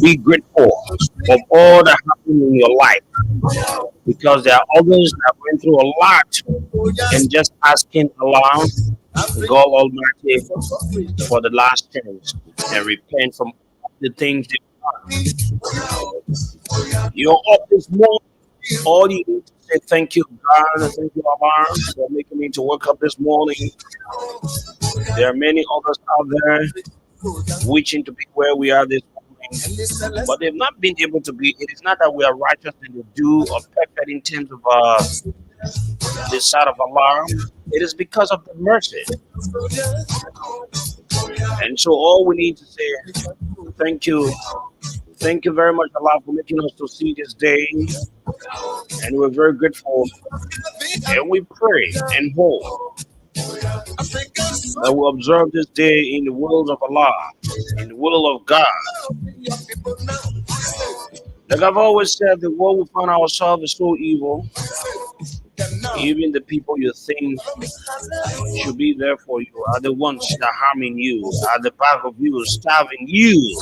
Be grateful of all that happened in your life because there are others that went through a lot and just asking aloud God Almighty for the last chance and repent from the things they you're up this morning. All you need to say thank you, God, and thank you, Allah, for making me to wake up this morning. There are many others out there wishing to be where we are this morning, but they've not been able to be. It is not that we are righteous in the do or perfect in terms of the side of Allah. It is because of the mercy. And so all we need to say, thank you. Thank you very much, Allah, for making us to see this day. And we're very grateful. And we pray and hope that we observe this day in the will of Allah, in the will of God. Like I've always said, the world we find ourselves is so evil. Even the people you think should be there for you are the ones that are harming you, are the back of you, starving you.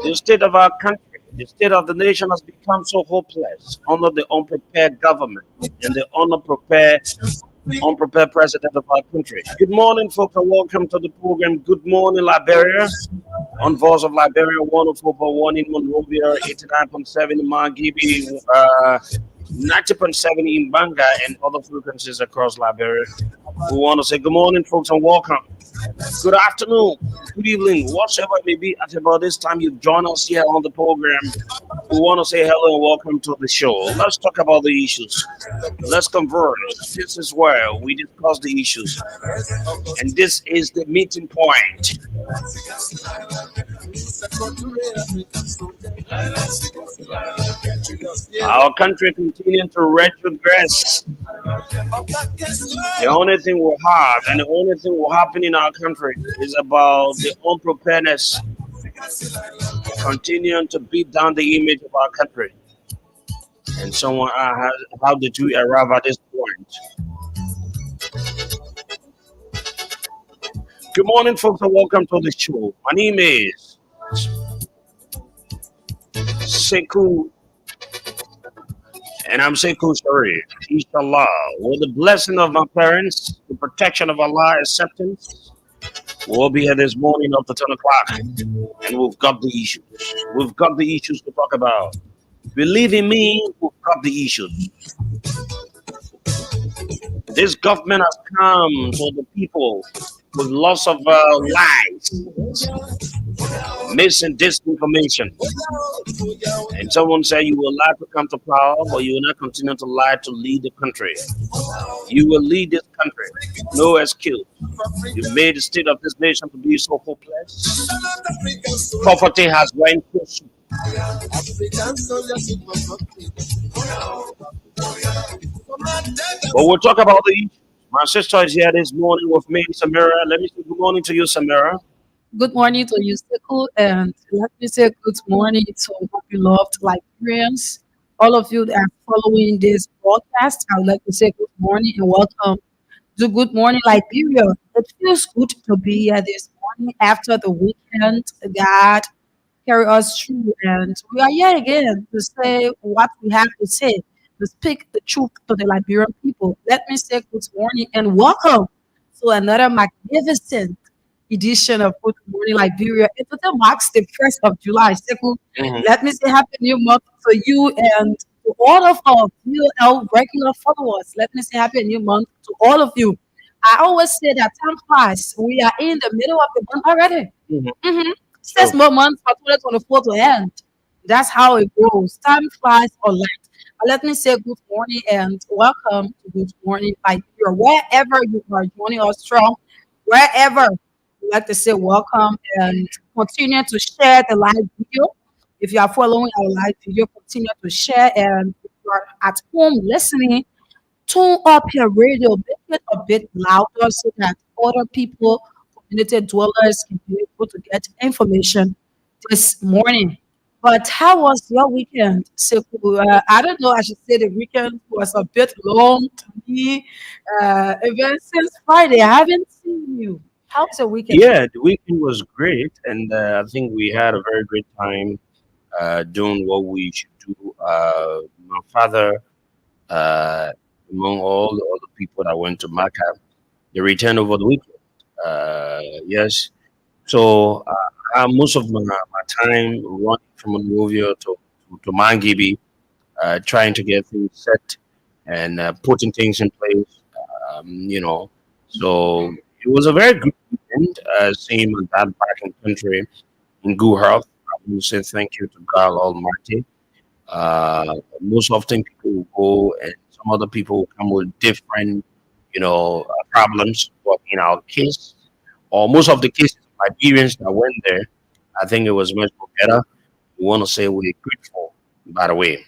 The state of our country, the state of the nation has become so hopeless under the unprepared government and the unprepared president of our country. Good morning, folks, and welcome to the program. Good morning, Liberia. On Voice of Liberia, 104.1 in Monrovia, 89.7 in Margibi, 90.7 in Banga and other frequencies across Liberia. We want to say good morning, folks, and welcome. Good afternoon, good evening, whatever it may be at about this time you join us here on the program. We want to say hello and welcome to the show. Let's talk about the issues. Let's converse. This is where we discuss the issues, and this is the meeting point. Our country continuing to retrogress. The only thing we have and the only thing will happen in our country is about the unpreparedness continuing to beat down the image of our country. And someone has, how did we arrive at this point? Good morning, folks, and welcome to the show. My name is Sekou, and I'm Sekou Sorry. Inshallah, with the blessing of my parents, the protection of Allah, acceptance, we'll be here this morning up to 10 o'clock, and we've got the issues. We've got the issues to talk about. Believe in me, we've got the issues. This government has come to the people with lots of lies, missing disinformation. And someone said you will lie to come to power, but you will not continue to lie to lead the country. You will lead this country. No excuse. You made the state of this nation to be so hopeless. Poverty has went so. But we'll talk about the issues. My sister is here this morning with me, Samira. Let me say good morning to you, Samira. Good morning to you, Sekou, and let me say good morning to my beloved Liberians. All of you that are following this broadcast, I would like to say good morning and welcome to Good Morning Liberia. It feels good to be here this morning after the weekend that carry us through, and we are here again to say what we have to say, to speak the truth to the Liberian people. Let me say good morning and welcome to another magnificent edition of Good Morning Liberia. It today marks the 1st of July. Sekou, Mhm. let me say happy new month to you and to all of our VOL regular followers. Let me say happy new month to all of you. I always say that time flies. We are in the middle of the month already. Mhm. Mm-hmm. True. 6 more months for 2024 to end. That's how it goes. Time flies on light. But let me say good morning and welcome to Good Morning Liberia. Wherever you are joining us from, wherever we'd like to say welcome and continue to share the live video. If you are following our live video, continue to share. And if you are at home listening, tune up your radio, make it a bit louder so that other people, community dwellers, can be able to get information this morning. But how was your weekend, Sekou? I don't know. I should say the weekend was a bit long to me. Even since Friday, I haven't seen you. How was your weekend? Yeah, the weekend was great, and I think we had a very great time doing what we should do. My father, uh, among all the other people that went to Mecca, they returned over the weekend. Yes, so most of my time running from Monrovia to Mangibi, trying to get things set and putting things in place. You know, so it was a very good weekend. Seeing my dad back in country in good health. I will say thank you to God Almighty. Most often people will go and some other people will come with different, problems. But in our case, or most of the cases, Liberians that went there, I think it was much more better. We want to say we're grateful, by the way.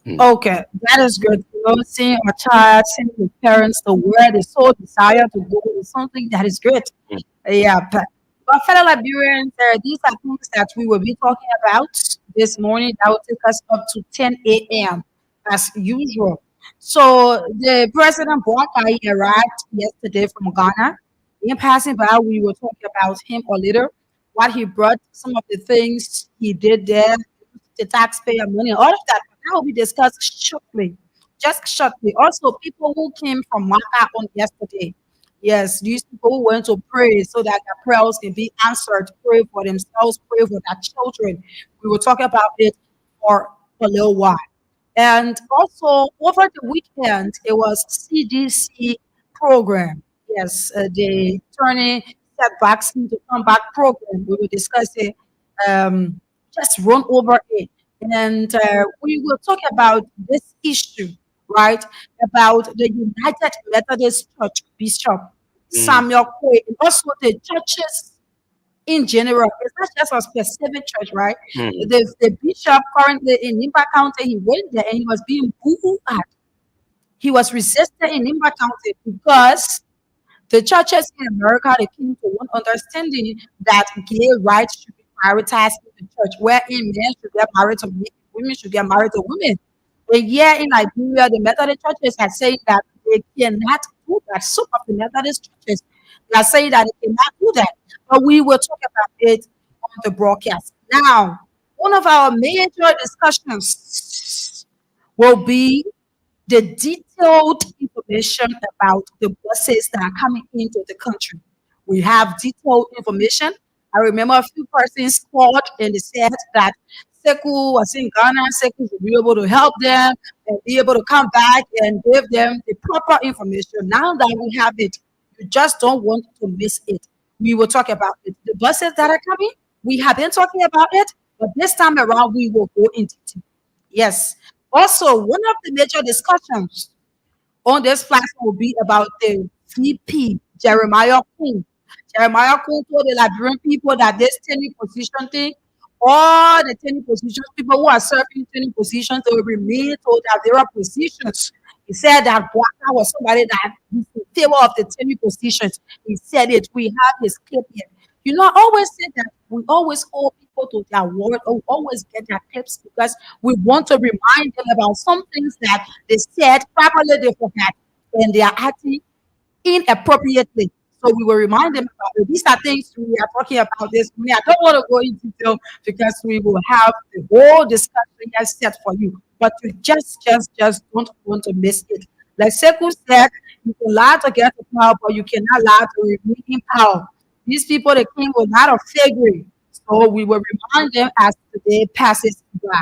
Mm. Okay, that is good. Seeing a child, seeing the parents, to where they so desire to go is something that is great. Mm. Yeah, but fellow Liberians, these are things that we will be talking about this morning. That will take us up to 10 a.m. as usual. So the President Boakai arrived yesterday from Ghana. In passing by, we were talking about him a little, what he brought, some of the things he did there, the taxpayer money, all of that. But that will be discussed shortly, just shortly. Also, people who came from Maka on yesterday. Yes, these people who went to pray so that their prayers can be answered, pray for themselves, pray for their children. We will talk about it for a little while. And also over the weekend, it was CDC program. Yes, the turning setbacks into comeback program. We will discuss it, um, just run over it. And we will talk about this issue, right? About the United Methodist Church Bishop Mm, Samuel Quay, and also the churches in general. It's not just a specific church, right? mm, The bishop currently in Nimba County, he went there and he was being booed at. He was resisted in Nimba County because the churches in America, they came to one understanding that gay rights should be prioritized in the church, wherein men should get married to men, women should get married to women. And here in Liberia, the Methodist churches are saying that they cannot do that. Some of the Methodist churches, they are saying that they cannot do that. But we will talk about it on the broadcast. Now, one of our major discussions will be the detailed information about the buses that are coming into the country. We have detailed information. I remember a few persons called and they said that Seku was in Ghana, Seku will be able to help them and be able to come back and give them the proper information. Now that we have it, you just don't want to miss it. We will talk about it. The buses that are coming, we have been talking about it, but this time around we will go into detail. Yes. Also, one of the major discussions on this platform will be about the VP, Jeremiah Queen. Jeremiah Queen told the Liberian people that this tenure position thing, all the tenure positions, people who are serving tenure positions, they will remain told that there are positions. He said that Waka was somebody that is in favor of the tenure positions. He said it. We have his clip here. You know, I always say that we always hold people to their word, or we always get their clips because we want to remind them about some things that they said, probably they forgot, and they are acting inappropriately. So we will remind them about it. These are things we are talking about this morning. I don't want to go into detail because we will have the whole discussion here set for you. But you just don't want to miss it. Like Sekou said, you can lie to get to power, but you cannot lie to remain in power. These people, the king was not a figure. So we will remind them as the day passes by.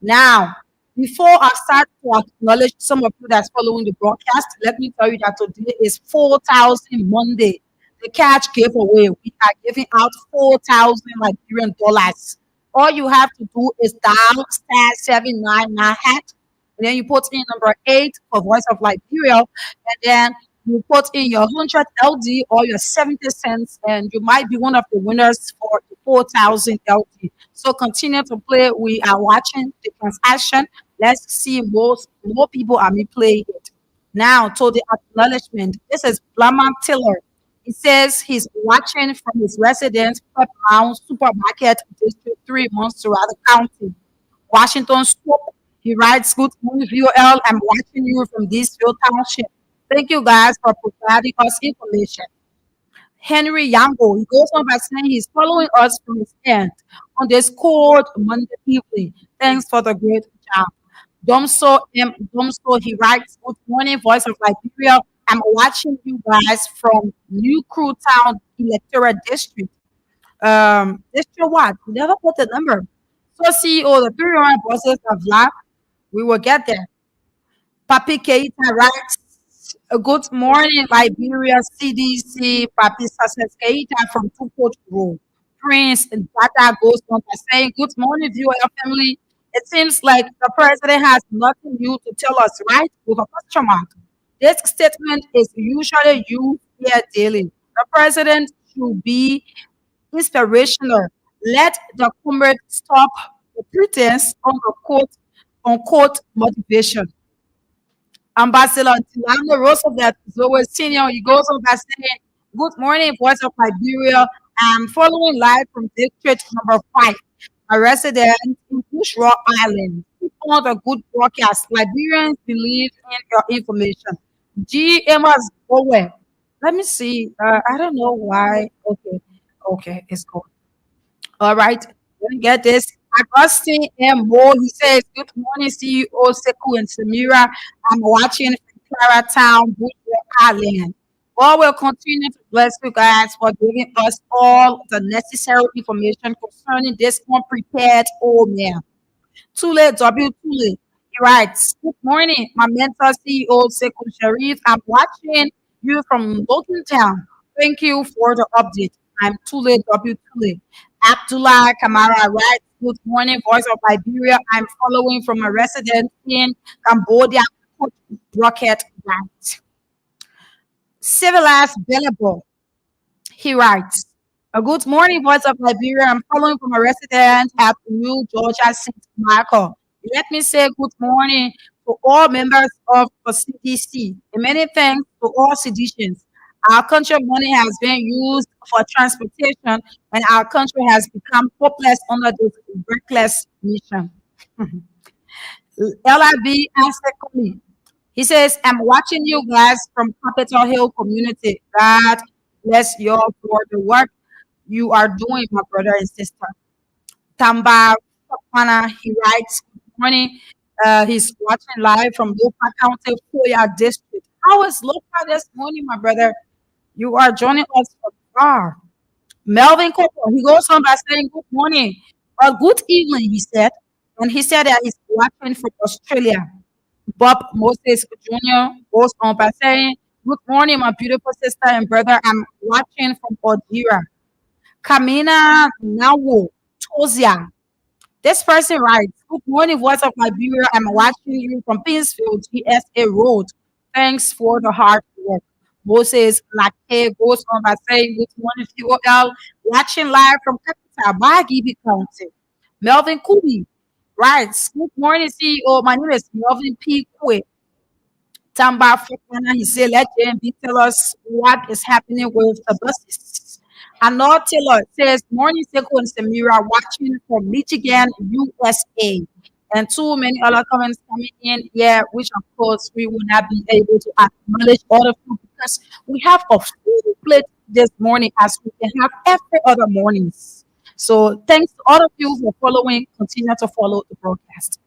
Now, before I start to acknowledge some of you that's following the broadcast, let me tell you that today is 4,000 Monday. The catch giveaway. We are giving out 4,000 Liberian dollars. All you have to do is dial star 799 hat, and then you put in number 8 for Voice of Liberia, and then you put in your 100 LD or your 70 cents, and you might be one of the winners for the 4,000 LD. So continue to play. We are watching the transaction. Let's see more people are me playing it. Now to the acknowledgement. This is Blaman Tiller. He says he's watching from his residence, Pep Mount Supermarket, District 3, Montserrat County, Washington Scope. He writes, "Good morning, VOL. I'm watching you from this field township. Thank you guys for providing us information." Henry Yambo, he goes on by saying he's following us from his end on this cold Monday evening. Thanks for the great job. Domso, he writes, "Good morning, Voice of Liberia. I'm watching you guys from New Crew Town Electoral District." District what? We never put the number. So CEO, the 3 bosses of life, we will get there. Papi Keita writes, "Good morning, Liberia CDC, Papi Success Keita from Two Coach Road. Prince and Tata goes on by saying, "Good morning, viewer family. It seems like the president has nothing new to tell us, right?" With a question mark. This statement is usually used here daily. The president should be inspirational. Let the comrade stop the pretense on the quote unquote motivation. Ambassador Tilano Roosevelt is always senior. He goes on by saying, "Good morning, Voice of Liberia. I'm following live from District number 5, a resident in Bushra Island. Keep on the good broadcast. Liberians believe in your information." G. Amos Bowen. Let me see. I don't know why. Okay. Okay, it's gone. All right. Let me get this. Augustine M. Moore, he says, "Good morning, CEO Seku and Samira. I'm watching from Clara Town, Bushwick Island. God will continue to bless you guys for giving us all the necessary information concerning this unprepared old man." Tule W. Tule. He writes, "Good morning, my mentor CEO Sekou Sharif. I'm watching you from Logan Town. Thank you for the update. I'm Tule W. Tule. Abdullah Kamara writes, Good morning, Voice of Liberia. I'm following from a resident in Cambodia. Coach Brocket writes, Civilized Bellable. He writes, a good morning, Voice of Liberia. I'm following from a resident at New Georgia, St. Michael. Let me say good morning to all members of the CDC. And many thanks to all citizens. Our country money has been used for transportation, and our country has become hopeless under this reckless mission. LIB answered. He says, I'm watching you guys from Capitol Hill community. God bless you all for the work you are doing, my brother and sister. Tamba Fakwana, he writes, Good morning. He's watching live from Lopa County, Koya District. How is Lopa this morning, my brother? You are joining us from far. Melvin Cooper, he goes on by saying, Good morning or good evening, he said. And he said that he's watching from Australia. Bob Moses Jr. goes on by saying, Good morning, my beautiful sister and brother. I'm watching from Algeria. Kamina Nawo Tozia. This person writes, Good morning, Voice of Liberia. I'm watching you from Pinsfield, GSA Road. Thanks for the hard work. Moses Lake goes on by saying, Good morning, COL. Watching live from Capital, Bagibi County. Melvin Kubi writes, Good morning, CEO. My name is Melvin P. Kwe. Tamba Africana, he said, let JMB tell us what is happening with the buses. Anor Taylor says, Morning Seko and Samira watching from Michigan, USA. And too many other comments coming in here, which of course we will not be able to acknowledge all of you because we have a full plate this morning as we can have every other mornings. So thanks to all of you for following. Continue to follow the broadcast.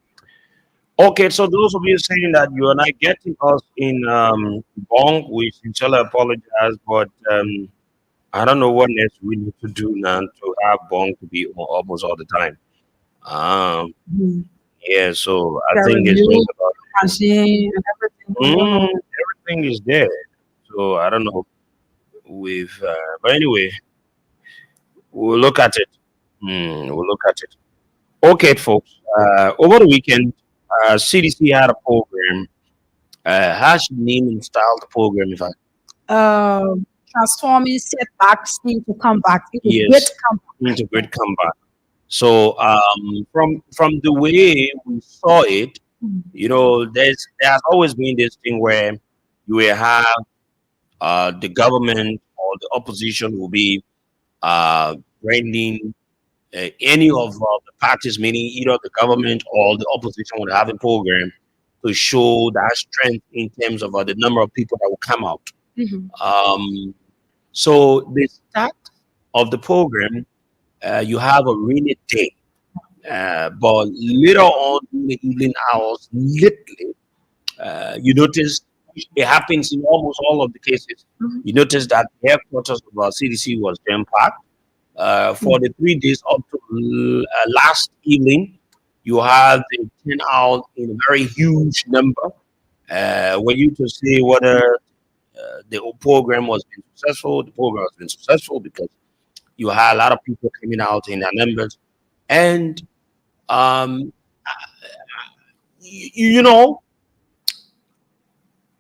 Okay, so those of you saying that you are not getting us in Bong, we sincerely apologize, but I don't know what next we need to do now to have Bong to be on almost all the time. Um, Mhm. yeah, so I The think it's review just about machine and everything. I don't know. everything is there. So I don't know with, but anyway, we'll look at it. We'll look at it. Okay, folks. Over the weekend, CDC had a program. How should name and style the program? If I Transforming setbacks into comeback. It will great yes, comeback. integrate comeback. So from the way we saw it, Mhm. there's always been this thing where you will have the government or the opposition will be branding any of the parties, meaning either the government or the opposition, would have a program to show that strength in terms of the number of people that will come out. Mhm. Um, so the start of the program, you have a rainy day, but later on in the evening hours, literally, you notice it happens in almost all of the cases. Mhm. You notice that the headquarters of our CDC was jam packed for the 3 days up to last evening. You have the turnout in a very huge number. When you to see whether the program was been successful, the program has been successful because you had a lot of people coming out in their numbers, and um, you know,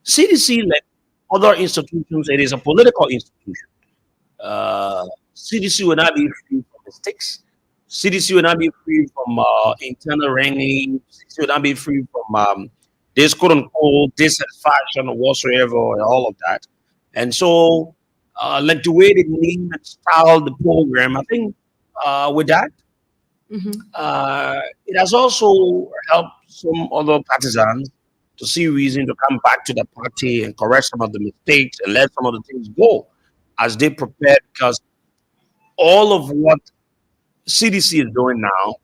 CDC, like other institutions, it is a political institution. Uh, CDC will not be free from mistakes. CDC will not be free from internal wrangling. CDC will not be free from this quote unquote dissatisfaction or whatsoever and all of that. And so, like the way they name and style the program, I think with that, Mhm. it has also helped some other partisans to see reason to come back to the party and correct some of the mistakes and let some of the things go as they prepare because all of what CDC is doing now,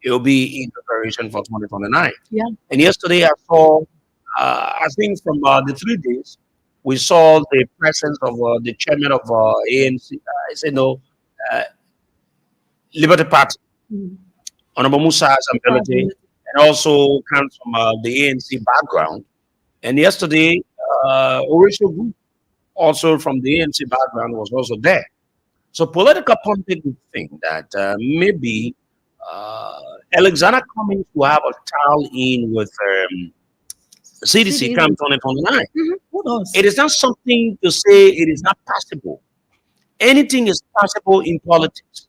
it will be in preparation for 2029. Yeah. And yesterday I saw, I think from the 3 days, we saw the presence of the chairman of ANC, I said no, uh, Liberty Party, Mhm. Honorable Musa Super Zambelete, ability. and also comes from the ANC background. And yesterday, Orisha Group, also from the ANC background, was also there. So political pundits would think that maybe uh, Alexander Cummings will have a tie in with CDC CDs. come 2029. Who knows? It is not something to say it is not possible. Anything is possible in politics.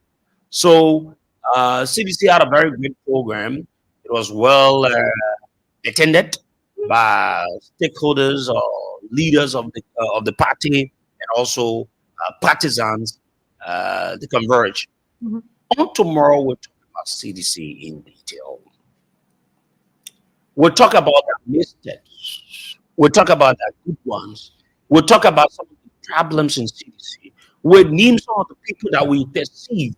So CDC had a very great program. It was well attended by stakeholders or leaders of the party and also partisans to converge. Mhm. On tomorrow, we'll talk about CDC in detail. We'll talk about the missteps. We'll talk about the good ones. We'll talk about some of the problems in CDC. We'll name some of the people that we perceive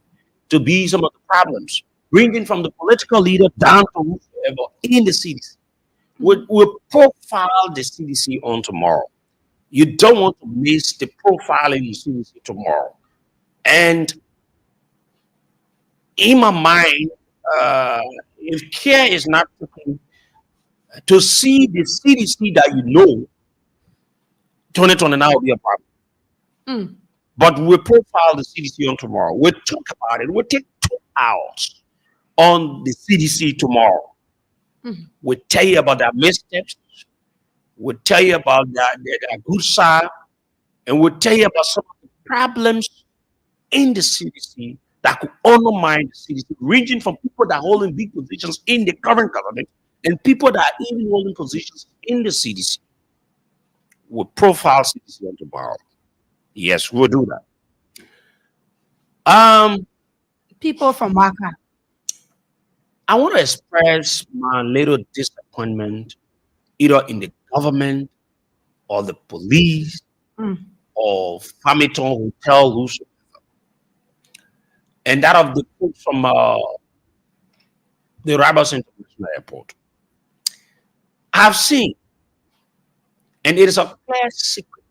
to be some of the problems, ranging from the political leader down to whoever in the CDC. We'll profile the CDC on tomorrow. You don't want to miss the profiling the CDC tomorrow. And in my mind, uh, if care is not taken to see the CDC that you know, 2029 will be a problem. Mm. But we'll profile the CDC on tomorrow. We'll talk about it. We'll take 2 hours on the CDC tomorrow. Mm. We'll tell you about their missteps. We'll tell you about their good side. And we'll tell you about some of the problems in the CDC that could undermine the CDC, ranging from people that are holding big positions in the current government and people that are even holding positions in the CDC. We'll profile CDC on tomorrow. Yes, we'll do that. Um, People from Waka. I want to express my little disappointment either in the government or the police Mm. or Famiton Hotel, and that of the folks from the Rabas International Airport. I've seen, and it is a clear secret,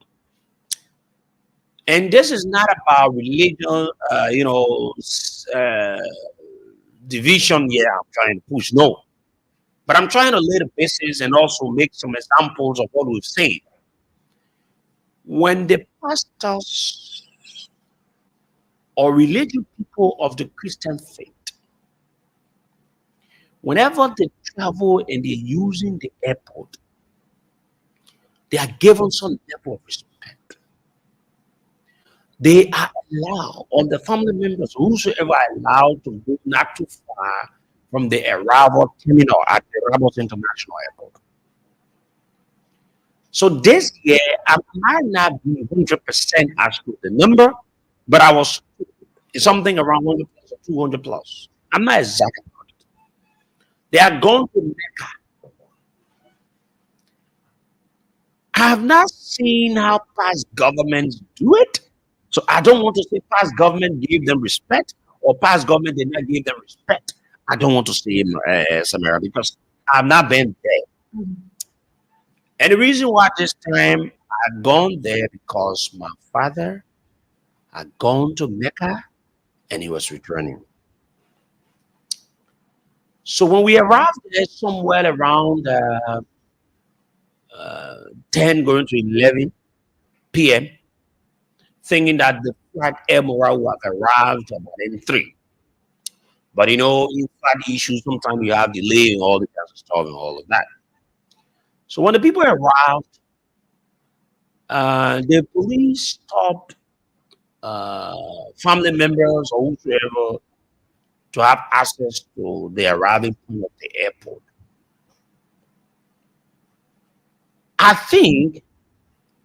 and this is not about religion, division. Yeah, I'm trying to push. No, but I'm trying to lay the basis and also make some examples of what we've seen. When the pastors or religious people of the Christian faith, whenever they travel and they're using the airport, they are given some level of respect. They are allowed, or the family members, whosoever are allowed to go not too far from the arrival terminal at the Rabos International Airport. So this year, I might not be 100% as to the number, but I was something around 100 plus or 200 plus. I'm not exact about it. They are going to Mecca. I have not seen how past governments do it. So I don't want to say past government gave them respect or past government did not give them respect. I don't want to say Samara because I've not been there. Mm. And the reason why this time I've gone there because my father had gone to Mecca and he was returning. So when we arrived there somewhere around 10 going to 11 p.m., thinking that the flight Air Morale would have arrived about in 3. But in flight issues, sometimes you have delay and all the kinds of stuff and all of that. So when the people arrived, the police stopped uh, family members or whoever to have access to the arriving point of the airport. I think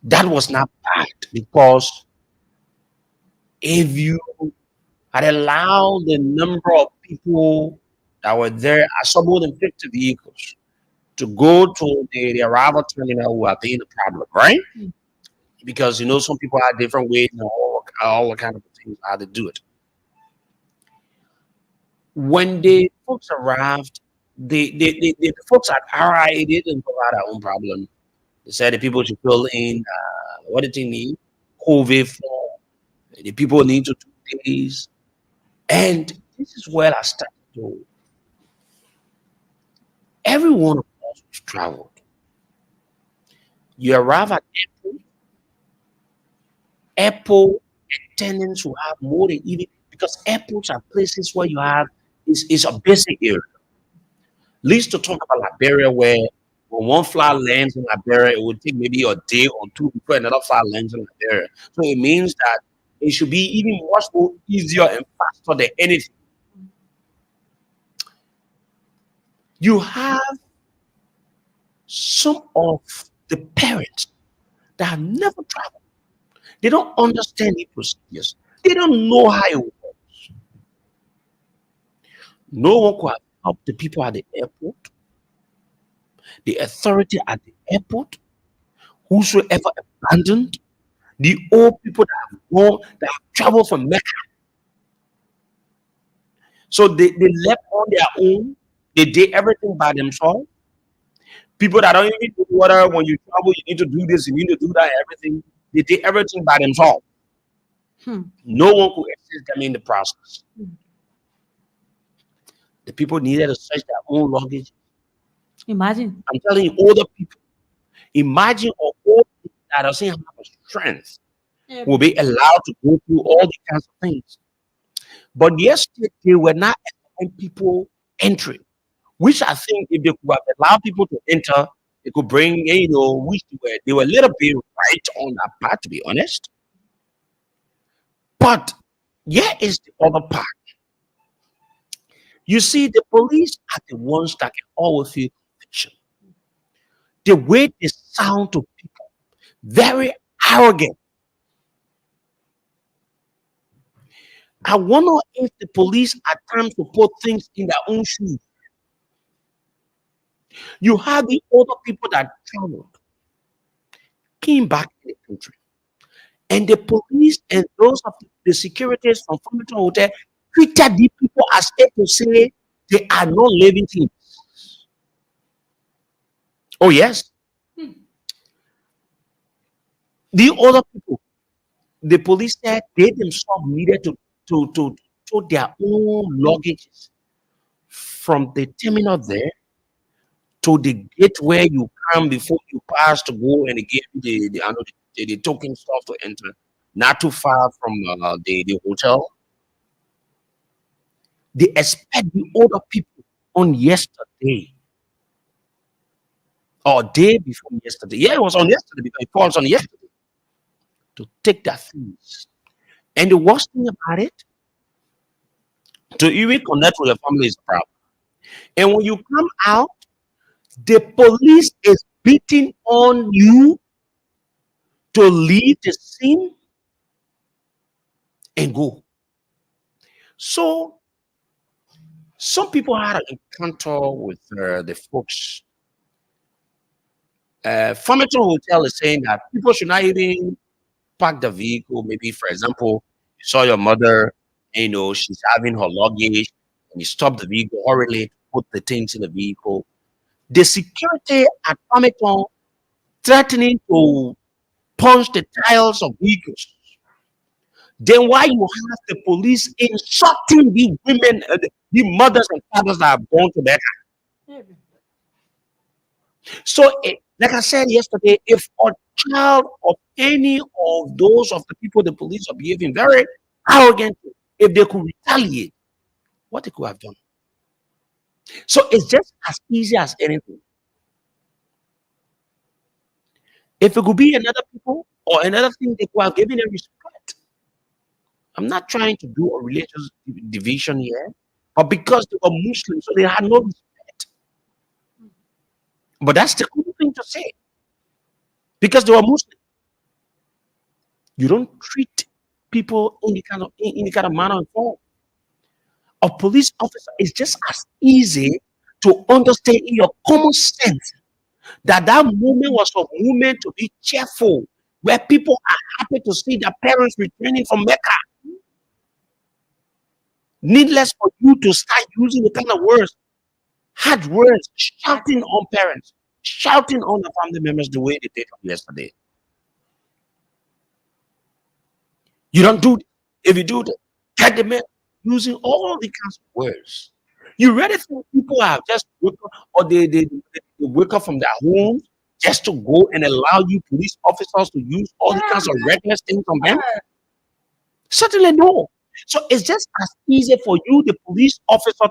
that was not bad because if you had allowed the number of people that were there, I saw more than 50 vehicles to go to the arrival terminal who are being the problem, right? Mm. Because some people have different ways and all the kind of things how to do it. When the folks arrived, the folks at RIA didn't provide their own problem. They said the people should fill in what did they need? COVID form. The people need to 2 days. And this is where I started to Every one of us who's traveled, you arrive at airport attendants who have more than even because airports are places where you have is a basic area. Least to talk about Liberia, where when one flight lands in Liberia, it would take maybe a day or two before another flight lands in Liberia. So it means that it should be even much more easier and faster than anything. You have some of the parents that have never traveled. They don't understand the procedures. They don't know how it works. No one could have helped the people at the airport, the authority at the airport, whosoever abandoned, the old people that have gone, that have traveled from Mecca. So they left on their own. They did everything by themselves. People that don't even do whatever when you travel, you need to do this, you need to do that, everything. They did everything by themselves. Hmm. No one could assist them in the process. The people needed to search their own luggage. Imagine. I'm telling you, older people, imagine an old people that doesn't have a strength Yeah. will be allowed to go through all these kinds of things. But yesterday, they were not allowing people entering, which I think if they could have allowed people to enter, they could bring, which they were a little bit right on that part, to be honest. But here is the other part. You see, the police are the ones that can always feel conviction. The way they sound to people, very arrogant. I wonder if the police at times to put things in their own shoes. You have the older people that traveled, came back in the country, and the police and those of the securities from Farmington Hotel treated the people as if to say they are not living things. Oh yes, the older people, the police said they themselves needed to tow their own luggages from the terminal there to the gate where you come before you pass to go and they give you the token stuff to enter. Not too far from the hotel. They expect the older people on yesterday or day before yesterday. Yeah, it was on yesterday because it falls on yesterday to take their things. And the worst thing about it, to even connect with your family is a problem. And when you come out, the police is beating on you to leave the scene and go. So some people had an encounter with the folks. Farmington Hotel is saying that people should not even park the vehicle. Maybe, for example, you saw your mother, she's having her luggage, and you stop the vehicle hurriedly to put the things in the vehicle. The security at Farmington threatening to punch the tires of vehicles. Then why you have the police insulting the women, the mothers and fathers that have gone to bed? So, like I said yesterday, if a child of any of those of the people the police are behaving very arrogantly, if they could retaliate, what they could have done. So it's just as easy as anything. If it could be another people or another thing, they could have given them respect. I'm not trying to do a religious division here, but because they were Muslims, so they had no respect. But that's the cool thing to say. Because they were Muslim, you don't treat people in any kind of manner and form. A police officer is just as easy to understand in your common sense that moment was a moment to be cheerful, where people are happy to see their parents returning from Mecca. Needless for you to start using the kind of words, hard words, shouting on parents, shouting on the family members the way they did yesterday. You don't do that. If you do that, get the men using all the kinds of words. You really think people have just woke up, or they wake up from their homes just to go and allow you police officers to use all the kinds of reckless things on them? Certainly no. So it's just as easy for you, the police officer,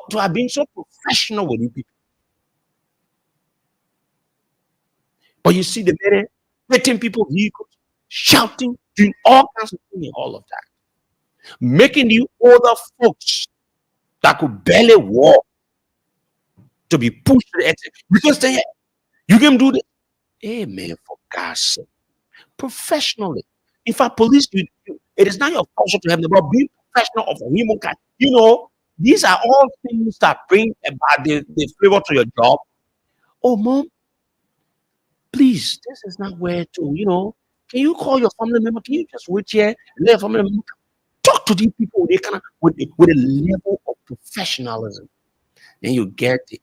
to have been so professional with you people. But you see the minute hitting people vehicles, shouting, doing all kinds of things, all of that, making you older folks that could barely walk to be pushed to the exit because they you can do this. Amen. For God's sake, professionally. In fact, police, it is not your function to have them, but be professional of a human kind. These are all things that bring about the flavor to your job. Oh, mom, please, this is not where to, can you call your family member? Can you just wait here and let your family member talk to these people they kind of with a level of professionalism? Then you get the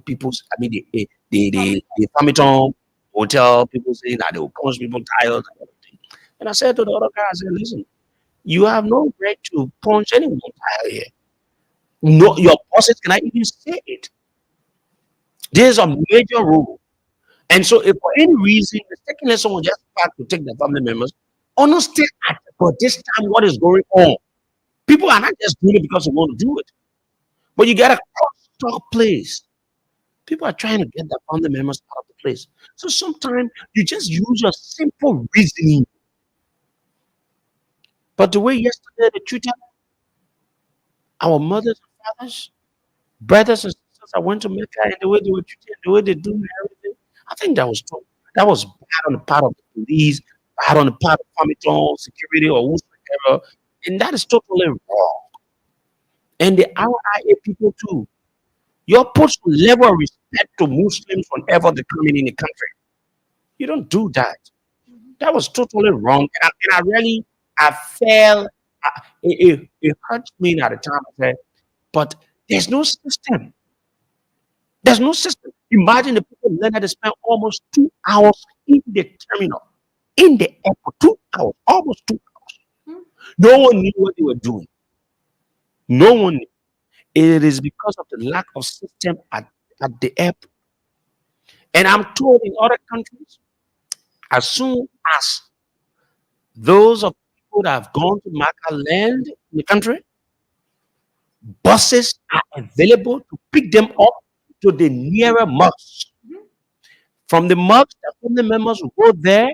people's, I mean, the Farmington hotel people saying that they will punch people tires and everything. And I said to the other guy, I said, listen, you have no right to punch anyone tire here. No, your bosses cannot even say it. There's a major rule. And so, if for any reason mistakenly someone just tried to take their family members, understand but this time what is going on. People are not just doing it because they want to do it, but you got a cross-talk place. People are trying to get their family members out of the place. So sometimes you just use your simple reasoning. But the way yesterday they treated our mothers and fathers, brothers and sisters, I went to Mecca, and the way they were treated, the way they do and everything, I think that was bad on the part of the police, bad on the part of Farmington security or whosoever, and that is totally wrong. And the RIA people too. You're supposed to level of respect to Muslims whenever they come in the country. You don't do that. That was totally wrong. And I really, I felt, it hurt me at the time. I said, but there's no system. There's no system. Imagine the people that had to spend almost 2 hours in the terminal, in the airport, 2 hours, almost 2 hours. No one knew what they were doing. No one knew. It is because of the lack of system at the airport. And I'm told in other countries, as soon as those of people that have gone to Mecca land in the country, buses are available to pick them up to the nearer mosque. From the mosque, the family members will go there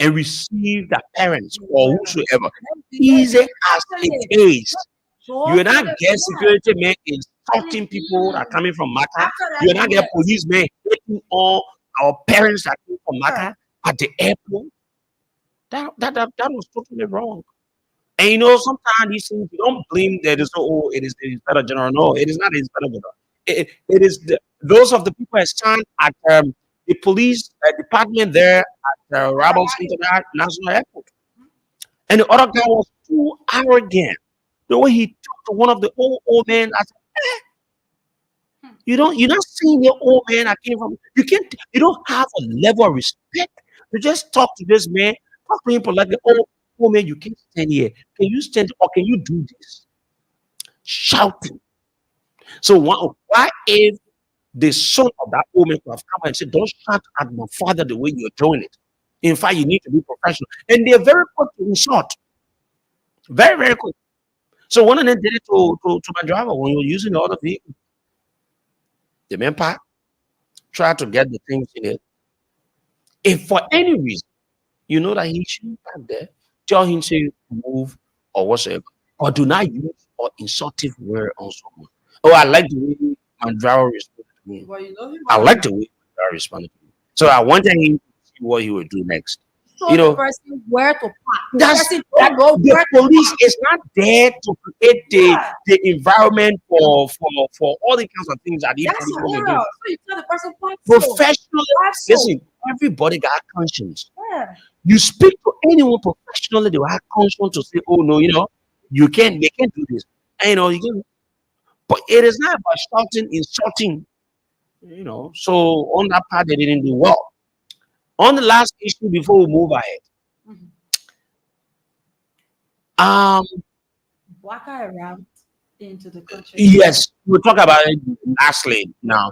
and receive their parents or whosoever. Easy as it is. You will not get security men insulting people that are coming from Mecca. You will not get policemen hitting all our parents that came from Mecca at the airport. That was totally wrong. And sometimes these things you don't blame that it's it is the inspector general. No, it is not the inspector general. It is those of the people assigned at the police department there at Rebels International Airport. And the other guy was too arrogant. The way he talked to one of the old men, I said, you're not seeing the old man I came from. You don't have a level of respect to just talk to this man, talk to him politely. Oh man, you can't stand here. Can you stand or can you do this? Shouting. So why if the son of that woman could have come and said, don't shout at my father the way you're doing it. In fact, you need to be professional. And they're very quick to insult. Very, very quick. So one of them did it to my driver when we were using the other vehicle. The man parked, tried to get the things in it. If for any reason you know that he shouldn't park there, tell him to move or whatsoever. Or do not use or insultive word on someone. Oh, I like the way my driver responded to me. I like the way my driver responded to me. So I wanted him to see what he would do next. The person where to park. That's the police is not there to create the environment for all the kinds of things that these That's people a do. So you tell the person park. Professionally, listen, everybody got conscience. You speak to anyone professionally, they will have conscience to say, oh no, they can't do this. And, you can, but it is not about shouting, insulting, So on that part, they didn't do well. On the last issue before we move ahead, um, Walk around. into the country. Yes, we'll talk about it lastly now.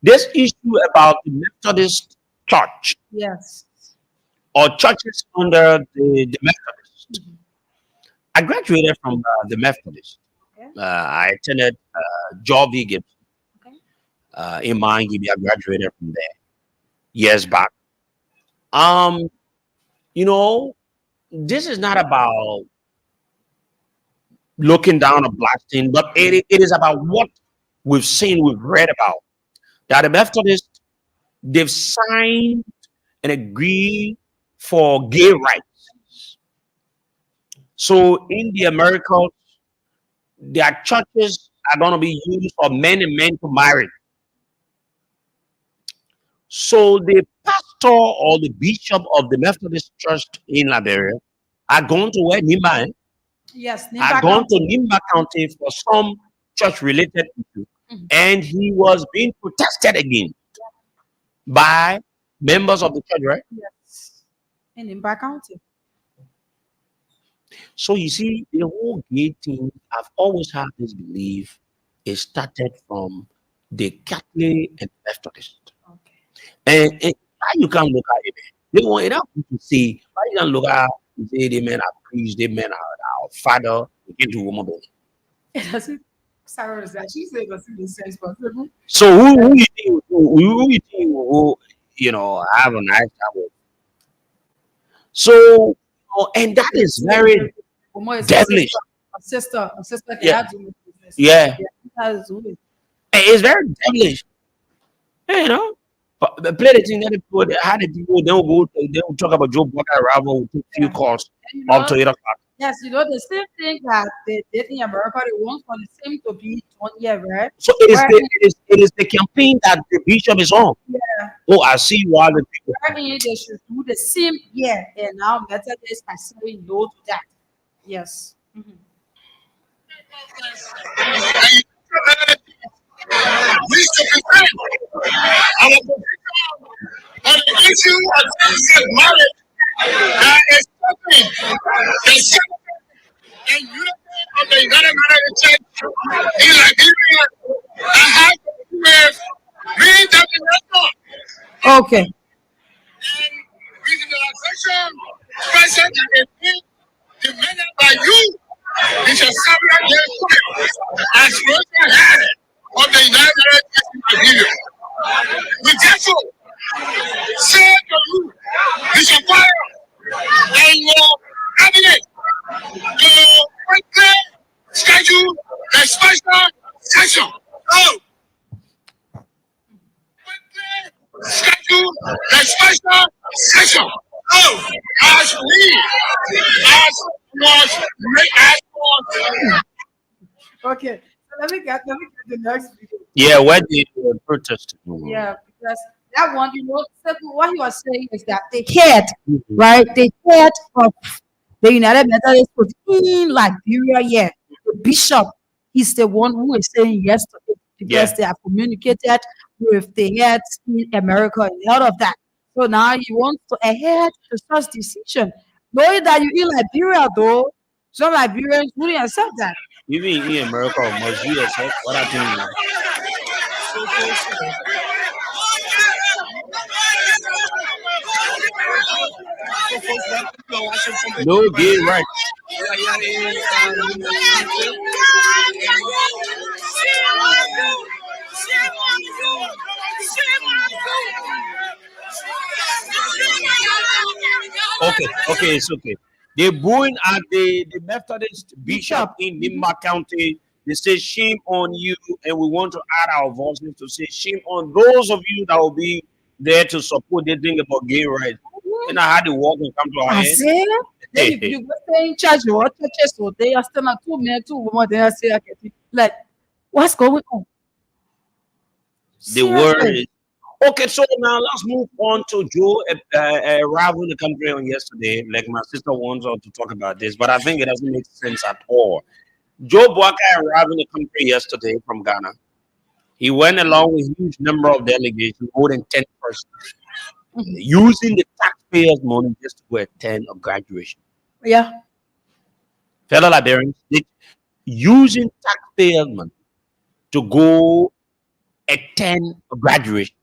This issue about the Methodist Church Yes. or churches under the Methodist. Mhm. I graduated from the Methodist. Okay. I attended Jovie Okay. in Mangibi. I graduated from there years back. Um, you know, this is not about looking down or blasting, but it is about what we've seen, we've read about. That the Methodists, they've signed and agreed for gay rights. So in the Americas, their churches are going to be used for men and men to marry. So the pastor or the bishop of the Methodist Church in Liberia are going to where Nimba, Yes. are Nimba going to County. Nimba County for some church related issue. Mhm. And he was being protested against by members of the church, right? Yes. In Nimba County. So you see, the whole gay thing, I've always had this belief, it started from the Catholic and Methodist. Okay. And how you can look at it, they want it out to see, how you can look at say the men are priests, the men are our father, we can do woman. It doesn't. Sarah is actually say it doesn't make sense possible. So who you think who you think who, have a nice time with? So and that is very Omo is a devilish. sister. A sister can Yeah, have do with business. yeah. Yeah. That is who it. It's very devilish. You know, but play the thing that they put. How the people they will talk about Joe Bucker arrival. Will take few Yeah. calls And up to 8 o'clock. yes, the same thing that they did in America, they want for the same to be done here, right? So it is Where the campaign that the bishop is on. yeah, Oh, I see why the people. wherein they should do the same here, and now Methodists are saying no to that. Yes. Mhm. We should be friends. Our position on the issue of same-sex marriage that is stopping the sympathy and unity of the United Methodist Church in Liberia and has to do with redetermination Okay. and regionalization, present and indeed demanded by you. It's a separate day as spiritual head of the United States of Liberia. We therefore say to you, Bishop Fire, and your cabinet to quickly schedule a special session. Oh, quickly schedule a special session. Oh, as we, as was, as was Okay. So let me get the next video. Yeah, where the protest. Yeah, because that one, simply what he was saying is that the head, Mhm. right? The head of the United Methodist Church in Liberia, yeah, the bishop is the one who is saying yes to it Yeah, because they have communicated with the heads in America and all of that. So now he wants to adhere to such decision. Knowing that you in Liberia, though, some Liberians wouldn't accept that. even in America, must you accept what I think? No gay right. Okay, okay, it's okay. They're booing at the Methodist bishop Bishop. in Nimba County. They say shame on you, and we want to add our voices to say shame on those of you that will be there to support the thing about gay rights. You know how the war can come to our I head. say, then you go stay in church or churches or they are still not 2 men, 2 women, they are say, okay, like, what's going on? The word Seriously. is okay. So now let's move on to Joe arriving in the country on yesterday. Like my sister wants us to talk about this, but I think it doesn't make sense at all. Joe Boakai arrived in the country yesterday from Ghana. He went along with a huge number of delegations, more than 10 persons, Mhm. using the taxpayers' money just to attend a graduation. Yeah. Fellow Liberians, using taxpayer money to go attend a graduation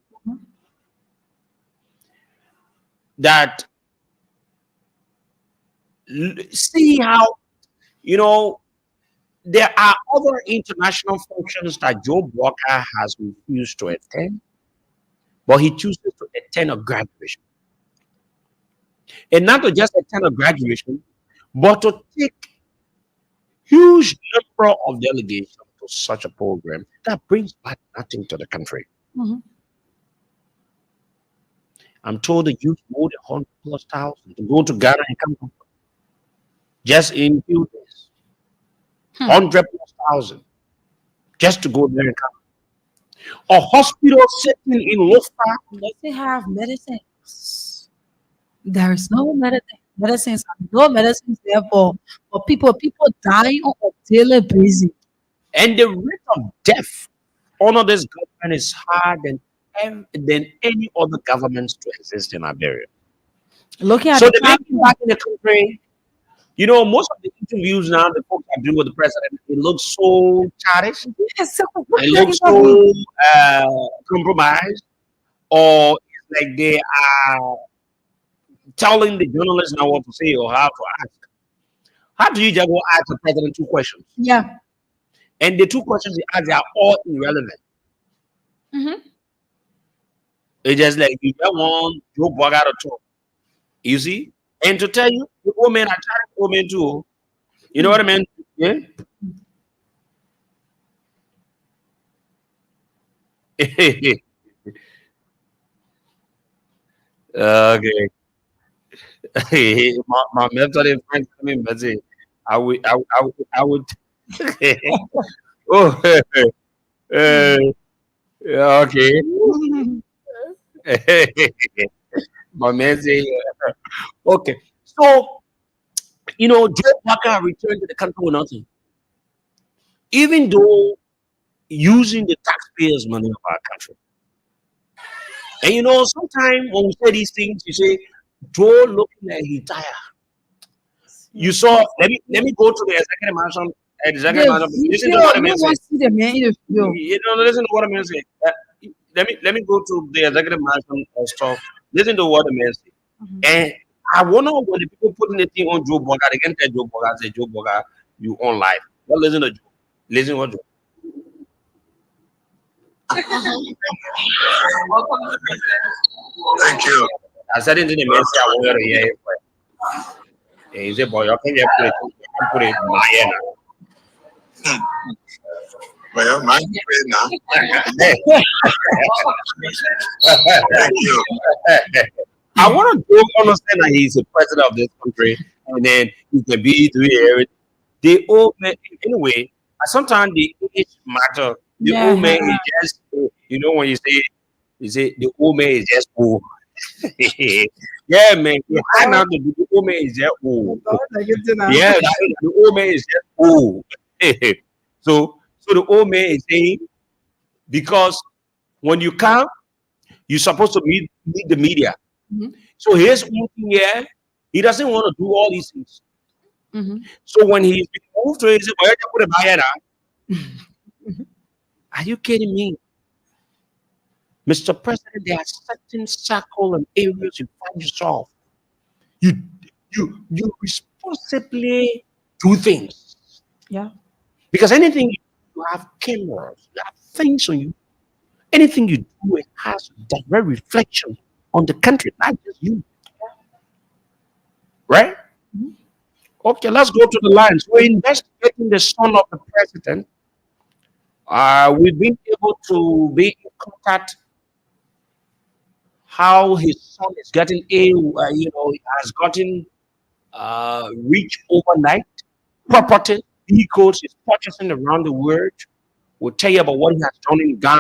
that see how you know there are other international functions that Joe Walker has refused to attend, but he chooses to attend a graduation. And not to just attend a graduation, but to take huge number of delegations to such a program that brings back nothing to the country. Mhm. I'm told the youth more than 100 plus thousand to go to Ghana and come home just in few days. Hmm. 100 plus thousand just to go there and come. A hospital sitting in Lofa. Does it have medicines? There is no medicine. Medicines, no medicines there for people. People dying on a daily basis. And the rate of death under this government is higher than any other governments to exist in Liberia. Looking at So the the time, making back in the country, most of the interviews now the folks are doing with the president, it looks so childish, yes, so what it the looks interview? so compromised, or it's like they are telling the journalists now what to say or how to ask. How do you just go ask the president two questions? Yeah. And the two questions he asked are all irrelevant. Mm-hmm. It's just like you just want Joe Boga to talk. You see? And to tell you, the old men are trying to old men too. You know what I mean? Yeah. Okay. My mentor is friends to me, but say, I would. Oh, okay. My man say, okay. So, Joe Parker returned to the country with nothing, even though using the taxpayers' money of our country. And sometimes when we say these things, you say, Joe looking like he tired. You saw, let me go to the executive mansion. Executive The mansion. Listen to video, what the you man say. want to see the man in the video. Listen to what the man say. Let me go to the executive mansion stuff. Listen to what the man say. Mhm. And I wonder when the people putting the thing on Joe Boga, they can tell Joe Boga, say Joe Boga, you on live. But listen to Joe. Listen what Joe. Thank you. I said it to the man say I want to hear it. And he said, boy, you can just put it in my end. Well, my now. Thank you. I want to understand that he's the president of this country, and then he can be doing everything. The old man, anyway. Sometimes the age matter. The old man Yeah. is just, when you say the old man is just old. Yeah, man. I know the old man is just old. Yeah, the old man is just old. So the old man is saying because when you come, you're supposed to meet the media. Mhm. So his own thing, yeah, he doesn't want to do all these things. Mhm. So when he's been moved to his, "Well, you put a buyer now." Are you kidding me, Mr. President? There are certain circles and areas you find yourself. You you responsibly do things Yeah. because anything you have cameras, you have things on you. Anything you do, it has direct reflection on the country, not just you, right? Mhm. Okay, let's go to the lines. We're investigating the son of the president. We've been able to be in contact how his son is getting he has gotten rich overnight. Property, vehicles he's purchasing around the world. We'll tell you about what he has done in Ghana.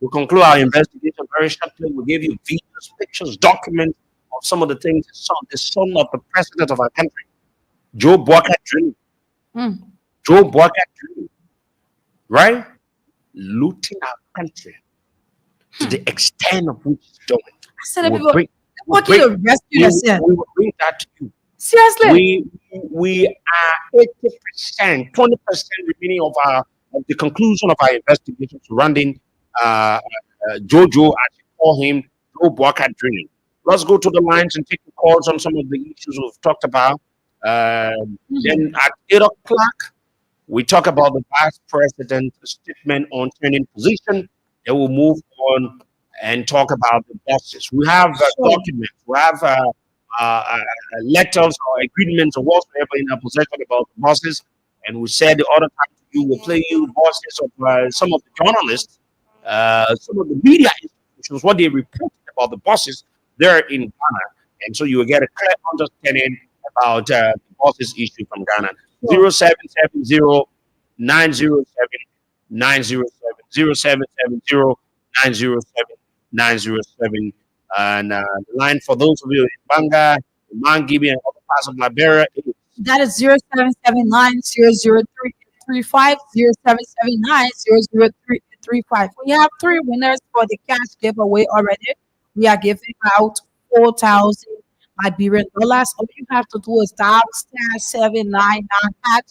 We'll conclude our investigation very shortly. We'll give you videos, pictures, documents of some of the things the son of the president of our country, Joe Boakai dreamed. Mm. Joe Boakai dreamed, right? Looting our country to the extent of which he's doing. I said We that will people bring, they we'll want you bring, to rescue we will, yourself. we will bring that to you. Seriously. We are 80%, 20% remaining of the conclusion of our investigation surrounding Jojo, as you call him, Joe Walker Dream. Let's go to the lines and take the calls on some of the issues we've talked about. Mhm. Then at 8 o'clock, we talk about the vice president's statement on turning position. Then we'll move on and talk about the bosses. We have Sure. documents, we have letters or agreements or whatsoever in our possession about the bosses. And we said the other time to you, we'll play you bosses of some of the journalists, some of the media institutions, what they reported about the bosses there in Ghana. And so you will get a clear understanding about the bosses issue from Ghana. Sure. 0770 907 907 0770 907 907. And the line for those of you in Banga, Mangibi, and other parts of Liberia is That is 0779 003 00779 We have three winners for the cash giveaway already. We are giving out 4,000 Liberian dollars. All you have to do is dial *799 hash.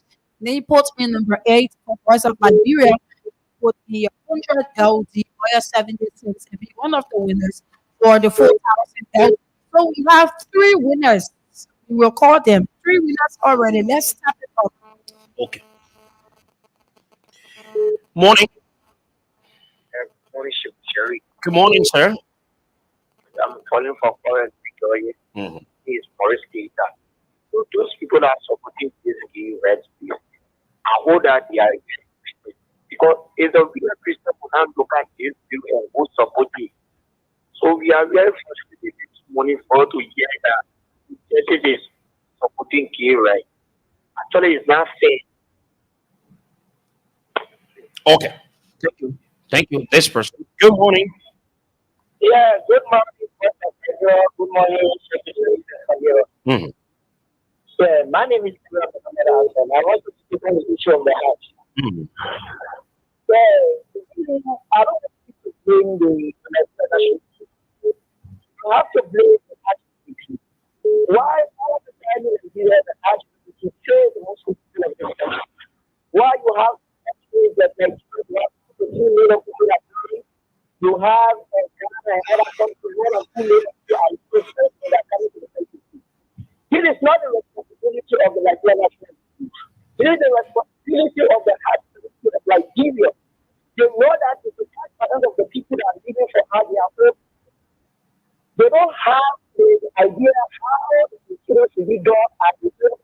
Then you put in number 8 for voice of Liberia. Put the 100 LD or 76 if you're one of the winners for the 4,000 LD. So we have three winners. We will call them three winners already. Let's start it up. okay. Morning. Morning, Sherry. Good morning, sir. I'm calling from Florence, Victoria. Mhm. He is Forest Data. So those people that are supporting this gay red space, I hope that they are against because it's a real Christian who can look at this bill and who support it. So we are very frustrated this morning for to hear that the church is supporting gay right. Actually, it's not fair. Okay. Thank you. Thank you. This person. Good morning. Yeah, good morning, Pastor. Good morning, Secretary. Mhm. Yeah, my name is Kira Pamela, and I want to speak on the issue of the house. Mhm. Yeah, I don't want to blame the legislation. You have to blame the activity. Why all the time in Nigeria the activity fail the most people of the country? Why you have countries that Nigeria you have 2 million people that coming, you have Ghana and other countries more than 2 million people are interested that coming to the country. This is not the responsibility of the Nigerian national team. This is the responsibility of the activity of Nigeria. They know that the 5% of the people that are living for how they are old. They don't have the idea of how the insurance should be done at the same.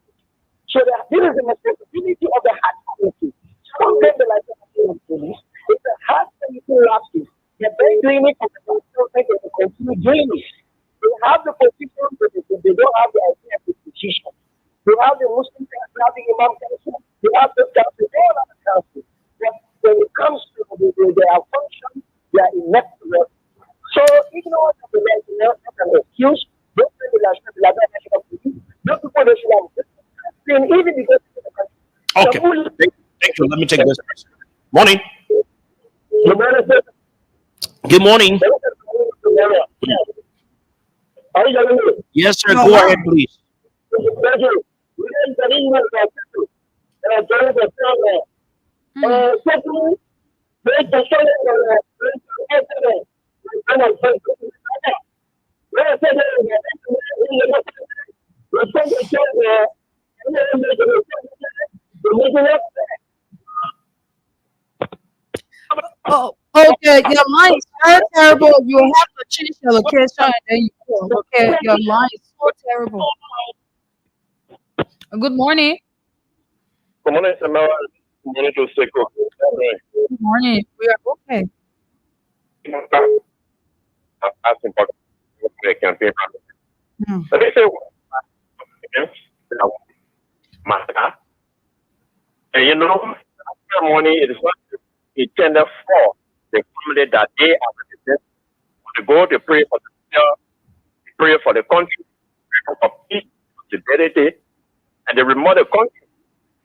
So this is the responsibility of the hard committee. Some blame the Nigerian police. It's a hard committee lapses. They're very doing it for the government and they continue doing it. They have the position, but they don't have the idea of the position. They have the Muslim council, they have the Imam council, they have the council, they all have the council. But when it comes to their function, they are ineffective. So ignorance of the law is not an excuse. Don't say the national police. Those people they should have been even because of the country. Okay. Thank you. Let me take this person. Morning. The man said, Good morning. are you telling me? Yes, sir. No, Go wow. ahead, please. Thank you. We didn't tell you what I said. Tell the family. Mm. Secondly, they can show you the and I said, when I said Oh, okay. Your line is so terrible. You have to change your location and then you call. Okay. Your line is so terrible. Good morning. Good morning, Samara. Good morning to Seko. Good morning. We are okay. Asking for the campaign. Mm. Let me say, Master, and you know, ceremony is not intended for the family that they are representing to go to pray for themselves, pray for the country, pray for peace, stability, and they remote the country.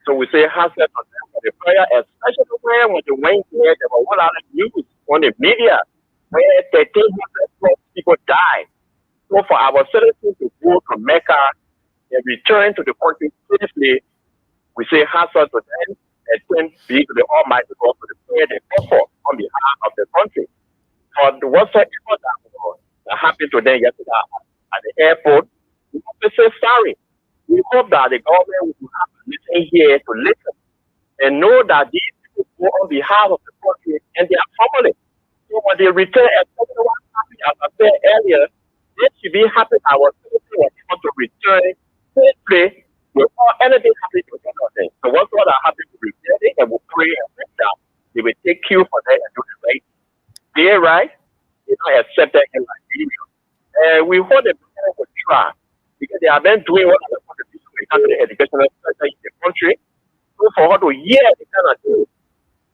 So we say hazard on them for the prayer, especially when they went here, there were a lot of news on the media where 1,300 plus people died. So for our citizens to go to Mecca They return to the country safely. We say hassle to them and thanks be to the Almighty God for the prayer they offer on behalf of the country. For the whatsoever that happened to them yesterday at the airport, we have to say sorry. We hope that the government will have to listen here to listen and know that these people go on behalf of the country and their family. So when they return, as everyone happy, as I said earlier, they should be happy that our citizens were able to return safely without anything happening to them. So what's what are happening to return, and will pray and pray that they will take cue for them and do the right. They right, they not accepted in Liberia. We hope the president will try because they have been doing what other countries when it comes to the educational sector in the country. So for her to hear the kind of thing,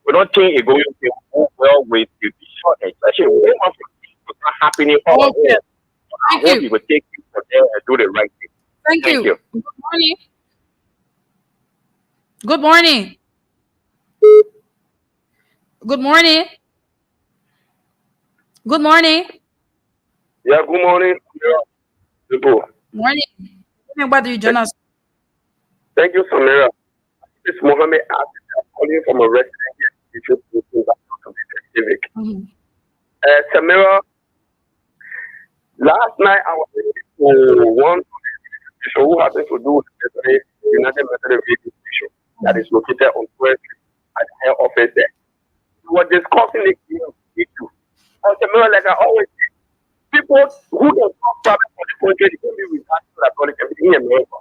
we don't think it's going to go well with the bishop, especially we want for things to start happening all over. Okay. I Thank hope you. he will take you for them and do the right thing. Thank Thank you. you. Good morning. Good morning. Good morning. Good morning. Yeah, good morning, people. Morning. What do you join us? Thank you, Samira. This is Mohammed Asif. I'm calling from a resident here in Civic. Mhm. Samira, last night I was listening to one show who happened to do with the United Methodist Radio Station that is located on 12th Street at the head office there. We were discussing the issue. And Samira, like I always say, people who don't talk private for the country, they can be regarded to Catholic in America.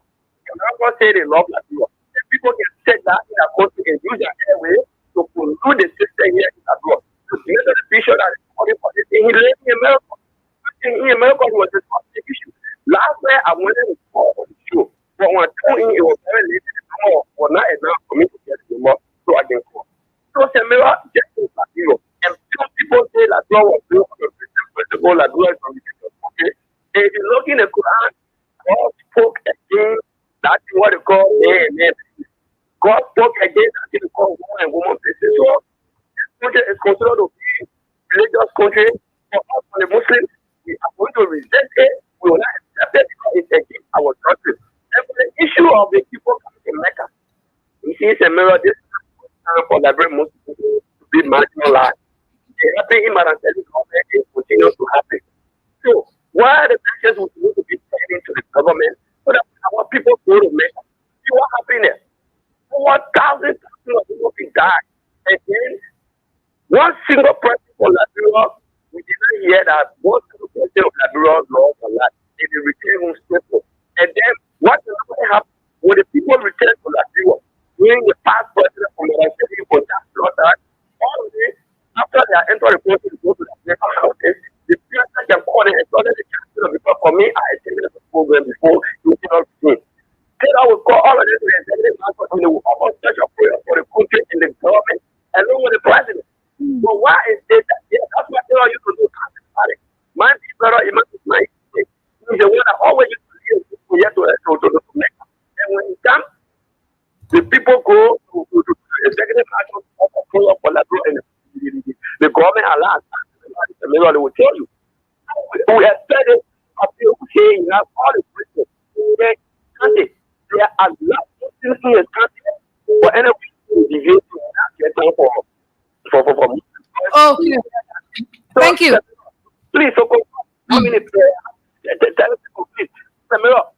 America say they love Latino. And people can set that in their country and use their airway to pollute the system here in abroad. So the Methodist bishop that is calling for this thing, he lives in America. In America, he was discussing the issue. Last night, I wanted to call on the show, but when I told him it was very late in the call, was not enough for me to get the remote so I can call. So Samira just in Latino, and some people say Latino was built on the Christian principle, Latino is from the Christian. Okay, and if you look in the Quran, God spoke against that what they call man. God spoke against that they call woman and woman places. So this country is considered to be religious country. For us, for the Muslims, we are going to resist it. We will not accept it because it's against our country. And for the issue of the people coming to Mecca, we see a mirror this time for Liberian Muslims to be marginalized. It happened in Maranteli government, it continues to happen. So, why the nations would need to be turning to the government so that our people go to Mecca? See what happened there? Over thousands of people died. And then one single person for Liberia, we did not hear that one single person of Liberia lost a lot. And they returned home safely. And then what happened when the people returned to Liberia during the past president from the city for that slaughter, all of this, after they are entering the country to go to the American houses, the president can call it and tell them the chancellor because for me, I attended the program before you cannot see. Then I will call all of them to the executive council and they will almost touch a prayer for the country and the government along with the president. But why is it that that's what they all used to do? My brother, it's my he's the one that always used to lead people here to make. And when he comes, the people go to the executive council for prayer for Liberia and the government allows. They will tell you. We expect it of people saying you have all the Christians in their country. There are lots of things in the country, but anyway, the youth will not get time for. Okay. Thank you. Please, so how many please?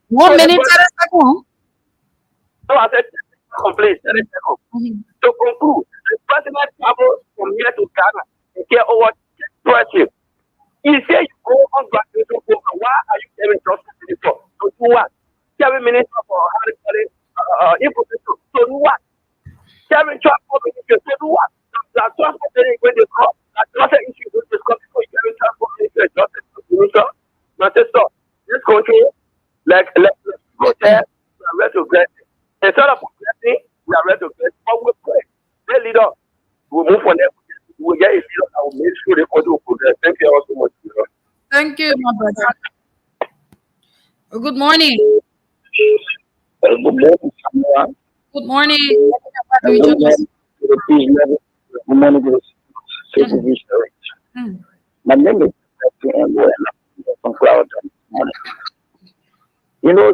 1 minute, 30 seconds. No, I said complete. 30 seconds. To conclude, the president travels from here to Ghana and get over 10 He said you go on graduation program. Why are you giving justice to the job? To do what? 7 minutes for information. To do what? 7 transport ministry. To do what? The transport ministry when they come. The transport issue will discuss before you get transport ministry. Justice minister. My sister, this country, like let's go there. We are ready to get it. Instead of progressing, we are ready to get it. But we pray. They lead us. We'll move on there. We'll get a leader that will make sure the country will progress. Thank you all so much. Thank you, my brother. Good morning. Good morning, Samira. Good morning. What do Good you join us? morning, good morning, My name is from Cloud. You know,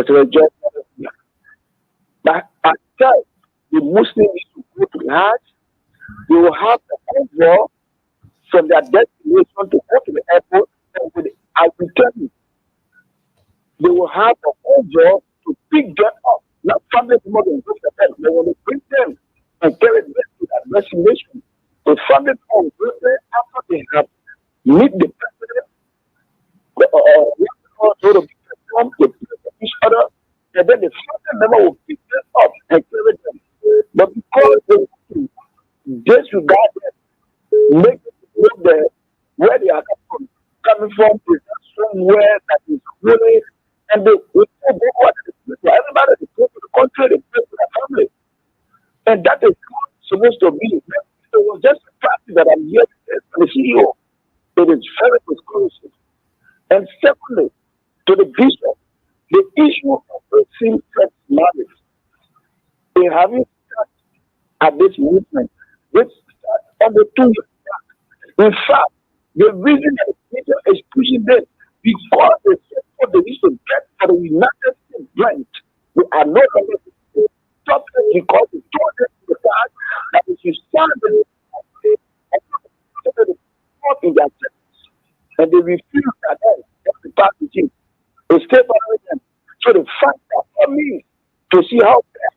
because it was just that at times the Muslims need to go to the Hajj, they will have the convoy from their destination to go to the airport, and I will tell you, they will have a convoy to pick them up, not family members and bring them. They will bring them and carry them to that destination. The family members will go there after they have meet the president, to the platform, they pick each other, and then the family member will pick them up and carry them. But because they disregard them, make it look there where they are coming from is somewhere that is really, and they will still go out to the people. Everybody is go to the country, they pray to their family. And that is how it's supposed to be. It was just a practice that I'm here to say from the CEO. It is very discouraging. And secondly, to the bishop, the issue of the same-sex marriage, they haven't started at this movement, which started on the 2 years back. In fact, the reason that the people is pushing this because the support they used to get for the United States grant, they are no longer stop it because they told them to the fact that if you stand in the in their churches and they refuse that every party team to stay by them. So they fight for me to see how best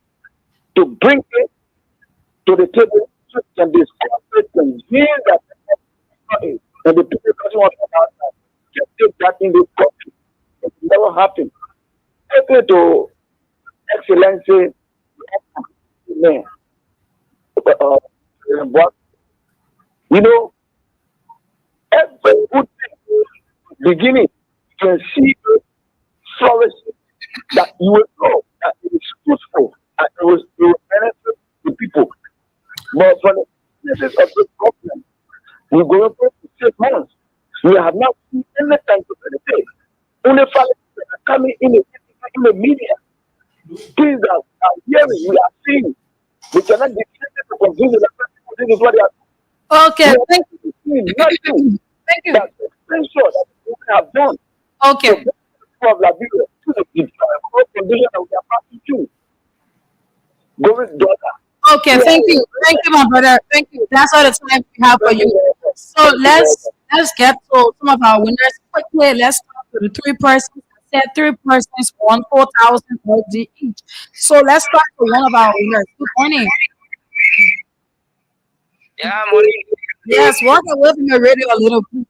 to bring it to the table so they can discuss it and hear that and the people doesn't want to about that. Just take that in this country. It never happened. Take it to excellency, man. What you know, every good thing beginning, you can see the flourishing that you will know that it is fruitful and it will benefit the people. But for the cases of this government, we go to 6 months. We have not seen anything to benefit. Only families that are coming in the media, things that are hearing, we are seeing. We cannot decide to conclude that this is what they are. We Okay, have thank not seen nothing you. Thank you. that essential that we have done to Okay. get the of Liberia to the condition that we are passing through. Going daughter. Okay, We are thank you. Thank you, my brother. Thank you. That's all the time we have for very you. well. So Thank you very much. let's get to some of our winners quickly. Let's start with the three persons. I said three persons won 4,000 LG each. So let's start with one of our winners. Good morning. Yeah, morning. Yes, walk away from your radio a little, please.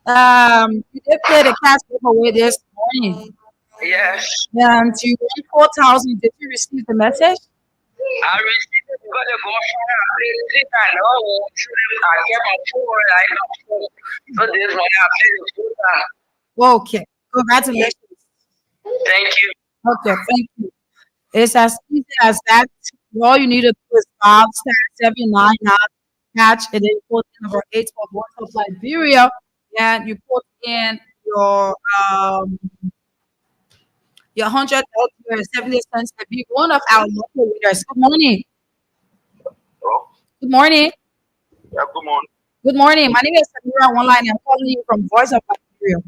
Yeah. You did play the cash giveaway this morning, Yes. and you won 4,000. Did you receive the message? I received it because the girlfriend I played 3 times. I kept my phone. I know. So this one I played it 2 times. Okay, congratulations. Thank you. Okay, thank you. It's as easy as that. All you need to do is dial *799 catch and then you put in number 8 for Voice of Liberia and you put in your 100 or 70 cents to be one of our local winners. Good morning. Hello? Good morning. Yeah, good morning. Good morning. My name is Samira One Line. I'm calling you from Voice of Liberia.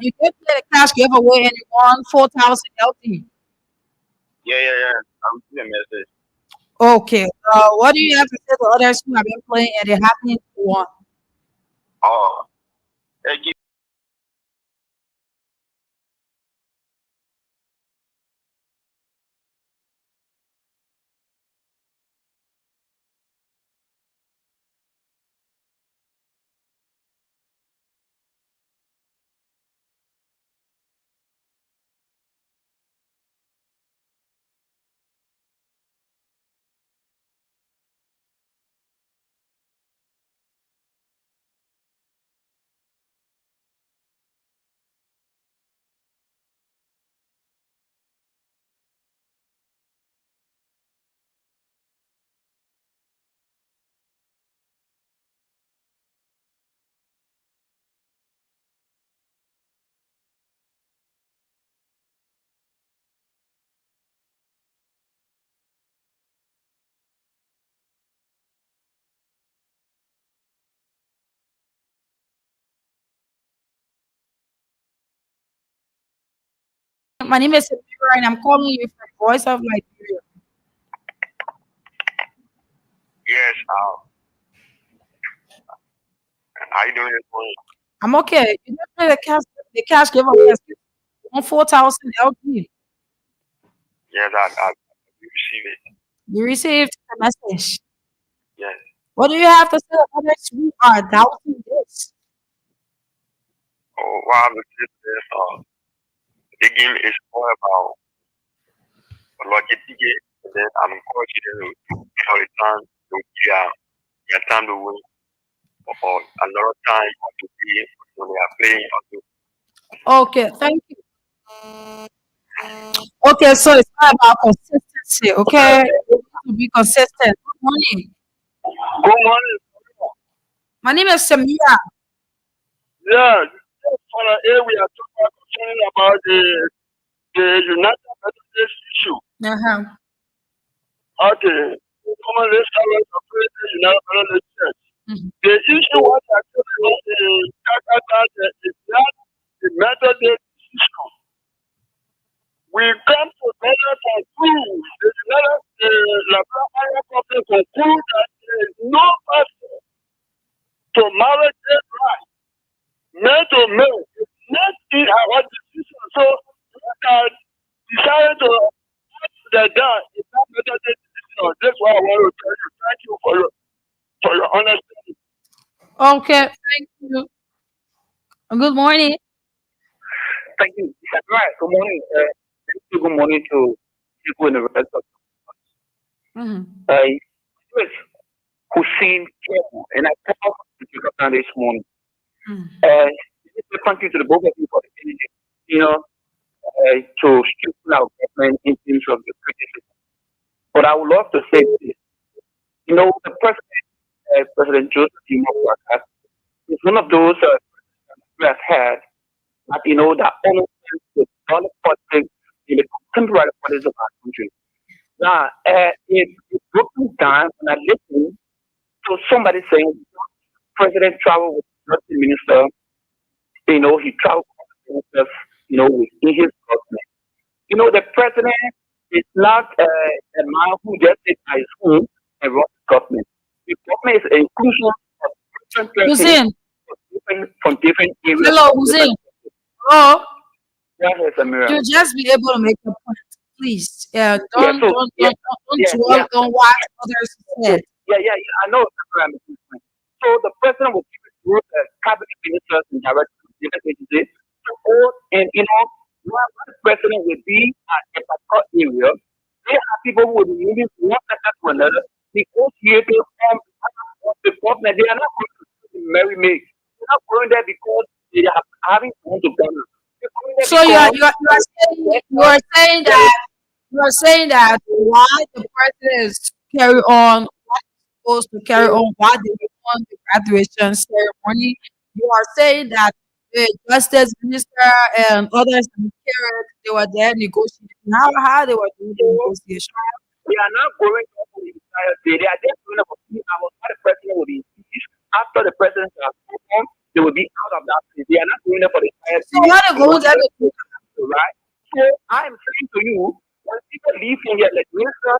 You did play the cash giveaway and you won 4,000 LT. Yeah. I received a message. Okay. What do you have to say to others who have been playing and they happen to won? Oh, hey, My name is Samira, and I'm calling you from Voice of Liberia. Yes, how you doing this morning? I'm okay. You just pay the cash giveaway on 4,000 LP. Yes, I we receive it. You received the message. Yes. What do you have to say about next week? Doubting this. Oh, wow, the game is all about logic game, and then I'm encouraging them to all the time to their time to win, or a lot of time to be when they are playing. Okay, thank you. Okay, so it's not about consistency, okay? You need to be consistent. Good morning. Good morning. My name is Samira. Yeah, for the we are talking concerning about the United Methodist issue. Uh-huh. Okay, come on, let's start with the United Methodist Church. Mhm. The issue was actually about is not the Methodist issue. We come together to prove the United Liberia Company conclude that there is no person to marry their right. Men to men. It's not in our decision. So we can decide to put the down. It's not Methodist decision. That's why I want to tell you. Thank you for your understanding. Okay, thank you. Good morning. Thank you. Right. Good morning. Good morning to people in the rest of Mhm. Yes, Hussein Kemu, and I called to pick up this morning. Mhm. Thank you to the both of you for the energy, to strengthen our government in terms of the criticism. But I would love to say this. The president, President Joseph Yuma is one of those we have had that, that understands the dollar politics in the contemporary politics of our country. Now, it's broken down when I listen to somebody saying President traveled with the justice minister, he traveled with the ministers, within his government. The president is not a man who just sits at his home and runs the government. The government is an inclusion of different persons Hussein. from different areas Hello, of Hussein. different. Hello. Yeah, yes, Amira. You just be able to make a point, please. Yeah, Yeah, so yeah, don't yeah, dwell yeah. on what others So, said. yeah. I know Amira. So the president will give it to the cabinet ministers and directors of different agencies to vote, and what the president will be at a particular area. There are people who will be moving from one sector to another, negotiating on the government. They are not going to marry me. They're not going there because they are having to go to Ghana. They're going there So you are because you are you are saying yes, you are saying there is that you are saying that why the president is carry on what he's supposed to carry on, why they want the graduation ceremony. You are saying that the justice minister and others in the carrot, they were there negotiating. How they were doing the so negotiation. they are not going up for the entire day. They are just going up for 3 hours. While the president will be impeached. After the president has spoken, they will be out of that place. They are not going up for the entire So day. why they They go want there just to to right. So I am saying to you, when people leave from here, like minister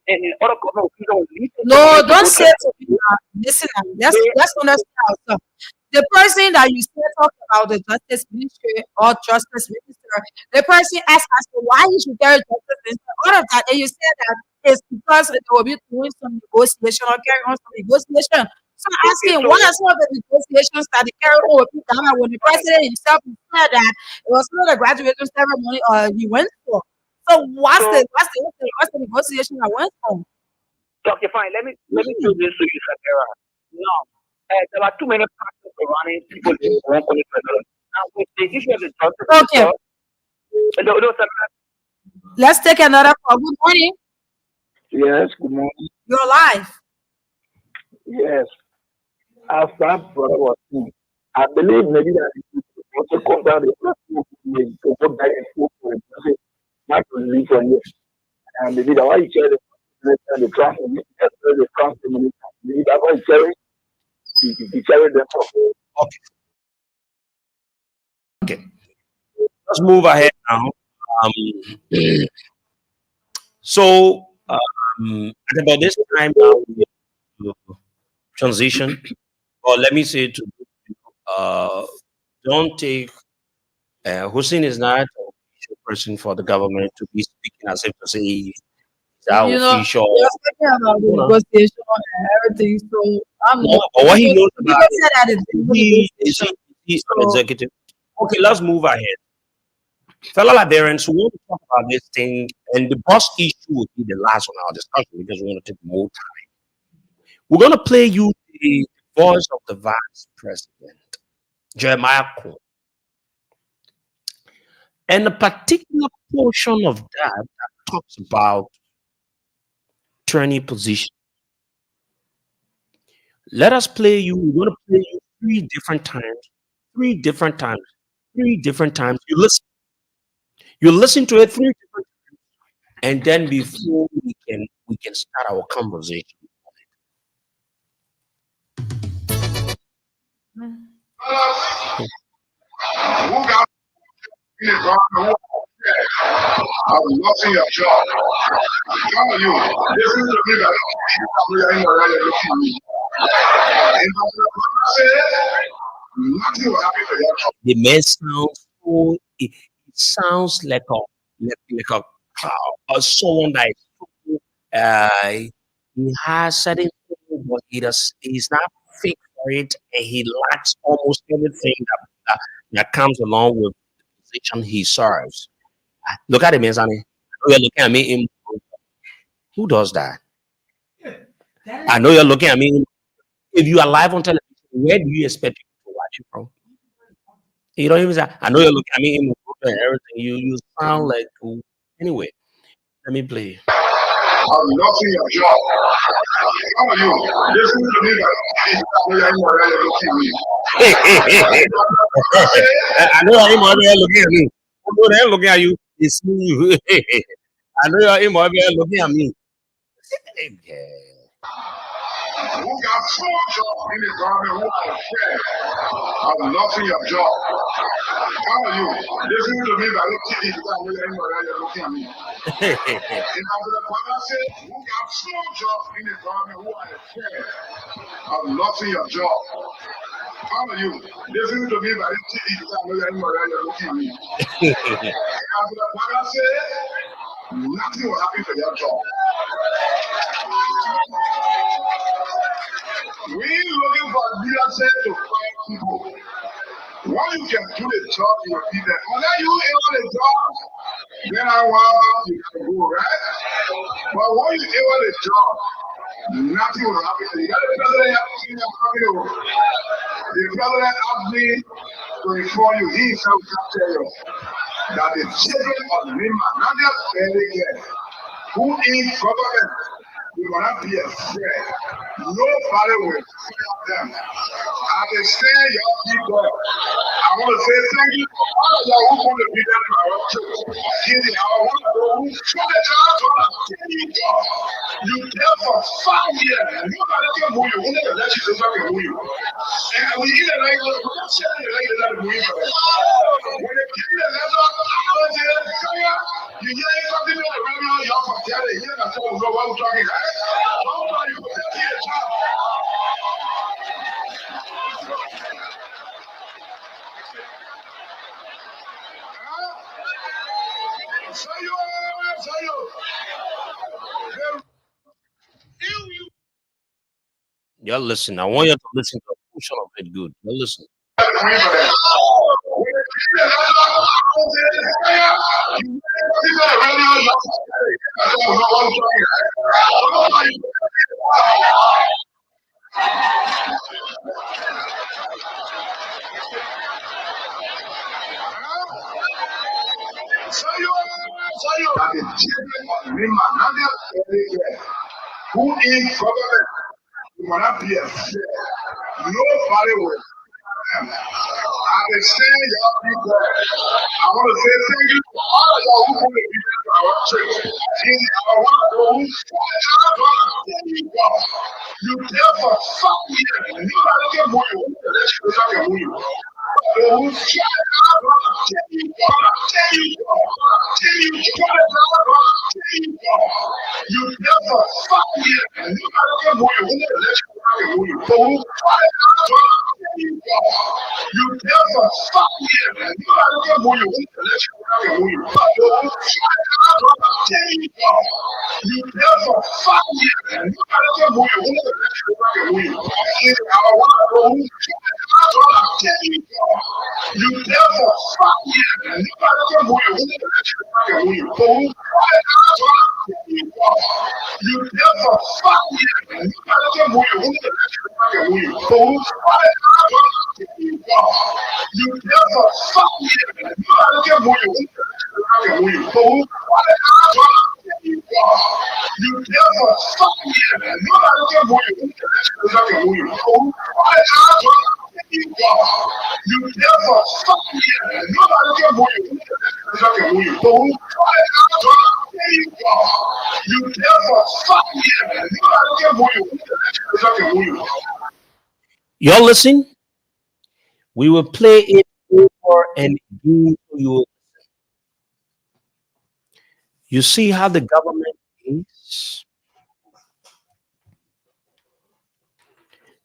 and other government officials will leave from no, here to don't go to say to me now. Listen, they let's understand ourselves. The person that you said talk about the justice ministry or justice minister, the person asked us why you should carry justice minister, all of that, and you said that it's because they will be doing some negotiation or carry on some negotiation. So I'm okay, asking, so what are some of the negotiations that they carry on with Ghana when the president himself said that it was not a graduation ceremony he went for? So so what's the negotiation I went for? okay, fine. Let me do this to you, Sakara. Now, there are too many factors surrounding people in one country. Now, with the issue of the justice Okay, minister, no, Sakara. let's take another call. Good morning. Yes, good morning. You're live. Yes, as that brother was saying, I believe maybe that it should also come down the person to go back and forth for it. Not to leave from here. And maybe that why you carry the transport minister, the transport minister. Maybe that's why you carry them for. Okay. Okay. Let's move ahead now. Um, so at about this time now, we to transition, or let me say to uh, don't take Hussein is not an official person for the government to be speaking as if to say he's our You know, official. you're speaking about the You know, negotiation and everything, so I'm no, not. but what he knows You about just it, said that it's the is negotiation. he an So executive? Okay, let's move ahead. Fellow Liberians, we want to talk about this thing, and the boss issue will be the last on our discussion because we want to take more time. We're going to play you the voice of the vice president, Jeremiah Cole, and a particular portion of that talks about turning position. Let us play you. We're going to play you three different times, three different times, three different times. You listen to it three different, and then before we can start our conversation. Who got in the ground? I was lost in your job. Some of you, listen to me that you ain't already looking at me. And I said, nothing will happen to your job. The man sounds so. It sounds like like a cow or someone that is so, he has certain things, but he's not fit for it, and he lacks almost everything that comes along with the position he serves. Look at him, man, Sonny. You're looking at me. Who does that? I know you're looking at me. If you are live on television, where do you expect people to watch you from? You don't even say, I know you're looking at me in and everything. You sound like anyway. Let me play. I was lost in your job. Some of you, listen to me that you ain't already looking at me. I said, I know your aim over there looking at me. I know they're looking at you. It's me. I know your aim over there looking at me. Okay. who got four jobs in the government who are fair? I was lost in your job. Some of you, listen to me that you ain't already looking at me. And after the father said, who got four jobs in the government who are fair? I was lost in your job. Some of you, listen to me that you ain't already looking at me. And after the father said, nothing will happen to your job. We looking for leadership to fight people. When you can do the job, you will be there. Unless you able the job, then I want you can go, right? But when you able the job, nothing will happen to you. The president asked me, the president asked me to inform you, he himself can tell you that the children of Lima, not just very good, who in government will not be afraid. Nobody will fear them. I can say your people. I want to say thank you for all of y'all who want to be there in our church. I want to go to the church on a daily job. You there for 5 years. Nobody can move you. Who never let you can move you. And we eat it like we're not saying it like that move you. When they give you the letter, I was there, you hear something on the radio, y'all from there, they hear that someone go, what I'm talking about. Nobody will tell you a job. Say you. Y'all listen. I want you to listen to a portion of it good. Y'all listen. Who in government will not be afraid. Nobody will. I understand y'all people. I want to say thank you to all of y'all who want to be there for our church. I want to go who you there for 5 years. Nobody can move you. Let's go back and move you. You never fuck me. You gotta get more. You never fuck me. You gotta get more. You never fuck me. You gotta get more. You never fuck me. You gotta get more. You never fuck me. You gotta get more. You never fuck me. You gotta get more. You never fuck me. You gotta get more. You never fuck me. You gotta get more. You never fuck me. You gotta get more. Y'all listen. We will play it over and again so you see how the government is.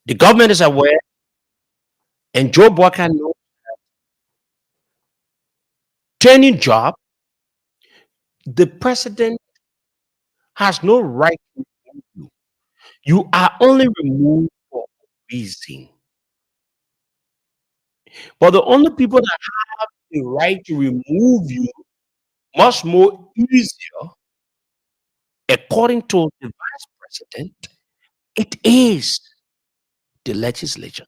The government is aware, and Joe Walker knows training job. The president has no right to remove you. You are only removed for a reason. But the only people that have the right to remove you much more easier, according to the vice president, it is the legislature.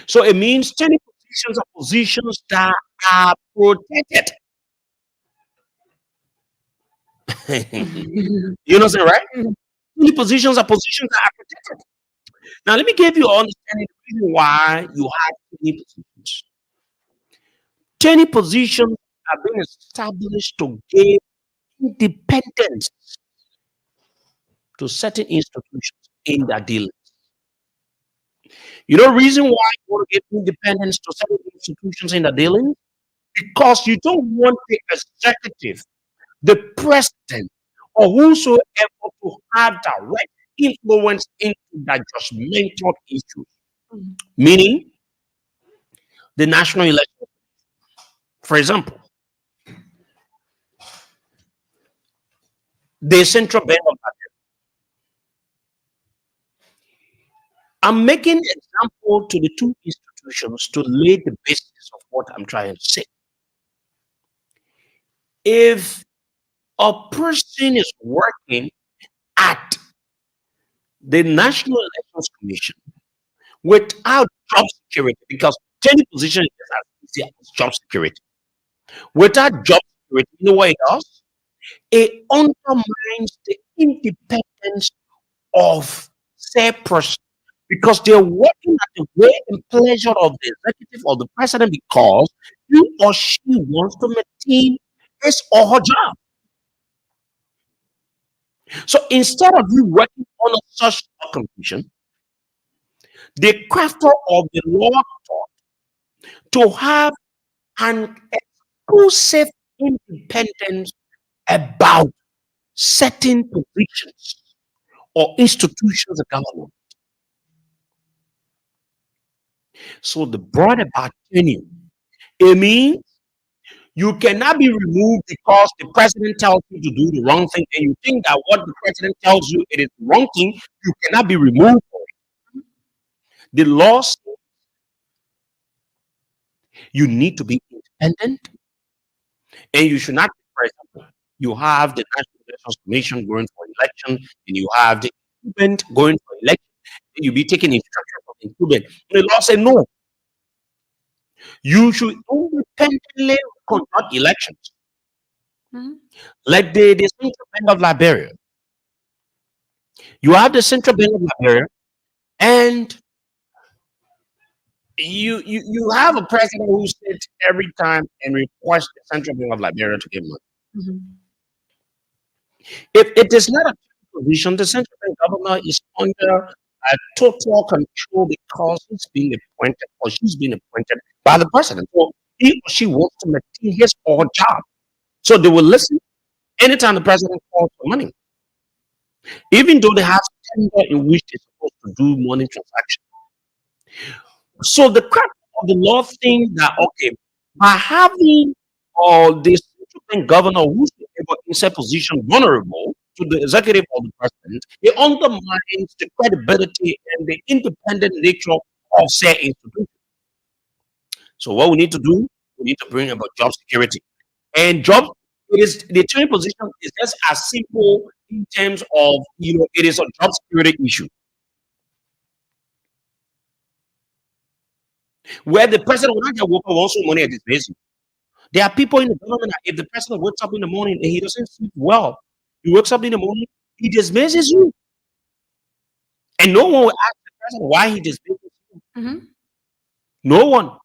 So it means 20 positions are positions that are protected. You know what I'm saying, right? 20 positions are positions that are protected. Now, let me give you understanding the reason why you have 20 positions. 20 positions have been established to give independence to certain institutions in their dealings. You know the reason why you want to give independence to certain institutions in their dealings? Because you don't want the executive, the president, or whosoever to have direct influence into that judgmental issues. Meaning the national election. For example, the central bank of Nigeria. I'm making example to the two institutions to lay the basis of what I'm trying to say. If a person is working at the National Elections Commission without job security, because 20 positions is as easy as job security. Without job security, you know what it does? It undermines the independence of said person because they're working at the will and pleasure of the executive or the president because he or she wants to maintain his or her job. So instead of you working on such a condition, the crafter of the law thought to have an exclusive independence about certain positions or institutions of government. So the brought about tenure. It means you cannot be removed because the president tells you to do the wrong thing, and you think that what the president tells you it is the wrong thing. You cannot be removed for it. The law says you need to be independent, and you should not. For example, you have the National Elections Commission going for election, and you have the incumbent going for election. And you be taking instructions from the incumbent. The law says no. You should independently conduct elections. Like the Central Bank of Liberia. You have the Central Bank of Liberia, and you have a president who sits every time and requests the Central Bank of Liberia to give money. If it is not a position, the central bank governor is under total control because he's been appointed or she's been appointed by the president. So he or she wants to maintain his or her job. So they will listen anytime the president calls for money, even though they have tender in which they're supposed to do money transactions. So the crack of the law thing that okay, by having the central bank governor who's able in a position vulnerable to the executive or the president, it undermines the credibility and the independent nature of said institution. So what we need to do, we need to bring about job security. And job, it is the attorney position is just as simple in terms of it is a job security issue where the president will not get work also money at this basic. There are people in the government that if the president wakes up in the morning and he doesn't sleep well, he wakes up in the morning, he dismisses you. And no one will ask the president why he dismisses you. Mhm. No one.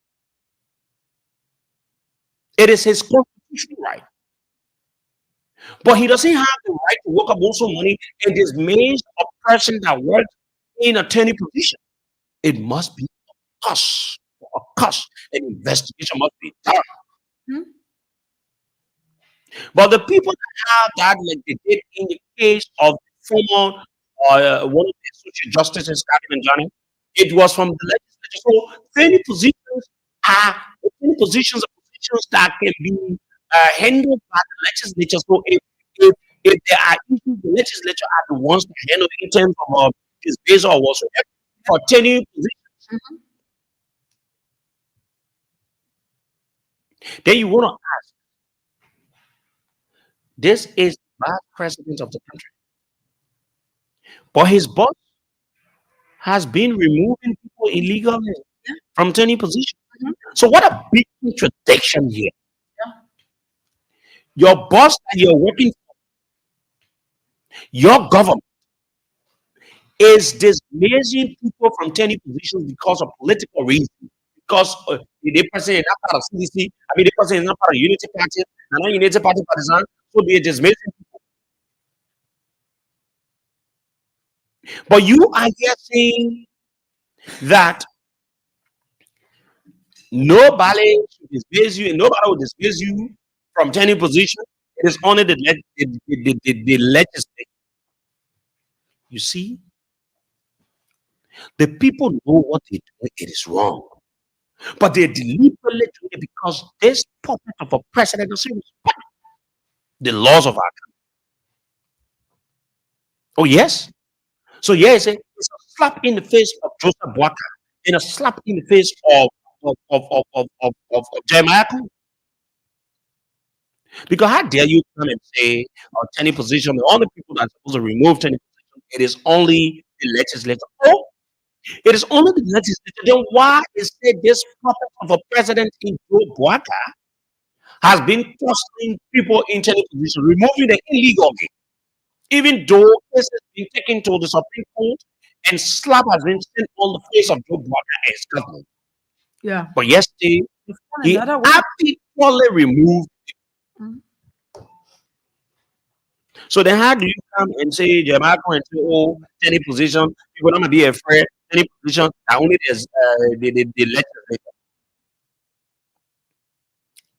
It is his constitutional right. But he doesn't have the right to work up also money and dismiss a person that works in a attorney position. It must be a cause. A cause. An investigation must be done. Mhm. But the people that have that, like they did in the case of former one of the associate justices, Karim and Johnny, it was from the legislature. So many positions are many positions are positions that can be handled by the legislature. So if there are issues, the legislature are the ones to handle it in terms of this base or whatsoever for 10 positions. Mhm. Then you want to ask, this is the bad president of the country, but his boss has been removing people illegally from 10 positions. Mhm. So what a big contradiction here. Yeah. Your boss that you're working for, your government is dismissing people from 10 positions because of political reasons. Because the person is not part of CDC, the person is not part of Unity Party, and not Unity Party partisan, so they're dismissing people. But you are here saying that nobody should dismiss you, and nobody will dismiss you from 10 position. It is only the legislature. You see, the people know what they do, it is wrong. But they deliberately do it because this puppet of a president doesn't respect the laws of our country. Oh, yes. So, yes, it's a slap in the face of Joseph Boaka and a slap in the face of Jeremiah. Because how dare you come and say, 10 position, the only people that are supposed to remove 10 position, it is only the legislature. Oh, it is only the legislature. Then why is it this puppet of a president in Joe Boaka has been thrusting people into the position, removing the illegal game, even though this has been taken to the Supreme Court and slap has been sent on the face of Joe Boaka and his government. Yeah. But yesterday, They found he another way. arbitrarily removed. Mhm. So then how do you come and say Jeremiah and say, oh, any position, people don't be afraid, any position, that only there's the legislature.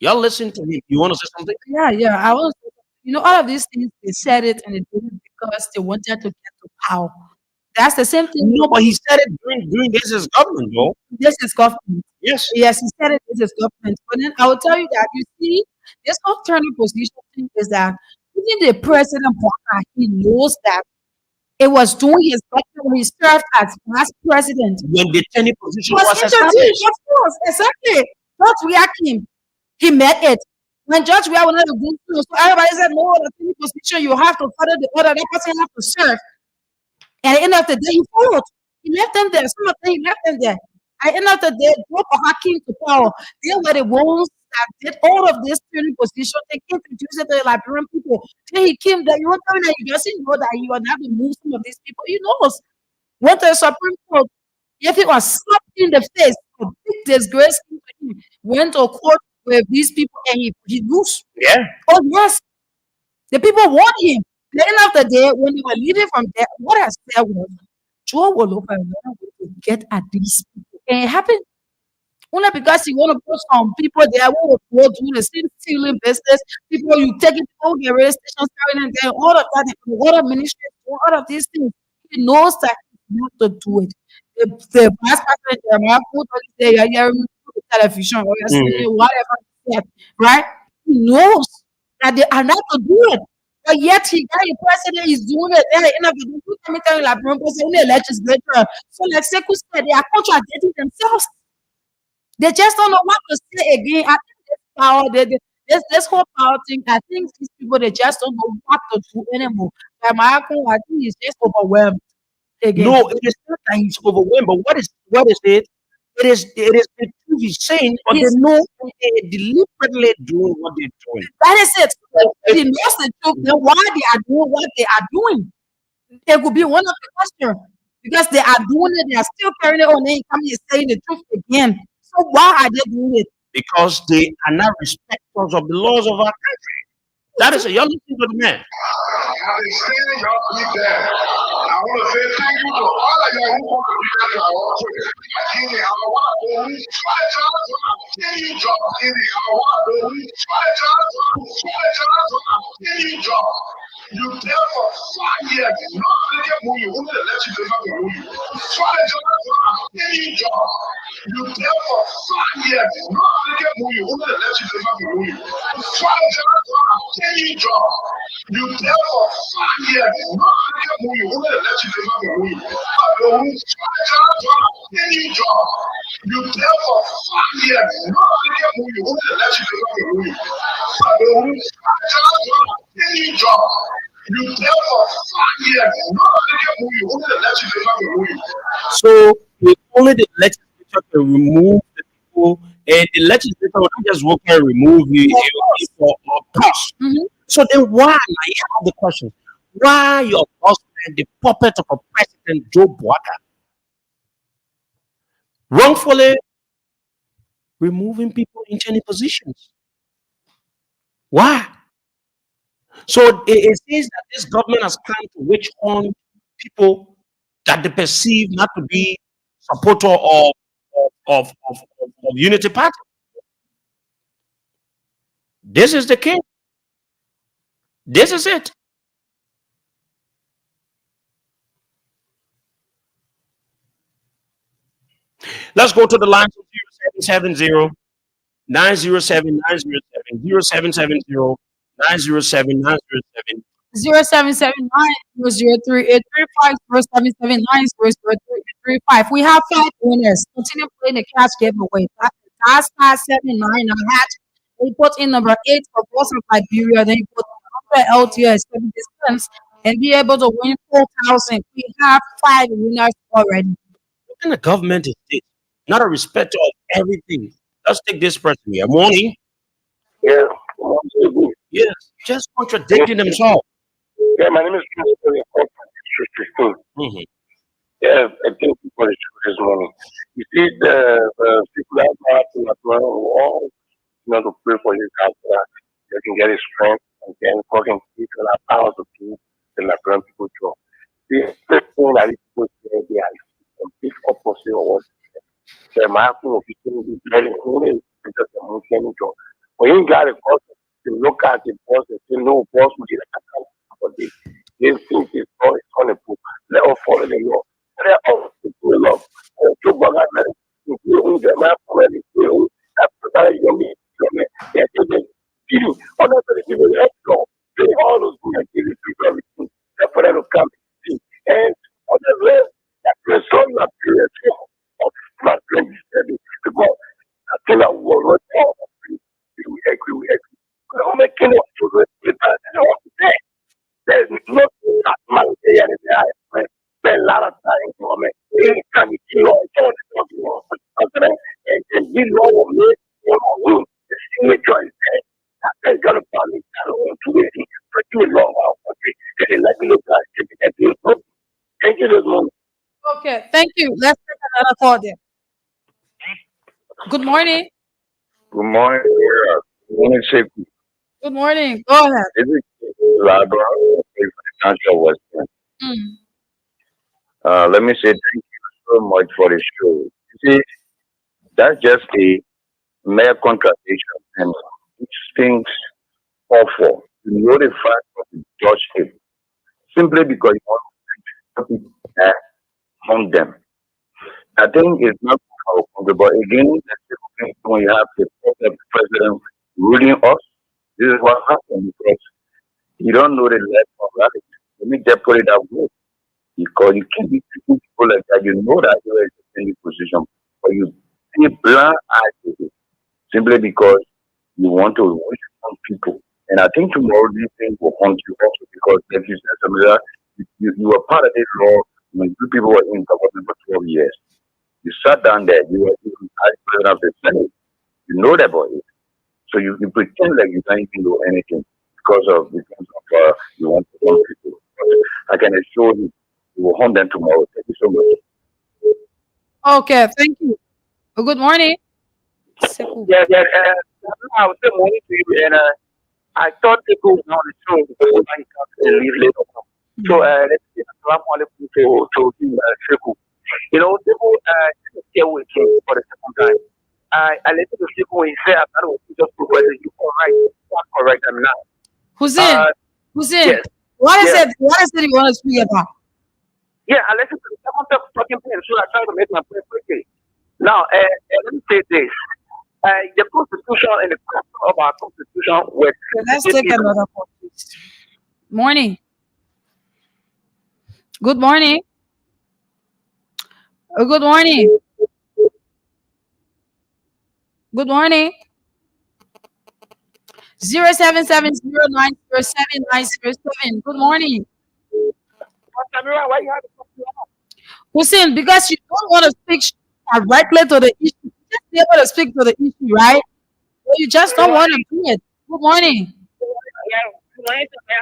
Y'all listen to me. You want to say something? Yeah, yeah. I was, all of these things, they said it and they did it because they wanted to get to power. That's the same thing No, but he said it during this is government, though. this is government. Yes. Yes, he said it this is government. But then I will tell you that, you see, this whole turning position thing is that even the president, Bola, he knows that it was doing his better when he served as vice president. When the tenure He position was was introduced, established. of course, exactly. Judge Reakim, he met it. When Judge Reakim wanted to go through, so everybody said, no, the turning position, you have to follow the order, that person have to serve. And at the end of the day, he followed. He left them there. Some of them, he left them there. At the end of the day, both of came to power. They were the ones that did all of this turning position. They introduced it to the Liberian people. Then he came there. You won't tell me that he doesn't know that he will have to move some of these people. He knows. Went to the Supreme Court. If he was slapped in the face, a big disgrace came to him. Went to court with these people and he lose. Yeah. Oh, yes. The people want him. At the end of the day, when they were leaving from there, what I said was, Joe will look at to get at these people. And it happened only because you want to put some people there who will go do the same stealing business. People you take it to the radio stations, carrying and then all of that, all of ministry, all of these things. He knows that he has to do it. The vice president, Jeremiah, put on there, you're hearing the television or you're Mm. seeing whatever, he said, right? He knows that they are not to do it. But yet, the president is doing it. They're in a video, like, legislature. So, like Sekou said, they are contradicting themselves. They just don't know what to say again. I think this power, this whole power thing, I think these people, they just don't know what to do anymore. I think he's just overwhelmed again. No, it is not that he's overwhelmed, but what is it? It is the truth he's saying, but they He's, know they're deliberately doing what they're doing. that is it. So If he knows the truth, then why they are doing what they are doing? It could be one of the questions. Because they are doing it, they are still carrying it on, then coming and saying the truth again. So why are they doing it? because they are not respecters of the laws of our country. That is, you're listening to the man. I've been saying y'all keep that. I want to say thank you to all of y'all who want to do that to our church. Any hour, what I do, try to any job, any hour, what I do, try to any job. You tell for 5 years, not to get move you, only let you do something move you. Try to any job. You tell for 5 years, not to get move you, only let you do something move you. Try to any job. You tell for 5 years, not to get move you, only let you do something move you. Any job. You tell for 5 years, not to get move you, only let you do something move you. Any job. You tell for 5 years, not to get move you, only let you do something move you. So only the legislature can remove the people, and the legislature will not just work and remove you or push. Mhm. So then why? Now, here are the questions. Why your husband, the puppet of a president, Joe Biden, wrongfully removing people into any positions? Why? So it says that this government has come to witch hunt people that they perceive not to be supporter of Unity Party. This is the case. This is it. Let's go to the lines of 0770 907 907 0770 907 907. 0779-003-835, 0779-003-835. We have 5 winners. Continue playing the cash giveaway. That's star 799 hatch. We put in number 8 for Boss of Liberia. Then you put 100 LTO 70 cents and be able to win 4,000. We have 5 winners already. What kind of government is this? Not a respecter of everything. Let's take this person here. Morning. Yeah. Yes, just contradicting themselves. Yeah, my name is Christopher. Mhm. Yeah, I thank you for the show this morning. You see, the people that are to all to pray for you guys so that you can get his strength and then fucking people that power to keep the Liberian people job. The thing that these people say they are complete opposite of what the Martin of people is very only just a Muslim job. When you got a boss, you look at the boss and say, no, boss, we did a they think it's on the book. Let us follow the law. Let us do the law. To Bagaman, you the map already. After they're taking feeding other people help law. They all those who are giving people everything. That's for them to come and see. And on the rest, that the son of period of not 20 because I think I will not all we agree. But I'm making up to it. I don't want to say. There's nothing that man say anything. I spend a lot of time for me. Anytime you see all the talking and you know what me, you know, the signature is there. That's gonna probably I don't want to really but you long out country. And let me look at it. Thank you this morning. Okay, thank you. Let's take another call there. Good morning. Good morning. Yeah. Good morning, Shaky. Good morning. Go ahead. This is Labra, Financial Western. Mm. Let me say thank you so much for the show. You see, that's just a mere contradiction, and it things awful. You know the fact of the judge simply because you want to harm them. I think it's not our country, but again, when you have the president ruling us, this is what happens because you don't know the left from right. Let me just put it that way. Because you can't be treating people like that. You know that you are in a position, but you see blind eyes to it simply because you want to reach some people. And I think tomorrow these things will haunt you also because, like you said, Samira, you were part of this law when you people were in government for 12 years. You sat down there, you were even vice president of the Senate. You know that about it. So you pretend like you don't even know anything because of you want to harm people. But I can assure you, you will harm them tomorrow. Thank you so much. Okay, thank you. Good morning. Seku. Yeah, yeah. I was good morning to you, and I thought people were on the show because I got to leave later. So let's get a lot to Shiku. You know, people didn't stay with him for the second time. I listened to Shiku when he said, I thought it was just whether you correct, not correct, I'm not. Hussein. Hussein. Yes, What is yes, it? What is it you want to speak about? yeah. I listened to the second talking point, so I tried to make my point quickly. Now, let me say this. The Constitution and the purpose of our Constitution were Okay, let's take sensitive. another call, please. Morning. Good morning. Good morning. Good morning. 0770907907. Good morning. Samira, why you have to talk to us? Hussein, because you don't want to speak directly to the issue, you just be able to speak to the issue, right? But you just don't want to do it. Good morning. Yeah, money to me.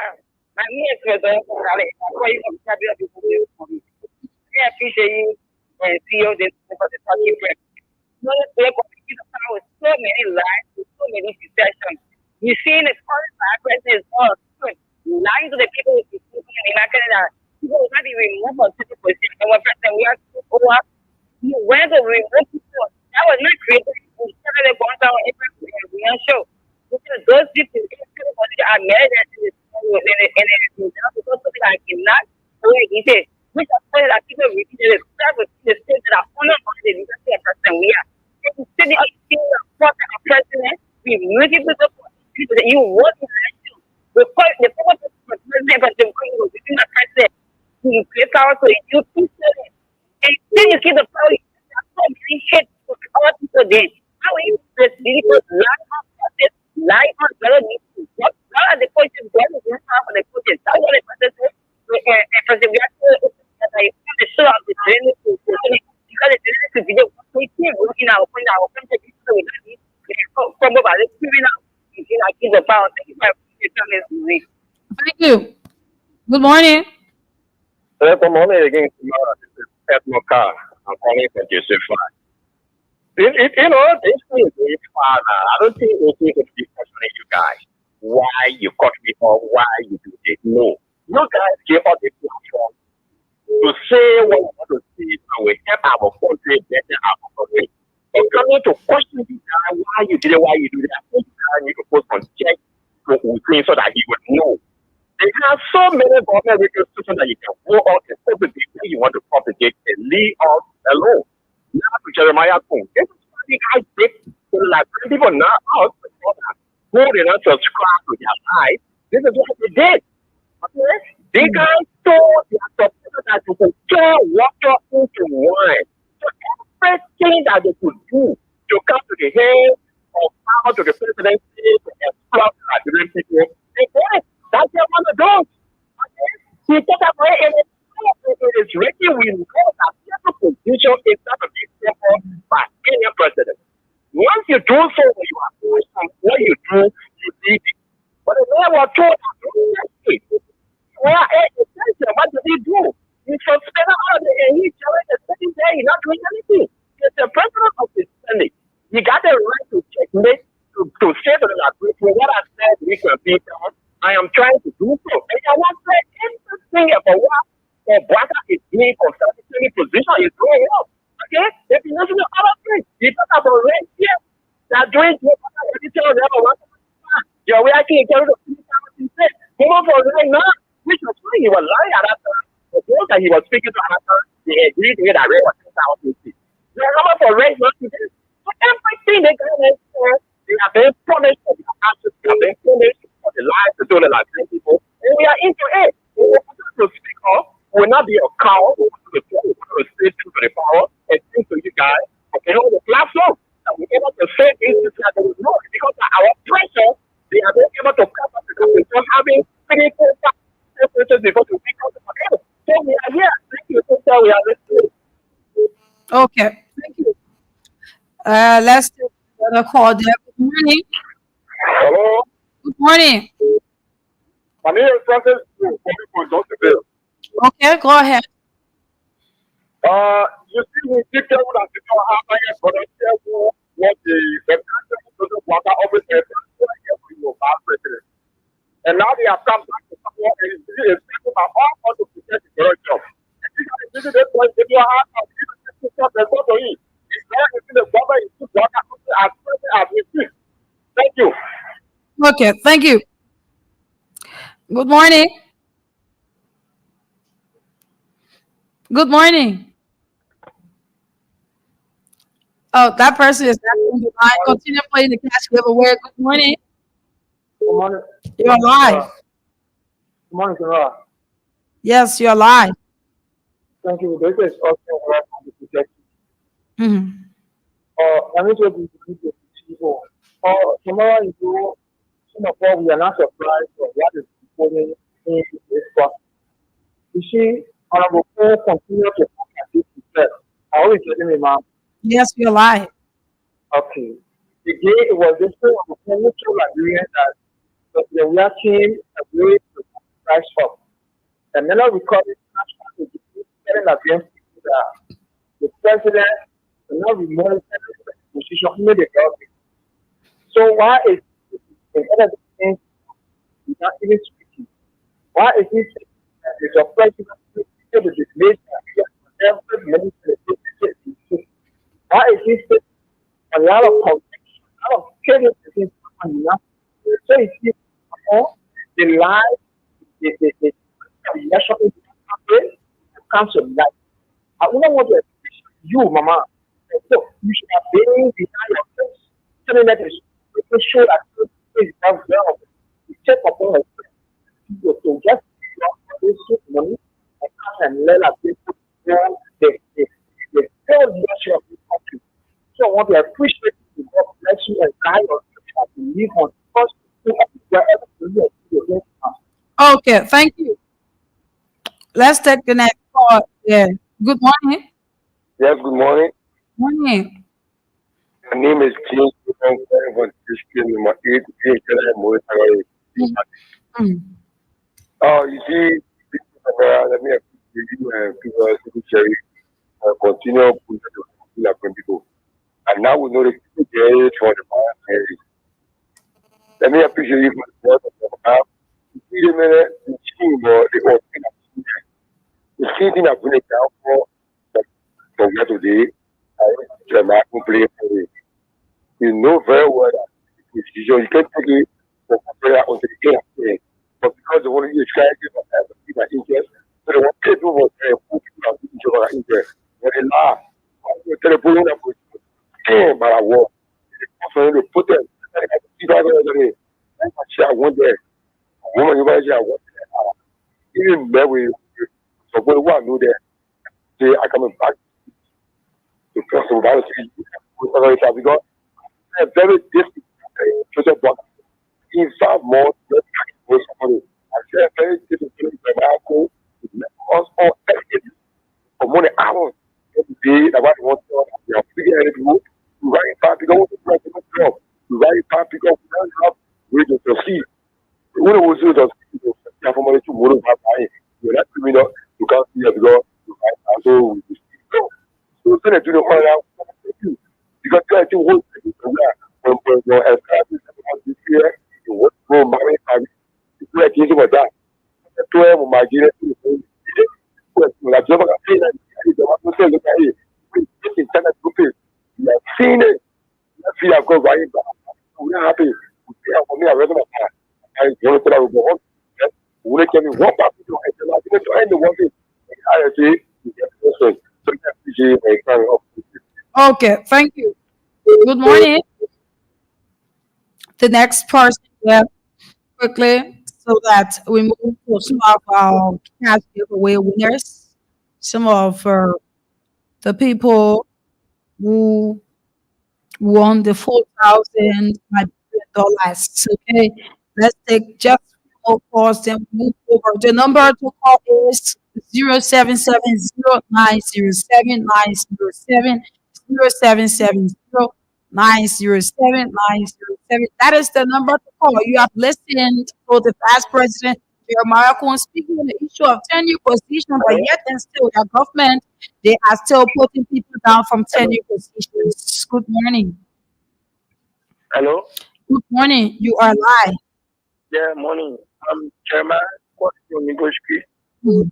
My name is President Kale. I'm calling from Sabia before you. I appreciate you and CEO this for the talking point. No, they're going to give the power with so many lies, with so many deceptions. You see, in the current president is all good. Lying to the people with the people in Canada. People will not be removed from city position. And when president, we are too over. You went to remove people. That was not created. We started a one hour every show. Because those people in the position are married and because something I cannot do it. He said, which are saying that people repeated the state that are honored by the leadership of president we are. If you see the president, we really people that you want to election. The former president, but the president, you give power to you people. And then you give the power, that's so many shit for all people then. How is this people lie on process, lie on felony? What are the questions? What is the for the questions? That's what the president said. And president, we have to show up the training to because the training to video, we can't work in our country, people will not be from about the criminal. You know, I give the power. Thank you for your time. Thank you. Good morning. Good morning again, Samira. This is Edmo Carr. I'm calling from Joseph. This thing is far now. I don't think it's going to be questioning you guys. Why you cut me off? Why you do this? No. You guys give us the platform to say what you want to say and we help our country better our country. But coming to question this guy, why you did it, why you do that, I think you guys need to put some check to Ukraine so that he would know. They have so many government institutions that you can go out and propagate when you want to propagate and leave out alone. Now to Jeremiah Kung. This is what the guys did to the Liberian people now out who did not subscribe to their life. This is what they did. Okay? They guys told their supporters that they could turn water into wine. So everything that they could do to come to the head of power to the presidency to exploit the Liberian people, they did it. That's what one of those. Okay? He took up it is written, we know that every position is not to be taken by any president. Once you do so, when you are doing something, what you do, you leave it. But the man was told that well, what did he do? He suspended all of it and he challenged the second day, he's not doing anything. He's the president of the Senate. He got the right to checkmate, to say to the people, what I said we can be done. I am trying to do so. And I want to say anything about what the brother is doing concerning any position is going up. Okay? If you listen to other things, you talk about race here. That doing your way I can't tell the woman for right now, which was funny, he was lying at that time. The girl that he was speaking to at that time, they agreed to it that Ray was 10,000. The number for race not today. So everything they got is they have been punished for their actions, they have been punished for the lives they told like 10 people. And we are into it. We want to speak up. We will not be a cow. We want to say things to the power and things to you guys. Okay, on the platform. And we're able to say things that there is no because of our pressure, they are not able to come up because we're just having 3 4 before to speak out the potato. So we are here. Thank you, sister. We are listening. Okay, thank you. Let's take another call there. Good morning. Hello. Good morning. My name is Francis from Johnson. Okay, go ahead. You see, we keep telling that people are having but I tell you what the president doesn't want to always say for your past president. And now they have come back to someone and it's really expecting my all want to protect the current job. And this is this is the point that you have to give the system the go to it. It's not in the government is to work as present as we speak. Thank you. Okay, thank you. Good morning. Good morning. Oh, that person is not on the line. Continue playing the cash giveaway. Good morning. Good morning. You're live. Good morning, Sarah. Yes, you're live. Thank you. This is also from the protection. Mhm. Let me just be people. Tomorrow you go, some of us we are not surprised for what is happening in this process. You see, Honorable Paul continue to contradict himself. I always tell him, ma'am, Yes, you're live. okay. Today it was this thing of the mutual agreement that the working agreed to price up. And then we call it national getting against the president and now we monitor the position of the government. So why is in other things not even speaking? Why is he saying that it's a president to the legislation every minister? Why is he saying a lot of conviction, a lot of cases against someone? So you see, the life, the election comes to life. I wouldn't want to appreciate you, Mama. So you should have been behind your face, telling that it's making sure that this is not well. You check upon yourself. To just this money and come and let us people know the full leadership of this country. So I want to appreciate you. God bless you and guide us to live on first wherever you live. Okay, thank you. Let's take the next call. Yeah. Good morning. Yes, good morning. Morning. My name is James. I'm calling from Christian number 8. Mm. You see, let me appreciate you and people secretary continue pushing the people. And now we know the people there for the past. Let me appreciate you for the work of the past. You see the minute, the team or the thing that bring it down for here today, I play for it. You know very well that decision you can't take it for prayer until the end of the day. But because they want to use try to give my interest, so they want people was there who people are giving each other interest. When they laugh, they tell the people that was damn by a war. So they put them see that other day. I went there. Woman, you guys I went there. Even there we so we want to know that they are coming back to first of all because very difficult social block. In fact, more somebody. I said very difficult to Marco because all for money hours every day about one you are figuring it out. You write back because you job. You write back because you don't have way to proceed. When it was just for money to move back, you're not criminal, you can't see it because you can't also so then I do the all out because I think what when your established this year, you want to go marry family. It's like you with that. The 12 of my dear, like you say that Okay, thank you. Good morning. The next person, yeah, quickly, so that we move to some of our cash giveaway winners, some of the people who won the $4,000. Okay, let's take just more calls, then move over. The number to call is 0770 907 907 0770 907 907. That is the number to call. You have listened to the past president Jeremiah Cohen speaking on the issue of tenure position, but yet and still, the government, they are still putting people down from tenure positions. Good morning. Hello? Good morning. You are live. Yeah, morning. I'm Chairman. What's your negotiation? Mhm.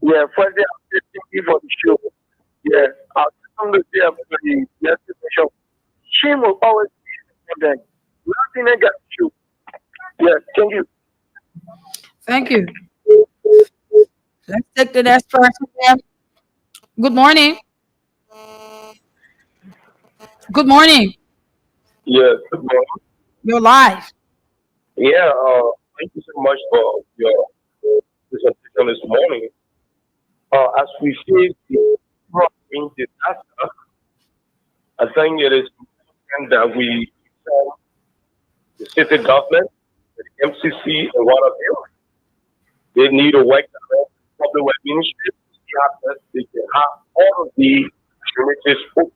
Yeah, first day I'm thank you for the show. Yeah, I'll come to see everybody. Yes, the show. She will always be there. Nothing I got you. Yeah, thank you. Thank you. Let's take the next person. Ma'am. Good morning. Good morning. Yeah, good morning. You're live. Yeah, thank you so much for your presentation this morning. As we see the in disaster, I think it is important that we inform the city government, the MCC, and what of you. They need to work around public work ministry to see how best they can have all of the communities open.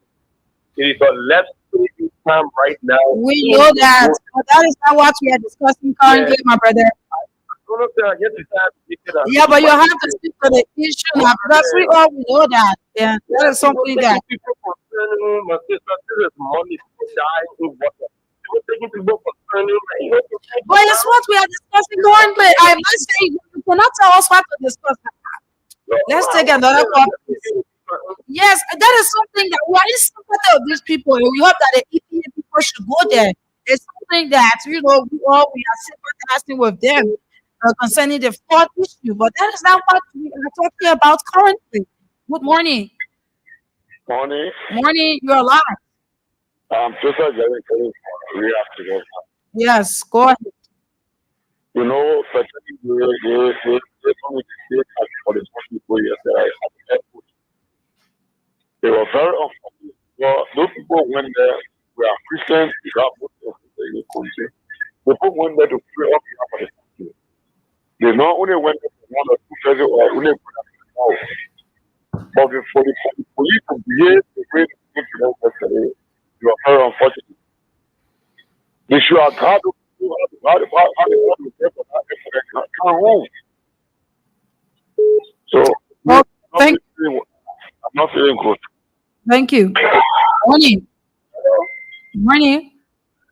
It is a less critical time right now We in know the that, world. but that is not what we are discussing Yeah, currently, my brother. I don't know if I get the time to get that Yeah, but you but have to speak to the issue now because we all we know that. Yeah, that yeah, is it was something taking that. people concerning my sister, there is money people dying in water. It was taking people concerning, thank But you it's now. what we are discussing currently. I must say, you cannot tell us what to discuss. No, Let's I take was another saying call, that please. Yes, that is something that we are in sympathy of these people, and we hope that the EPA people should go there. It's something that we are sympathizing with them concerning the fraud issue, but that is not what we are talking about currently. Good morning, morning. morning. You're alive. Total Jerry Kelly, we have to go. Yes, go ahead. You know, particularly they told me to say that for the first people yesterday at the airport. They were very unfortunate. Well, those people went there, we are Christians, we have most of the country. The people went there to pray on behalf of the country. They not only went there for 1 or 2 days or only for the but for the police to behave the way they did to them yesterday, you are very unfortunate. They should have had to how the how to pray for that effort. Can't hold. So Oh, not thank, feeling, I'm not feeling good. thank you. Morning, morning.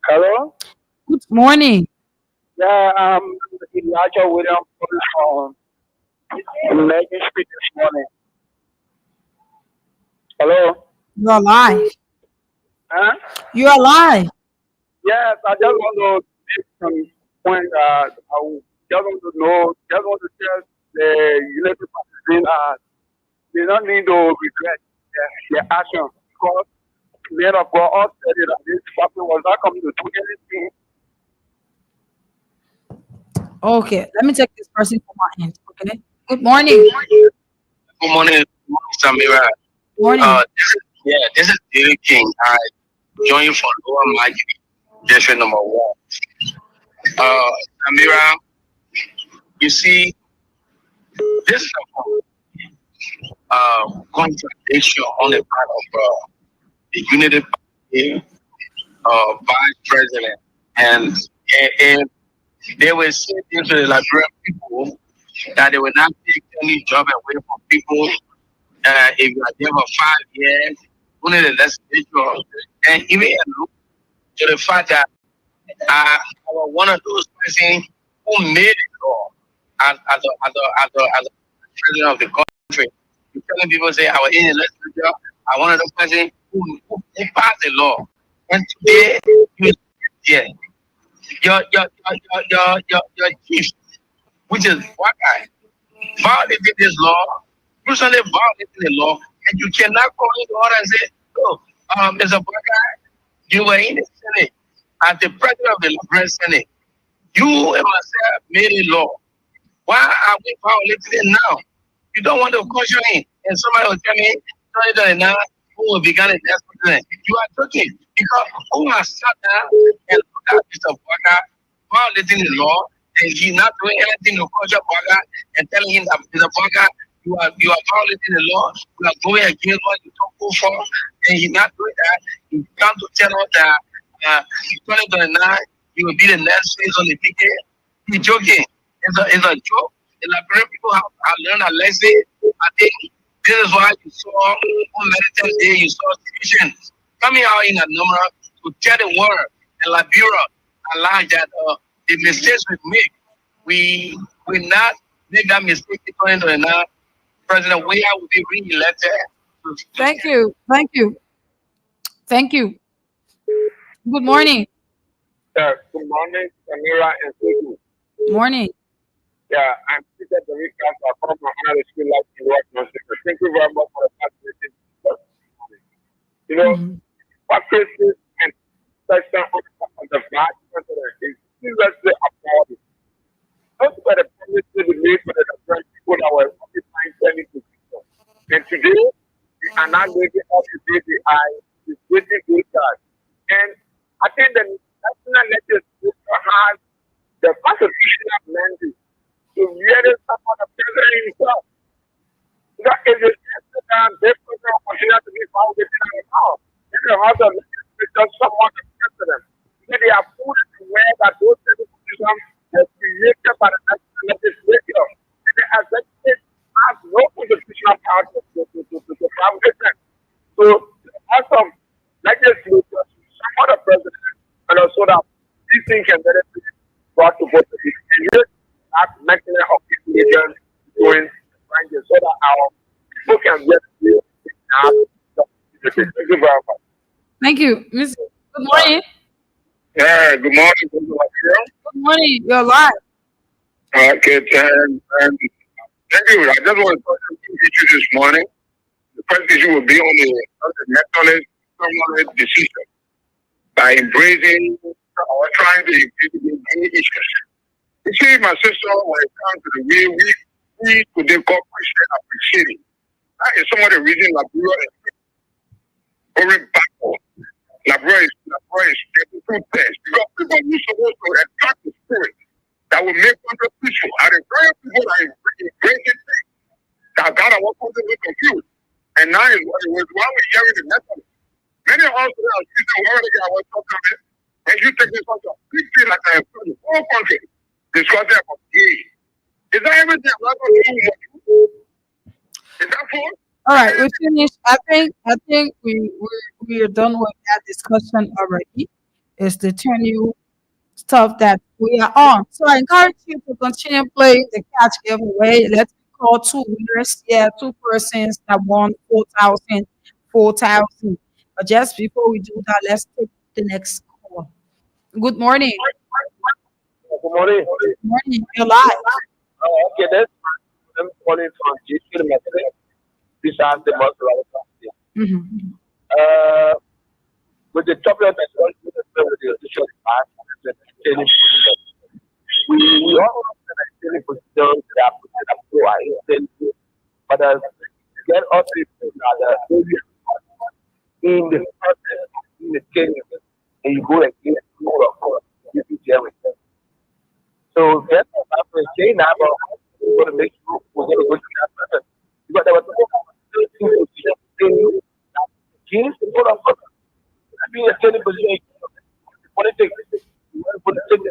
Hello? Good morning. Yeah, Elijah Williams from making speak this morning. Hello? You're alive. Huh? You're alive. Yes, I just want to make some point. I just want to know, just want to tell the United Palestinians they don't need to regret their action because the men of God all said it that this family was not coming to do anything. Okay, let me take this person from my end. Okay. Good morning. Good morning, Samira. Morning. This is David King. I joined for Lower Margin, district number 1. Uh, Samira, you see, this is a contradiction on the part of the Unity Party vice president, and they were saying to the Liberian people that they will not take any job away from people if you are there for 5 years, only the legislature, and even look to the fact that I was one of those persons who made it law as a president of the country. You telling people say I was in the legislature, I one of those persons who passed the law. And today you yeah, your chief, which is what guy, violated this law constitutionally violating the law, and you cannot go into order and say, "Oh, Mr. Baka, you were in the Senate as the president of the Liberia Senate. You and myself made a law. Why are we violating it now? You don't want to caution in, and somebody will tell me, 2029, who will become the next president? You are joking because who has sat down and looked at Mr. Baka violating the law, and he's not doing anything to caution Baka and telling him that Mr. Baka, you are violating the law, you are going against what you don't go for, and he's not doing that. He come to tell us that 2029 he will be the next phase on the ticket. He's joking. It's a joke. The Liberian people have learned a lesson. I think this is why you saw on Meditation Day, you saw division coming out in a number to tell the world and Liberia alike that the mistakes we make, we will not make that mistake in 2029. President Weah will be re-elected. Thank you. Thank you. Thank you. Good morning. Good morning, Samira and Suku. Morning. Yeah, I'm Peter the recap. I come from another school like in Washington. Thank you very much for the facility. You know, Mhm. what cases and section of the vice president is seriously applauded. Not by the promise to be made for the different people that were occupying any position. And today, we are not living up to DBI, is waiting to start. And I think the national legislature has the constitutional mandate to really support the president himself. That is the time this president will continue to be found within our house. In the house of legislature, someone the president. When they are put to where that those positions are created by the national legislature. And the executive has no constitutional power to foundation. So the house of legislature should support the president and also that these things can benefit brought to both the period that maximum of people agents doing ranges so that our people can get the thank you very much. Thank you. Miss. Good morning. Yeah, good morning. Good morning. Good morning. You're live. Okay, and thank you. I just want to talk to you this morning. The first issue will be on the mentalist decision by embracing or trying to engage any issues. You see, my sister, when it comes to the way we today call Christian appreciating, that is some of the reason Liberia is going backward. Liberia is getting too fast because people are supposed to attract the spirit that will make country peaceful. And the very people that are embracing things that God I want country to be confused. And now it was why we're hearing the message. Many of us are using whatever they got what's coming, and you take this out of big thing like I have told you, all country discussing about gay. Is that everything I'm going to do? Is that full? All right, we finished. I think we are done with that discussion already. It's the turn you stuff that we are on. So I encourage you to continue playing the catch giveaway. Let's call two winners. Yeah, two persons that won 4,000, 4,000. But just before we do that, let's take the next call. Good morning. Good morning. Good morning. You're live. Okay, I'm calling from GC Method. This is the most relevant. Mhm. With the top of the official part, we all have a position that but get up in the process, in the training, and you go and get a lot of course, you be there with them. So that's what I'm saying now, we're going to make sure we're going to go to that person. Because there was no teams to put on further. Being a training position, politics, you want to put the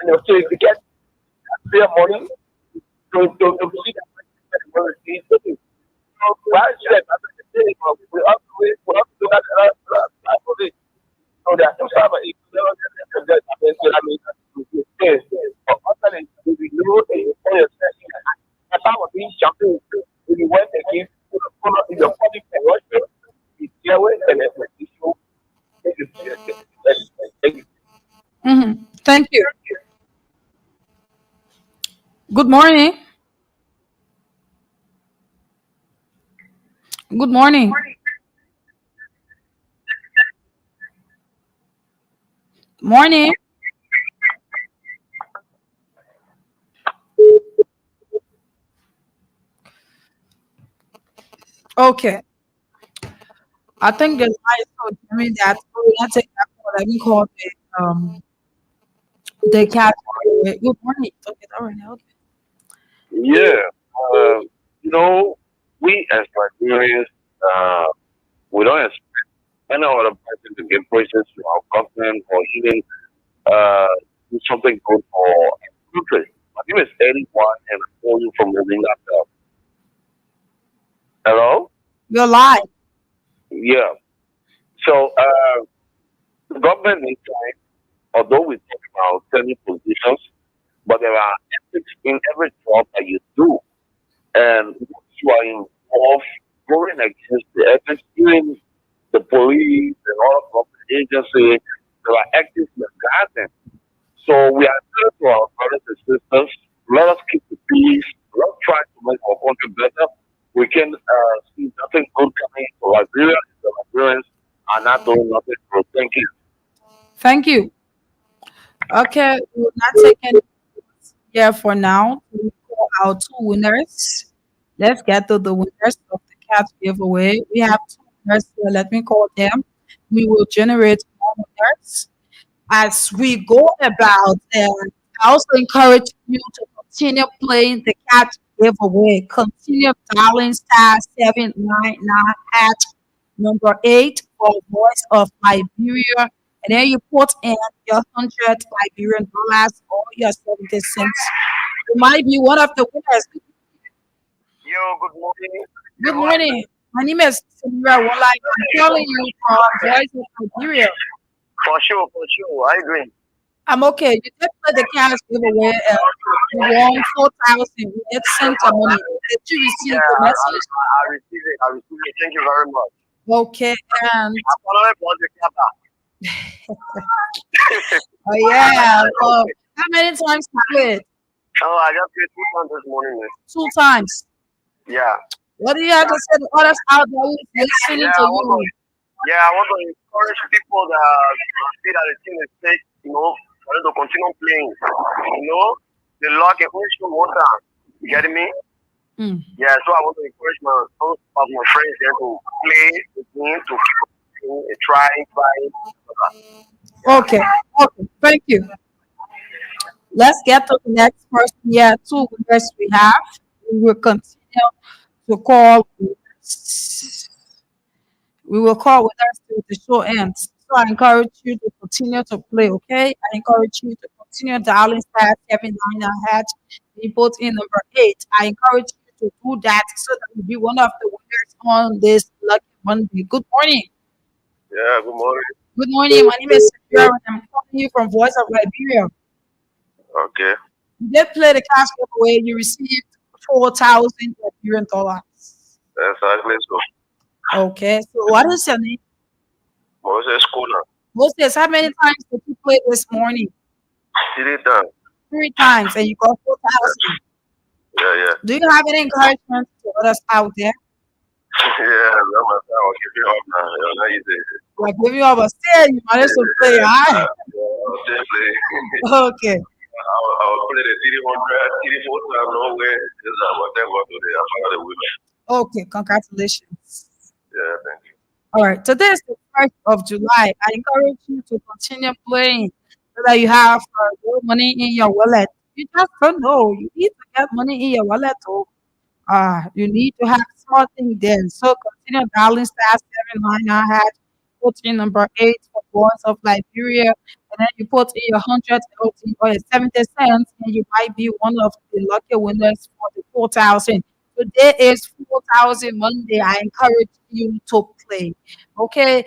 and they'll say, if you get their money, to see that so why should I we have to look at that. So there are some sort of but actually, we know as I was being jumping, we went against in the public Russia, it's Yahweh and issue. Thank you. Good morning. Good morning. Morning. Okay. I think the light told me that we will not take that call. Let me call the cat. Good morning. Okay, all right. Okay. Yeah, uh, you know, we as Nigerians, uh, we don't expect any other person to give praises to our government or even uh, do something good for our country. My name is Eddie One, and I'm calling from Molina. Hello? You're live. Yeah. So, the government needs time, although we talk about turning positions, but there are ethics in every job that you do. And once you are involved going against the ethics, even the police and all of government agencies, there are active misguidance. So we are telling to our brothers and sisters, let us keep the peace, let's try to make our country better. We can see nothing good coming to Liberia if the Liberians are not doing nothing. So thank you. Thank you. Okay, we will not take any here for now. We call our two winners. Let's get to the winners of the cat giveaway. We have two winners here. Let me call them. We will generate more winners as we go about. And I also encourage you to continue playing the cat giveaway. Continue dialing *799 at number 8 for Voice of Liberia. And then you put in your 100 Liberian dollars or your 70 cents. You might be one of the winners. Yo, good morning. Good morning. My name is Samira Wolai. I'm calling you from Voice of Liberia. For sure. I agree. I'm okay. You did play the cash giveaway. You won 4,000. We did send some money. Did you Yeah, receive the message? I received it. I received it. Thank you very much. Okay. And I followed up on the camera. oh yeah. How many times you played? Oh, I just played 2 times this morning, man. Two times. Yeah. What do you have to say to others out there who's listening Yeah, to I want to you? I want to encourage people that see that the team is fake, for them to continue playing. The luck can only show one time. You getting me? Mm. Yeah, so I want to encourage some of my friends there to play the game, to keep playing, trying. Okay. Okay. Thank you. Let's get to the next person. Yeah, two winners we have. We will continue to call winners. We will call winners till the show ends. So I encourage you to continue to play, okay? I encourage you to continue dialing *799 hatch. You put in number 8. I encourage you to do that so that you'll be one of the winners on this lucky Monday. Good morning. Yeah, good morning. Good morning. My name is Sarah, and I'm calling you from Voice of Liberia. Okay. You did play the cash giveaway. You received 4,000 Liberian dollars. That's exactly so. Okay. So what is your name? Moses Kuna. Moses, how many times did you play this morning? Did it done. 3 times, and you got 4,000. Yeah. Do you have any encouragement to others out there? Yeah, that's my time. I'll give you up now. Yeah, now you say it. Like giving you up a stare, you managed to play high. Definitely. Okay. I'll play the CD100, CD4 time, no way. Just whatever today. I found the winner. Okay. Congratulations. Yeah, thank you. All right. Today is the 1st of July. I encourage you to continue playing so that you have real money in your wallet. You just don't know. You need to get money in your wallet. Oh. You need to have something then. So continue dialing *799 hash, put in number 8 for Voice of Liberia, and then you put in your 100 LT or your 70 cents, and you might be one of the lucky winners for the 4,000. Today is 4,000 Monday. I encourage you to play. Okay.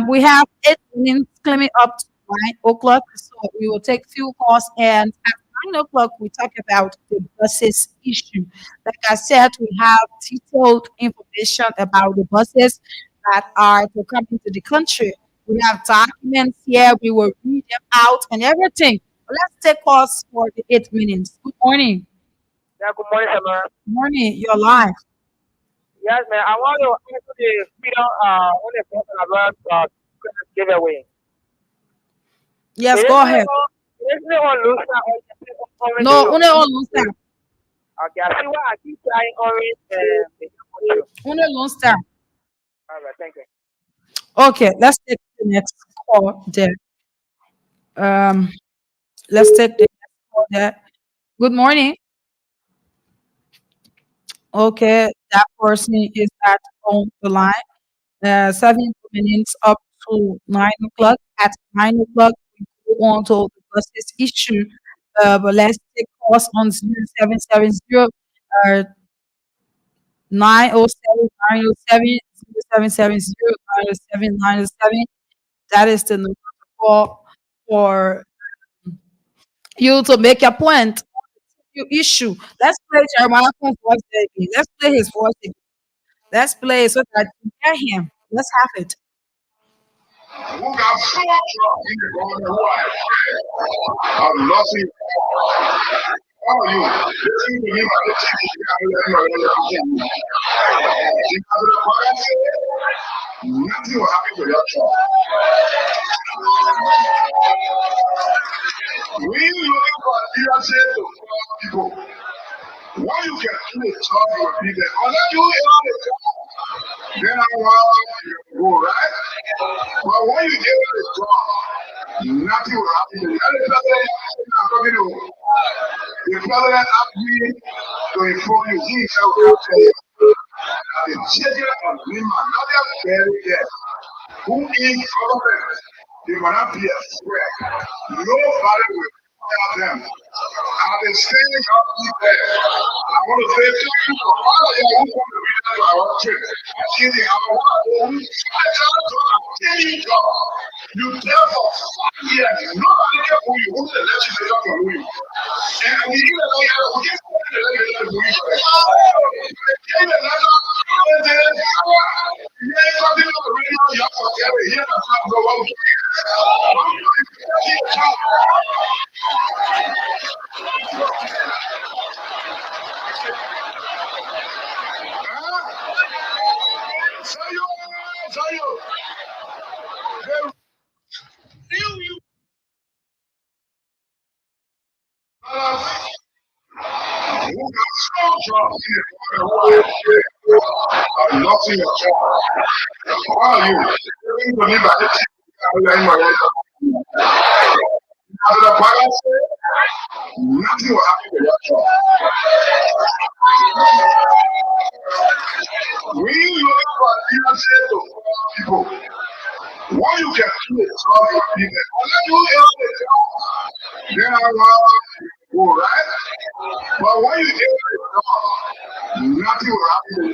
We have 8 minutes coming up to 9 o'clock. So we will take few calls, and at 9 o'clock we talk about the buses issue. Like I said, we have detailed information about the buses that are to come into the country. We have documents here. We will read them out and everything. But let's take calls for the 8 minutes. Good morning. Yeah, good morning, Emma. Morning. You're live. Yes, man. I want to answer the freedom when the person about giveaway. Yes, It go isn't ahead. on loose or on No, une on Lone Star. okay, I see why I keep trying orange and Une Lone Star. all right, thank you. Okay, let's take the next call there. Um, let's take the next call there. Good morning. Okay, that person is at on the line. 7 minutes up to 9 o'clock. At 9 o'clock, we go on to discuss this issue. But let's take calls on 0770 uh 907 907 That is the number to call for you to make your point on your issue. Let's play Jeremiah's voice again. Let's play his voice again. Let's play it so that you hear him. Let's have it. Who got so drunk in the going away? I'm nothing. How are you? Listen to me, my listen to you. Because of the policy, nothing will happen to your child. We looking for leadership to follow people. When you get to the top, you will be there. Unless you are the top, then I want you to go, right? But when you get to the top, nothing will happen to you. And the president, I'm talking to the president asked me to inform you, he shall tell you. The children of Lima, not their very dead, who is government, they will not be a threat. Nobody will tell them. I've been saying up there. I want to say thank you for all of you who want to be there to our church. Giving our own. I tell you, God. You tell for 5 years, nobody can who you, who the legislature can who you. And we give a lawyer, we give the legislature who you. They gave a letter, and then, yeah, something on the radio, you have to tell it here, but not go out. Nothing at all. Why are you? You believe I did. The Bible says nothing will happen to your child. We look for leadership to follow people. What you can do is solve your business. Unless you help the job, then I want to go, right? But when you get the job, nothing will happen to you.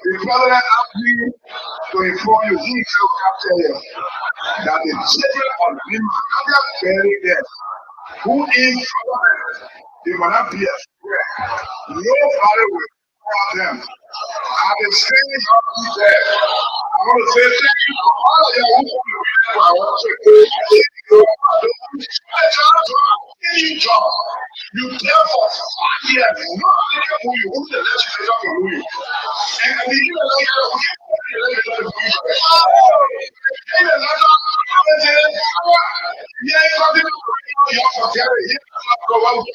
The president asked me to inform you, he shall capture you, that the children of Lima, not very dead, who is government, they will not be a threat. Nobody will call them. I've been saying up there. I want to say thank you to all of you who want to be there. I want to say you job. You tell for 5 years, nobody can move you, who the legislature can move you. And the legislature will get the legislature to move you. And the legislature, yeah, something you have to tell it. You have to go out.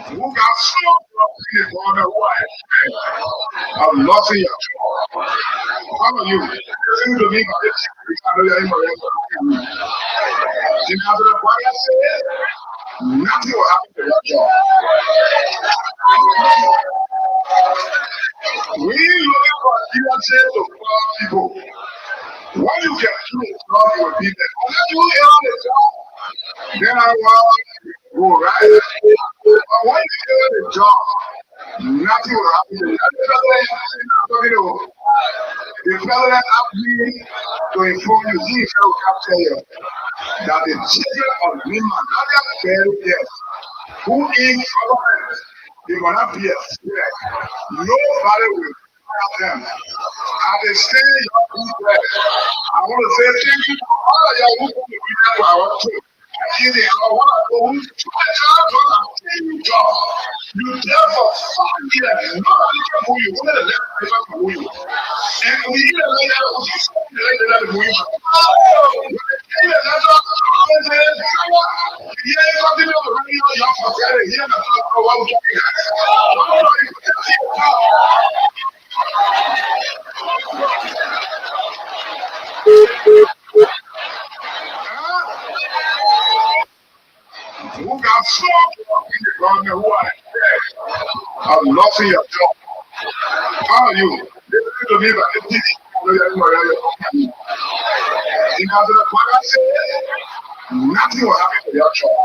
Who got so in the why? I'm nothing at all. How are you? Listen to me, nothing will happen to your job. We looking for leadership to follow people. When you get through the job, you will be there. Unless you help the job, then I want to go, right? But when you get the job, nothing will happen to you. The president asked me to inform you, he shall capture you, that the children of Lima, not their very dead, who is government, they will not be a threat. Nobody will call them. understand y'all do that. I want to say thank you to all of y'all who want to be there for our trip. Kidding, I want to go who's trying to tell you, God. You there for 5 years. Nobody can move you. One of the left people can move you. And we hear like that, we see something like that move you. When they say that, that's all. Yeah, it's something on the radio, y'all forget it. Yeah, that's all. What we're talking about. Who got slumped in the garden who are dead of lost your job? How are you? Listen to me, but it's easy. In other words, what I said, nothing will happen to your job.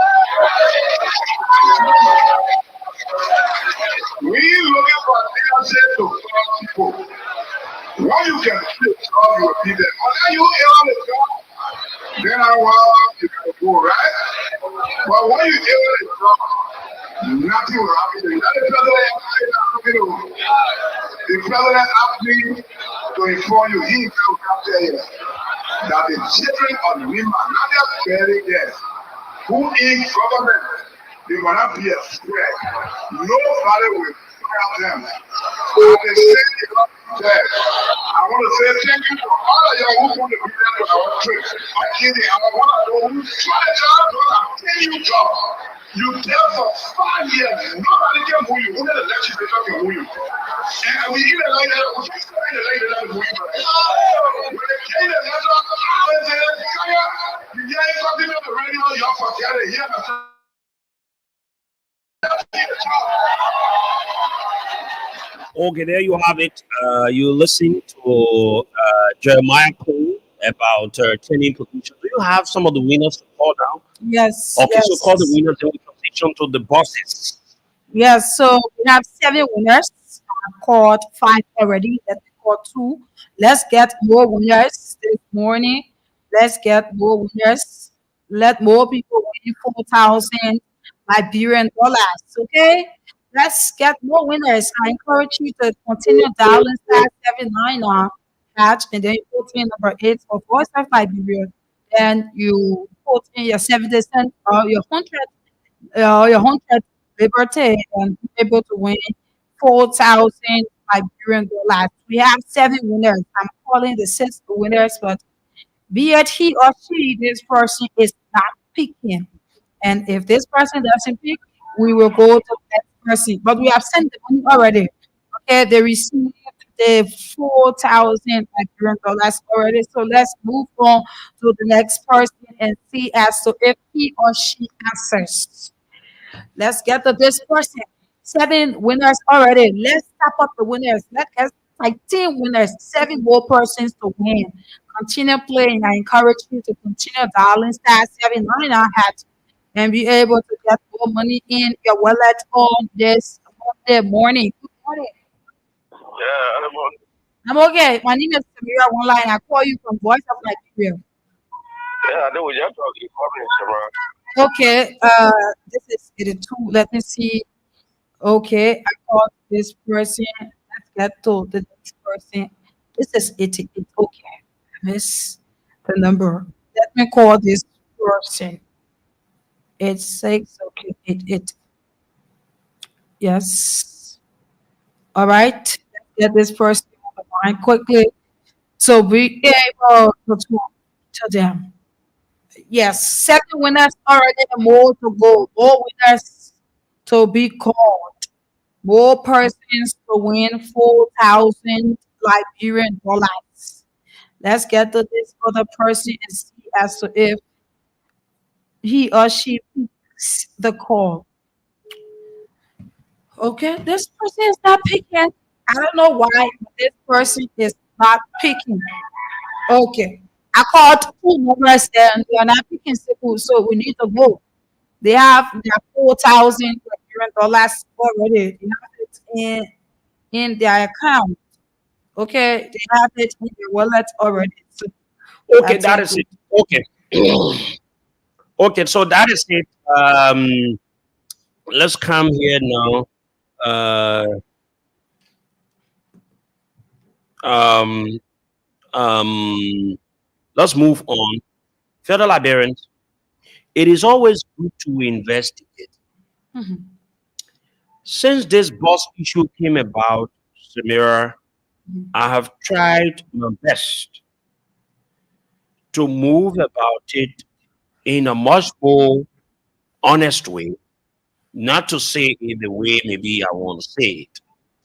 We looking for an answer to 12 people. What you can do, God will be there. But you hear the job, then I want you to go, right? But when you hear the job, nothing will happen to you. That is the president asked me to inform you, he will come there that the children of women, not just very yes, who in government, they're gonna be a threat. Nobody will fire them. At the same time, I want to say thank you to all of y'all who want to be there for our trip. I'm kidding. I want to know who's trying to tell you, job. You there for 5 years. Nobody can move you. Only the legislature can move you. And we even like that. We just like that move you. When they came the letter, I said, you ain't talking on the radio. Y'all forget it. Here, Okay, there you have it. You listen to Jeremiah Cole about turning position. Do you have some of the winners to call now? Yes, Okay, so call the yes. winners, then we transition to the bosses. Yes, so we have 7 winners. I've called 5 already. Let me call 2. Let's get more winners this morning. Let's get more winners. Let more people win 4,000 Liberian dollars. Okay? Let's get more winners. I encourage you to continue dialing *799 hatch and then you put in number 8 for voice of Liberia. Then you put in your 70 cents or your 100 liberty and be able to win 4,000 Liberian dollars. We have 7 winners. I'm calling the 6 winners, but be it he or she, this person is not picking. And if this person doesn't pick, we will go to the next person. But we have sent the money already. Okay, they received the 4,000 Liberian dollars already. So let's move on to the next person and see as to if he or she answers. Let's get to this person. 7 winners already. Let's tap up the winners. Let's get like 10 winners, 7 more persons to win. Continue playing. I encourage you to continue dialing *799 hat and be able to get more money in your wallet on this Monday morning. Good morning. Yeah, I'm on. I'm okay. My name is Samira Online. I call you from Voice of Nigeria. Yeah, I know what y'all talking about, Okay, this is 82. Let me see. Okay, I called this person. Let's get to the next person. This is 88. Okay, I miss the number. Let me call this person. It's 6. Okay, 88. Yes. All right. Let's get this person on the line quickly so we able to talk to them. Yes, 7 winners already and more to go. More winners to be called. More persons to win 4,000 Liberian dollars. Let's get to this other person and see as to if he or she picks the call. Okay, this person is not picking. I don't know why, but this person is not picking. Okay, I called 2 numbers and they are not picking sickle, so we need to go. They have their 4,000 Liberian dollars already. They have it in their account. Okay, they have it in their wallet already. So Okay, that's that it. is it. Okay. Okay, so that is it. Let's come here now. Uh, Um, um, let's move on. Fellow Liberians, it is always good to investigate. Mhm. Since this bus issue came about, Samira, Mhm. I have tried my best to move about it in a much more honest way, not to say it the way maybe I want to say it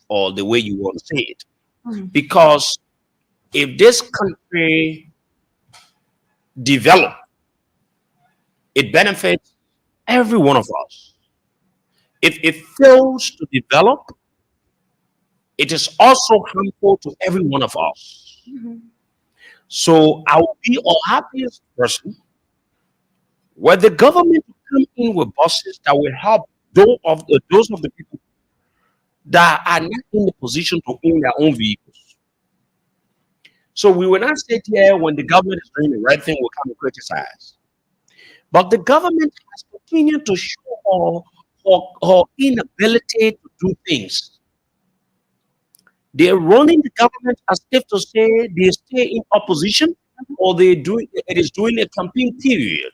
or the way you want to say it. Mhm. Because if this country develop, it benefits every one of us. If it fails to develop, it is also harmful to every one of us. Mhm. So I will be our happiest person where the government will come in with buses that will help those of the people that are not in the position to own their own vehicles. So we will not sit here when the government is doing the right thing, we'll come and criticize. But the government has continued to show her inability to do things. They're running the government as if to say they stay in opposition or it is doing a campaign period.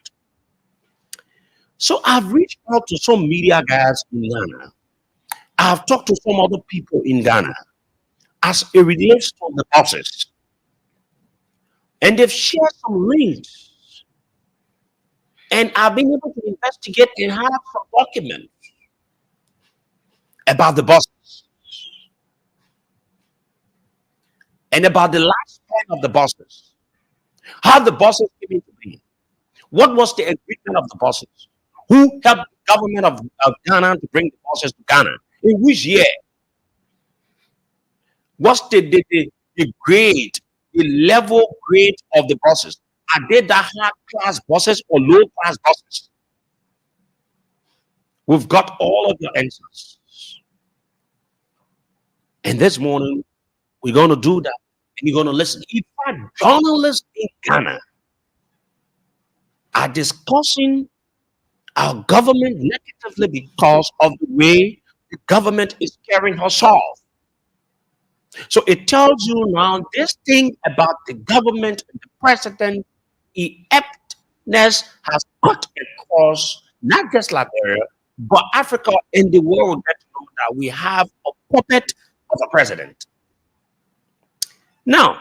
So I've reached out to some media guys in Ghana. I've talked to some other people in Ghana as it relates to the process. And they've shared some links. And I've been able to investigate and have some documents about the buses and about the lifespan of the buses. How the buses came into being. What was the agreement of the buses? Who helped the government of Ghana to bring the buses to Ghana? In which year? What's the grade, the level grade of the buses? Are they the high class buses or low class buses? We've got all of the answers. And this morning, we're going to do that. And you're going to listen. In fact, journalists in Ghana are discussing our government negatively because of the way the government is carrying herself. So it tells you now this thing about the government and the president, ineptness has cut across not just Liberia, but Africa and the world get to know that we have a puppet of a president. Now,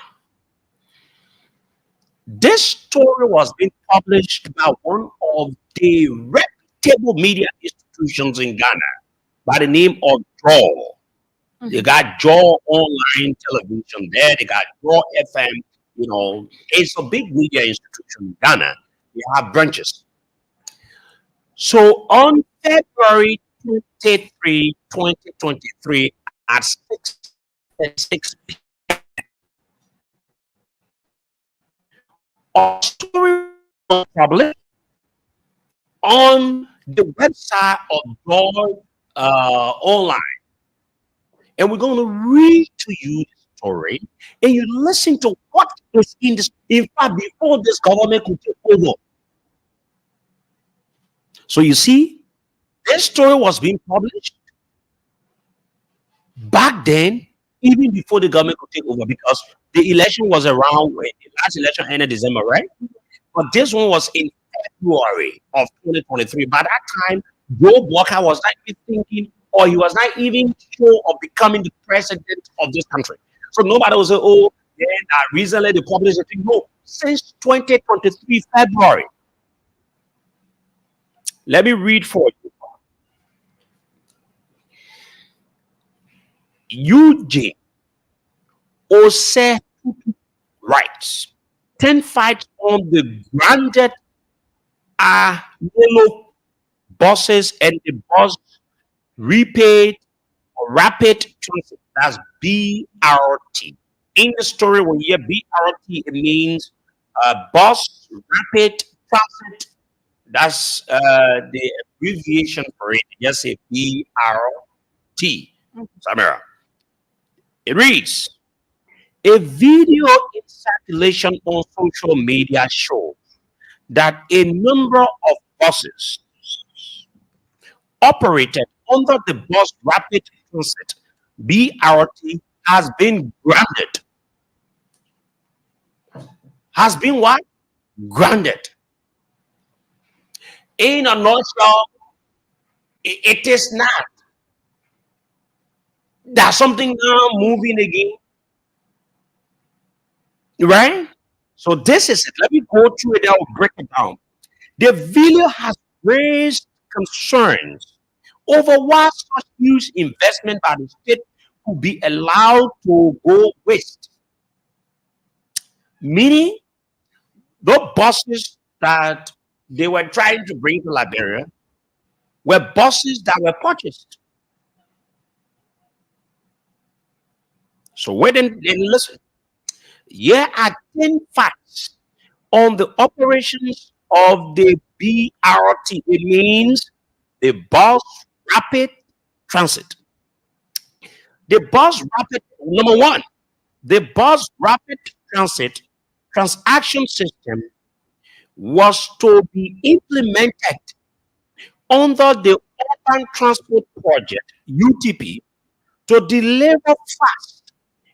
this story was being published by one of the reputable media institutions in Ghana by the name of Draw. They Mhm. got Jaw Online Television there. They got Jaw FM. You know, it's a big media institution in Ghana. They have branches. So on February 23, 2023, at 6:36 p.m., a story was published on the website of Jaw Online. And we're going to read to you the story and you listen to what is in this. In fact, before this government could take over. So you see, this story was being published back then, even before the government could take over, because the election was around when the last election ended December, right? But this one was in February of 2023. By that time, Joe Walker was not even thinking, or he was not even sure of becoming the president of this country. So nobody was saying, oh, then recently they published a thing. No, since 2023 February. Let me read for you. UJ Ose writes 10 fights on the branded yellow buses and the bus repaid or rapid transit. That's BRT. In the story, when you hear BRT, it means bus rapid transit. That's the abbreviation for it. Just say BRT. Samira. It reads a video in circulation on social media shows that a number of buses operated under the Bus Rapid Transit BRT has been grounded. has been what? Grounded. In a nutshell, it is not. There's something now moving again, right? So this is it. Let me go through it. I'll break it down. The video has raised concerns over why such huge investment by the state could be allowed to go waste. Meaning, the buses that they were trying to bring to Liberia were buses that were purchased. So wait and listen. Here are 10 facts on the operations of the BRT. It means the bus rapid transit. The bus rapid, number one, the bus rapid transit transaction system was to be implemented under the Urban Transport Project (UTP) to deliver fast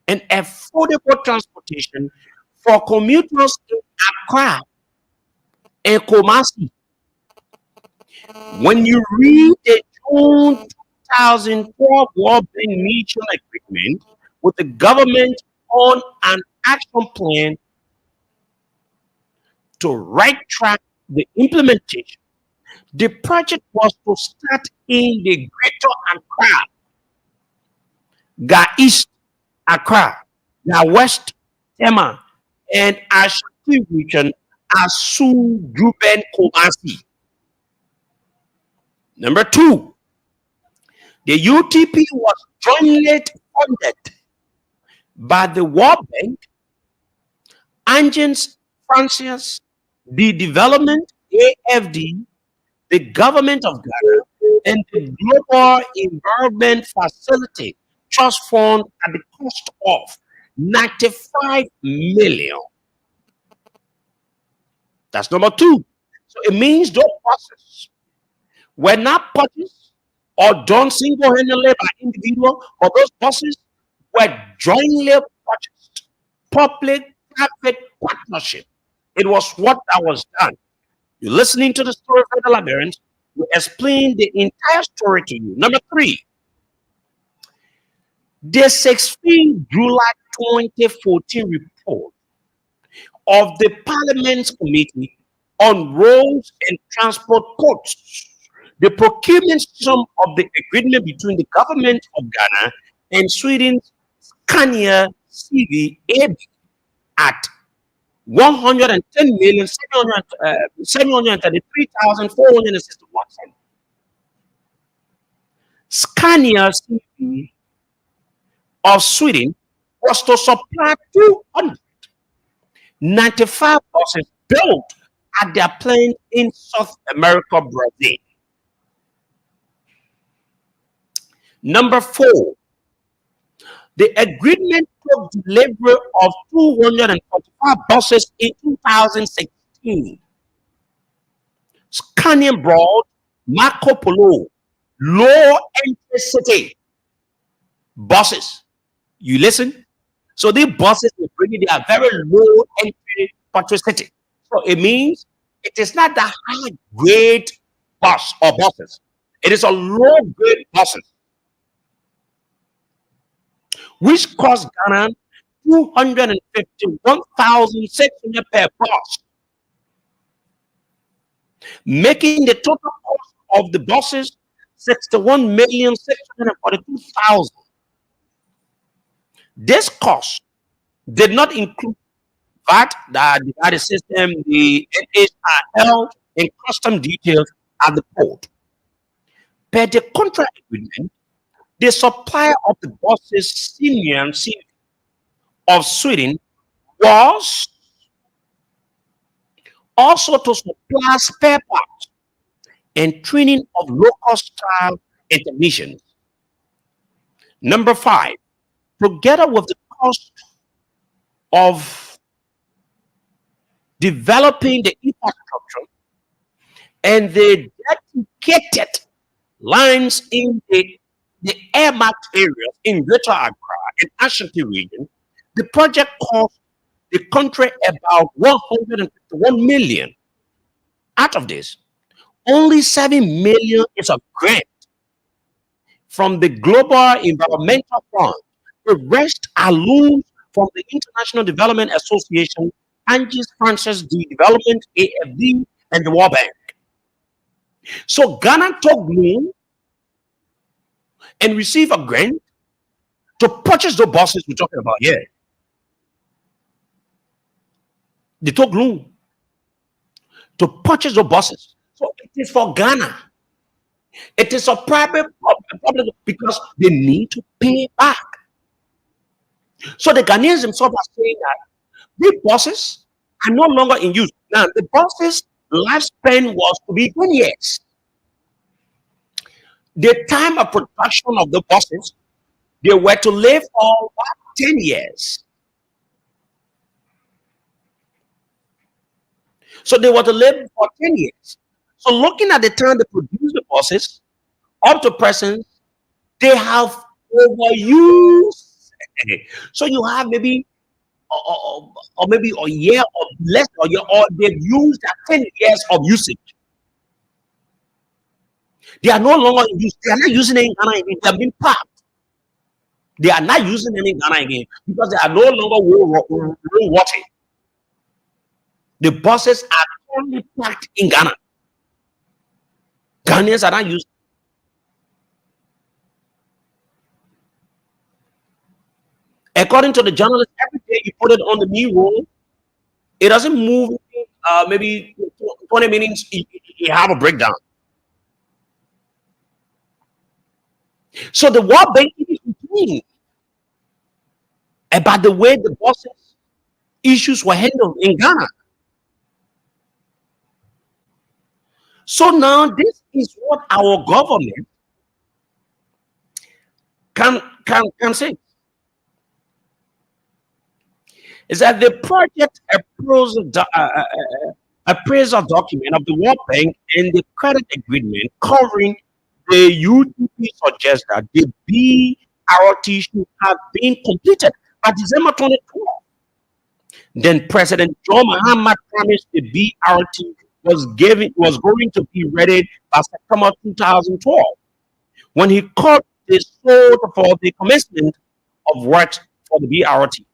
and affordable transportation for commuters in Accra and Kumasi. When you read the June 2012 World Bank Mutual Agreement with the government on an action plan to right track the implementation, the project was to start in the Greater Accra, Ga East Accra, Ga West Tema, and Ashanti region as Su Juben Kumasi. Number two, the UTP was jointly funded by the World Bank, Agence Francaise de Development (AFD), the government of Ghana, and the Global Environment Facility Trust Fund at the cost of 95 million. That's number two. So it means those buses were not purchased or done single-handedly by individual, but those buses were jointly purchased. Public-private partnership. It was what that was done. You're listening to the story of the Liberians. We explain the entire story to you. Number three, the 16 July 2014 report of the Parliament's Committee on Roads and Transport quotes the procurement sum of the agreement between the government of Ghana and Sweden's Scania CVAB at 110,733,461. Scania CV of Sweden was to supply 295 buses built at their plant in South America, Brazil. Number four, the agreement took delivery of 245 buses in 2016. Scania brought Marco Polo low intensity buses. You listen? So these buses they are very low entry patricity. So it means it is not the high grade bus or buses. It is a low grade buses, which cost Ghana 251,600 per bus, making the total cost of the buses 61,642,000. This cost did not include VAT, the system, the NHRL, and custom details at the port. Per the contract agreement, the supplier of the buses, Senior of Sweden, was also to supply spare parts and training of local style technicians. Number five, together with the cost of developing the infrastructure and the dedicated lines in the airmarked areas in Greater Accra and Ashanti region, the project cost the country about 151 million. Out of this, only 7 million is a grant from the Global Environmental Fund. The rest are loans from the International Development Association, Angie's Francis D Development, AFD, and the World Bank. So Ghana took loan and received a grant to purchase the buses we're talking about here. They took loan to purchase the buses. So it is for Ghana. It is a private public because they need to pay back. So the Ghanaians themselves are saying that these buses are no longer in use. Now, the buses' lifespan was to be 20 years. The time of production of the buses, they were to live for 10 years. So they were to live for 10 years. So looking at the time they produce the buses, up to present, they have overused. So you have maybe or maybe a year or less or year, or they've used 10 years of usage. They are no longer in use. They are not using it in Ghana again. They have been parked. They are not using it in Ghana again because they are no longer road-worthy. The buses are currently parked in Ghana. Ghanaians are not using. According to the journalist, every day you put it on the new roll, it doesn't move. Maybe 20 minutes, you have a breakdown. So the World Bank is complaining about the way the buses issues were handled in Ghana. So now this is what our government can say. Is that the project appraisal document of the World Bank and the credit agreement covering the UDP suggests that the BRT should have been completed by December 2012. Then President John Mahama promised the BRT was going to be ready by September 2012 when he called the sort for the commencement of works for the BRT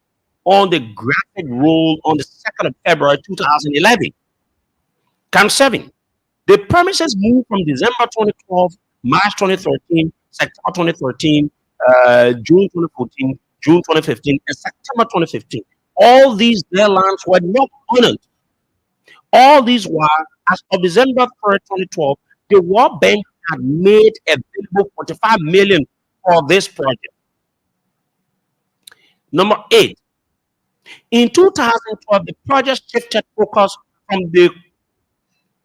on the graphic roll on the 2nd of February 2011. Count 7. The premises moved from December 2012, March 2013, September 2013, June 2014, June 2015, and September 2015. All these deadlines were not honored. All these while, as of December 3rd, 2012, the World Bank had made available 45 million for this project. Number 8. In 2012, the project shifted focus from the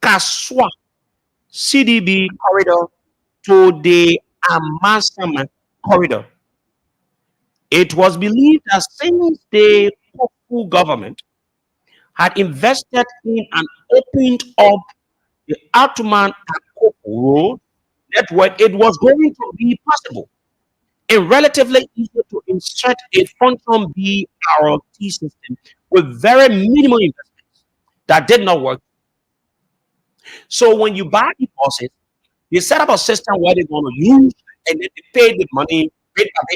Kaswa CDB corridor to the Amansama corridor. It was believed that since the Kofu government had invested in and opened up the Atuman and Kofu road network, it was going to be possible and relatively easy to insert a functional BRT system with very minimal investments. That did not work. So when you buy the buses, they set up a system where they're going to use and then they pay the money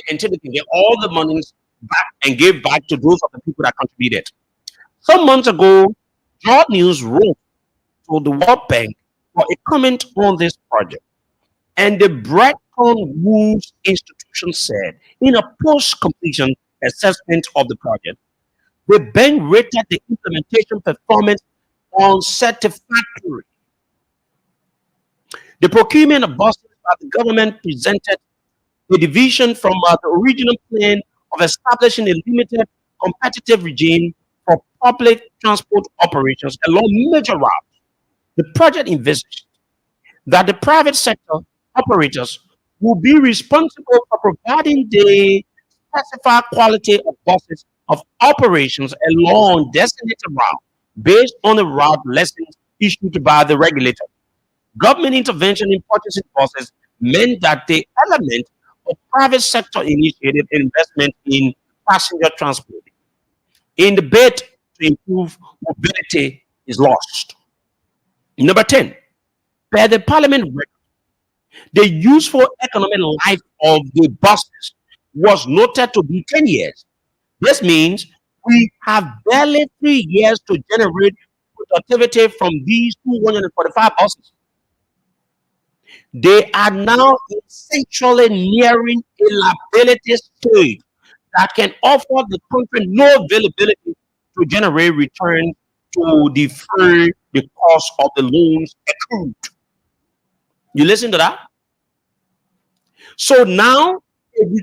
until they can get all the monies back and give back to those of the people that contributed. Some months ago, Broad News wrote to the World Bank for a comment on this project. And the Bretton Woods institution said in a post-completion assessment of the project, the bank rated the implementation performance unsatisfactory. The procurement of buses by the government presented a deviation from the original plan of establishing a limited competitive regime for public transport operations along major routes. The project envisaged that the private sector operators will be responsible for providing the specified quality of buses of operations along designated route based on the route lessons issued by the regulator. Government intervention in purchasing buses meant that the element of private sector initiated investment in passenger transport in the bid to improve mobility is lost. Number 10, per the parliament record, the useful economic life of the buses was noted to be 10 years. This means we have barely 3 years to generate productivity from these 245 buses. They are now essentially nearing a liability stage that can offer the country no availability to generate return to defer the cost of the loans accrued. You listen to that? So now, if we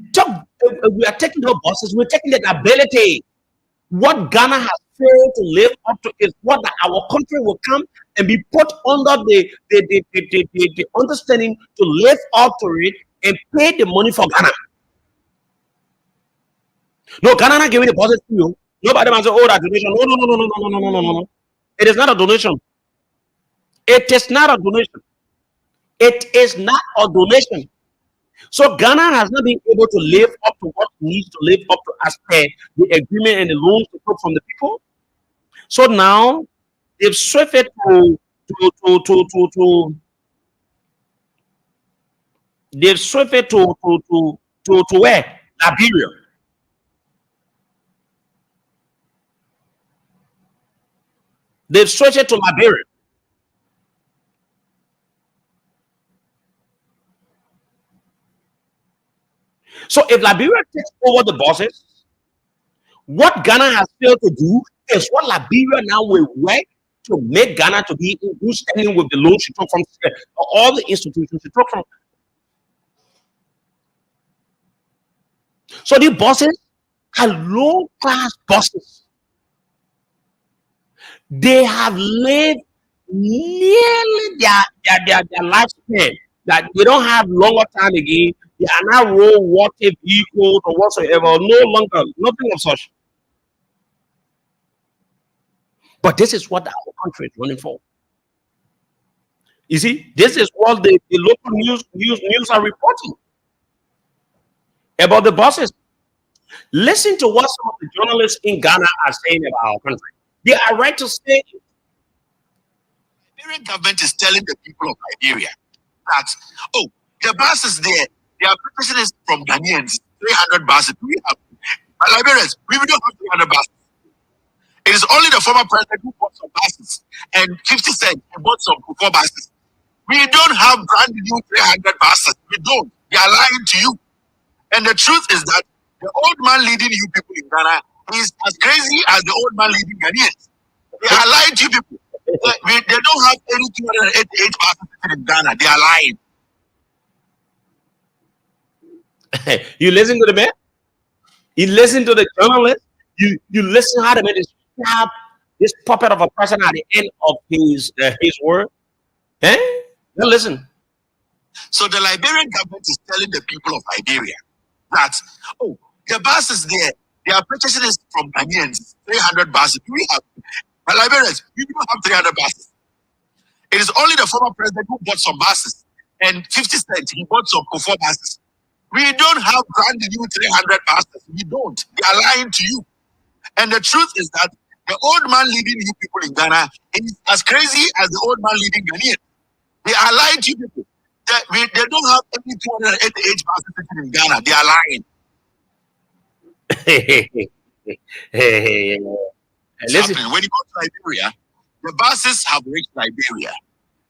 are taking the buses, we're taking the ability. What Ghana has failed to live up to is what our country will come and be put under the understanding to live up to it and pay the money for Ghana. No, Ghana not giving the buses to you. Nobody man say, oh, that donation. No, no, no, no, no, no, no, no, no, no, no. It is not a donation. It is not a donation. It is not a donation. So Ghana has not been able to live up to what it needs to live up to as per the agreement and the loans to take from the people. So now they've swifted to they've swifted to where? Liberia. They've switched to Liberia. So if Liberia takes over the buses, what Ghana has failed to do is what Liberia now will work to make Ghana to be in good standing with the loans she took from all the institutions she took from. So the buses are low class buses. They have lived nearly their lifespan, that they don't have longer time again. They are now road water vehicles or whatsoever. No longer, nothing of such. But this is what our country is running for. You see, this is what the local news are reporting about the buses. Listen to what some of the journalists in Ghana are saying about our country. They are right to say Liberian government is telling the people of Liberia that, oh, the buses there, they are purchasing it from Ghanaians, 300 buses. We have, Liberians, we don't have 300 buses. It is only the former president who bought some buses, and 50 cents, he bought some 4 buses. We don't have brand new 300 buses. We don't. They are lying to you. And the truth is that the old man leading you people in Ghana is as crazy as the old man leading Ghanaians. They are lying to you people. They don't have any 288 buses in Ghana. They are it. You listen to the man. You listen to the journalist. You listen how the man is sharp, this puppet of a person at the end of his word. Eh? Now listen. So the Liberian government is telling the people of Liberia that, oh, the buses there, they are purchasing it from Ghanaians, 300 buses. We have, Liberians, we don't have 300 buses. It is only the former president who bought some buses, and 50 cents, he bought some 4 buses. We don't have brand new 300 buses. We don't. They are lying to you. And the truth is that the old man leading you people in Ghana is as crazy as the old man leading Ghanaians. They are lying to you people. They don't have any 288 buses in Ghana. They are lying. Listen. When you go to Liberia, the buses have reached Liberia.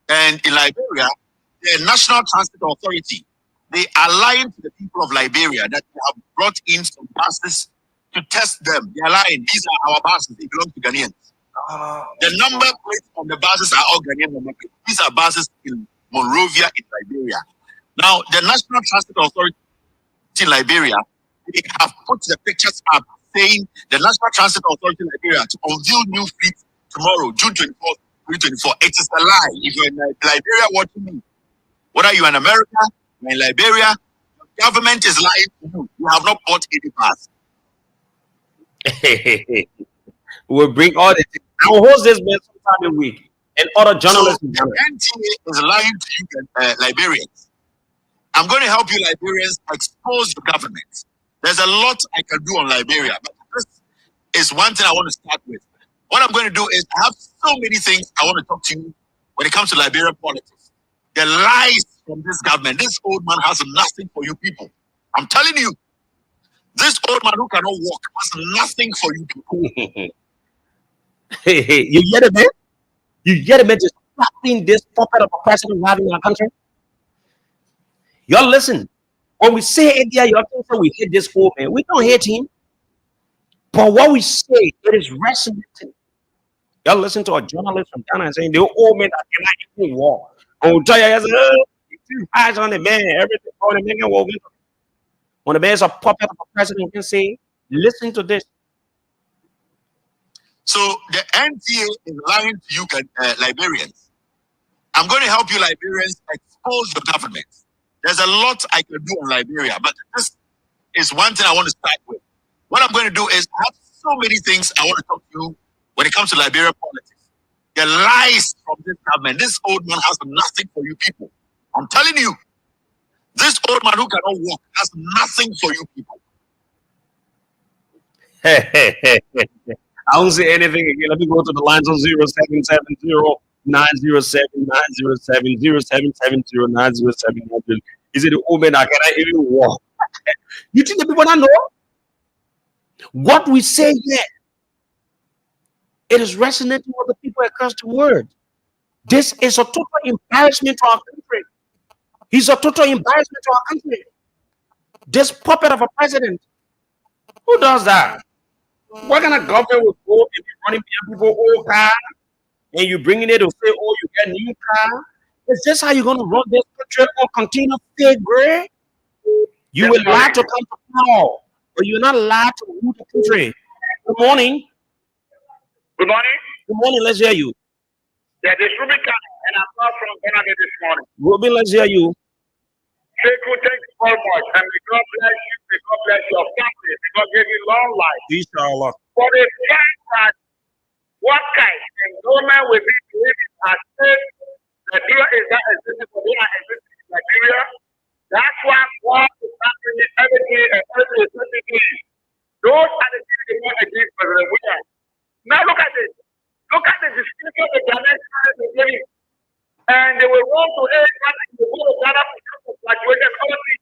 And in Liberia, the National Transport Authority, they are lying to the people of Liberia that they have brought in some buses to test them. They are lying. These are our buses. They belong to Ghanaians. The number plates on the buses are all Ghanaian number plates. These are buses in Monrovia in Liberia. Now, the National Transport Authority in Liberia, they have put the pictures up saying the National Transport Authority in Liberia to unveil new fleet tomorrow, June 24th, 2024. It is a lie. If you're in Liberia watching me, whether you're in America, you're in Liberia, the government is lying to you. You have not bought any bus. We'll bring all the things. I will host this man sometime a week. And other journalists. So the NTA is lying to you, Liberians. I'm going to help you, Liberians, expose the government. There's a lot I can do on Liberia, but is one thing I want to start with. What I'm going to do is I have so many things I want to talk to you when it comes to Liberian politics. The lies from this government. This old man has nothing for you people. I'm telling you, this old man who cannot walk has nothing for you people. Hey, you get it, man? You get it, man? Just stopping this puppet of a president we have in our country. Y'all listen. When we say India, y'all think that we hate this old man. We don't hate him. But what we say, it is resonating. Y'all listen to a journalist from Ghana saying the old man that cannot even walk. And we'll tell you, too eyes on the man, everything on the man can walk. When the man is a puppet of a president, we can say, listen to this. So the NTA is lying to you, Liberians. I'm going to help you, Liberians, expose your government. There's a lot I can do in Liberia, but this is one thing I want to start with. What I'm going to do is I have so many things I want to talk to you when it comes to Liberian politics. The lies from this government. This old man has nothing for you people. I'm telling you, this old man who cannot walk has nothing for you people. I don't say anything again. Let me go to the lines on 0770 907 907 0770 907 907. Is it the old man that cannot even walk? You think the people don't know? What we say here, it is resonating with the people across the world. This is a total embarrassment to our country. He's a total embarrassment to our country. This puppet of a president. Who does that? What kind of government will go and be running people old car and you bringing it to say, oh, you get new car? Is this how you're going to run this country or continue fake gray? You will lie to come to power, but you're not allowed to rule the country. Good morning. Good morning. Good morning. Let's hear you. Yeah, this is Ruben, and I'm not from Ghana this morning. Ruben, let's hear you. Thank you very much. And may God bless you. May God bless your family. May God give you long life. Inshallah. For the fact that what kind of government will be believing as if Nigeria is not existing for they are existing in Nigeria. That's why God is happening everything and everything is everything. Those are the things they want against President William. Now look at this. Look at the description the Ghanaians is giving. And they will want to aid Ghana in the world of Ghana for graduation. Honestly,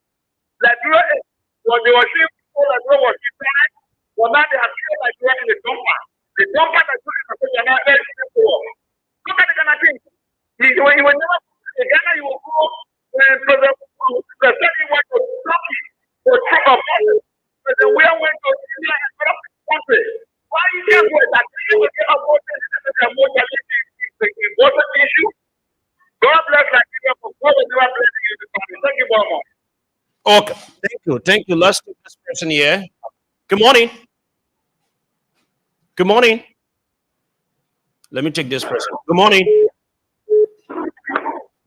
Nigeria is what they were saying before Nigeria was different. But now they have killed Nigeria in the dumper. The dumper that took it from Ghana is simple. Look at the Ghana thing. You will never in Ghana you will go when President went to Turkey for Trump of office. President William went to India and set up the country. Why you can't go that you will get a vote the important issue? God bless Nigeria for God will never bless you. Thank you very much. Okay. Thank you. Thank you. Let's take this person here. Good morning. Good morning. Let me take this person. Good morning.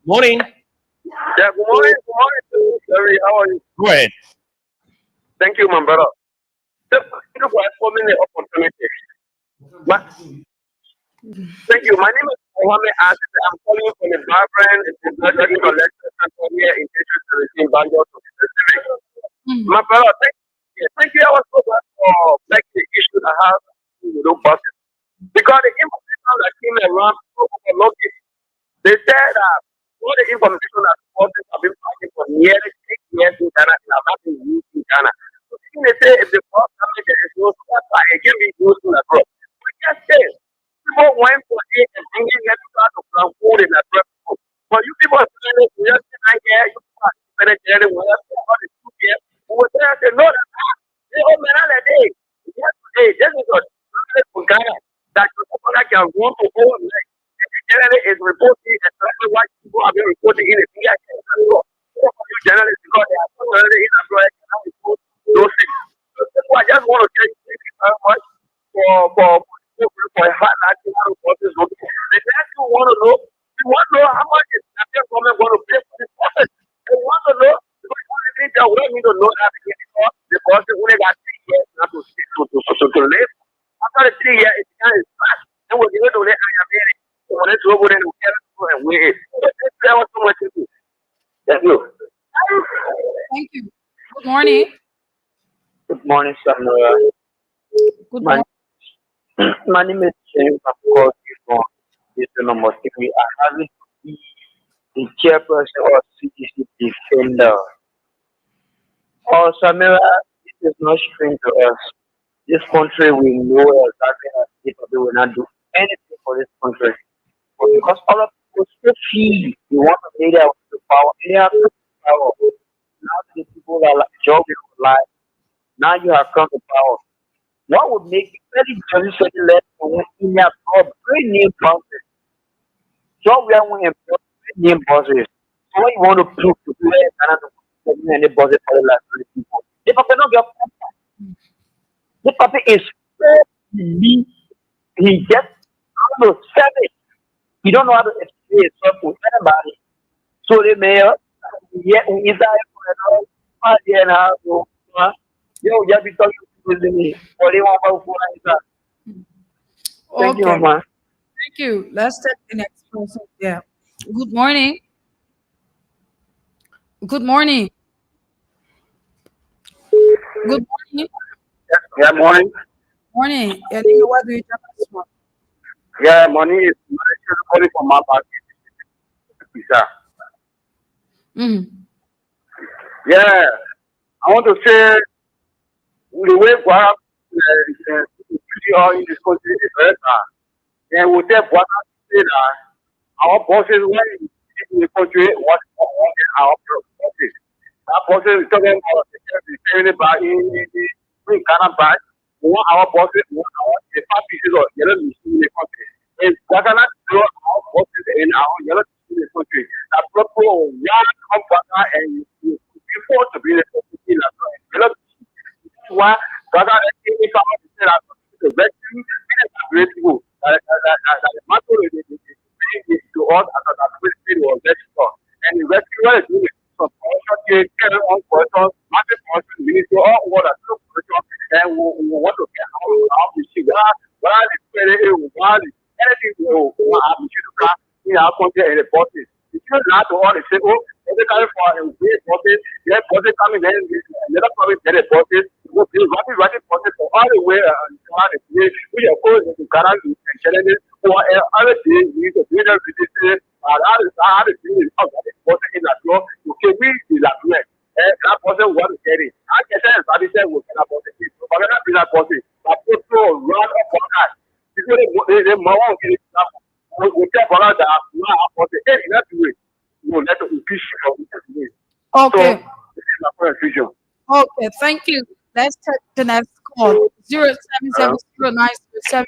Morning. Yeah, good morning. Good morning, Larry. How are you? Go ahead. Thank you, my brother. Thank you for me the opportunity. Thank you. My name is Mohammed Asif. I'm calling you from the vibrant technical lecture center here in District 17, Bangalore to the My brother, thank you. I was so glad for like the issue I have with the buses. Because the information that came around overlooking, they said that all the information that buses have been fighting for nearly 6 years in Ghana and have not been used in Ghana. So even they say if the bus damage is no start, it can be used in a group. But just say, people went for it and bringing them to plan food in a group. But you people are saying that we are saying here, you are better we are saying all the 2 years. We were saying, I said, no, that's not. They all men on that day. Yesterday, this is a from Ghana that that can run to whole leg. Generally is reporting exactly what people have been reporting in the media. Journalists because they are already in a project and now report those things. So I just want to tell you thank you very much for highlighting how the process is looking. The next you want to know, you want to know how much is the government going to pay for this process. They want to know because one of the things that we need to know that because they only got 3 years now to live. After the 3 years, it's kind of fast. Then we're going to let Ayamere. We want to go there and wait. That was so much to do. Thank you. Thank you. Good morning. Good morning, Samuel. Good morning. My name is James. I'm calling you from District number 3. I happen to be the chairperson of CTC Defender. Oh, Samira, this is not strange to us. This country, we know exactly that people will not do anything for this country. But because all of people still feel they want to lay their the power, they have come to power. Now the people that like job in life, now you have come to power. What would make you very jolly certain less in your job, very new bosses. Job where we employ very new bosses. So what you want to prove to do is any bosses for the last 20 people. The person not get contact. The person is so elite. He gets out of service. He don't know how to explain himself to anybody. So the mayor, yeah, inside for another year and a half, yo, just be talking to me. Or they want to go inside. Thank you, Okay, Mama. thank you. Let's take the next person. Yeah. Good morning. Good morning. Good morning. Yeah, morning. Morning. Yeah, name, what do you tell us from? Yeah, money is calling from my party. Sir. Mm-hmm. Yeah, I want to say the way Guam all in this country is very bad. And we tell Guam say that our bosses when in the country what our bosses. Our bosses is talking about the back in Ghana back. We want our bosses, we want our the five pieces of yellow machine in the country. And Ghana draw our bosses in our yellow machine in the country. That people want come back and you before to be the country in yellow why brother if I want to say that the rescue is a great people that the matter to us as an administrator was rescue and the rescue is doing some corruption case carry on corruption massive corruption ministry all over the corruption and we want to get how we see why the spirit why anything we want to come in our country and the bosses it's not to all the say oh every time for a great bosses yeah bosses coming then another probably get a bosses will be rapid process for all the way around the place which are going to Ghana and challenges for other days we need to do them with this how the thing is out of the person in that law okay we is that way and that person want to get it I can say as I said we can about the case but cannot be that person but people run up on that because they more get it we tell for that we are person hey that's the way we will let the impeach from the so Okay. this is my point of vision. Okay. Thank you. Let's take the next call. 0770907907.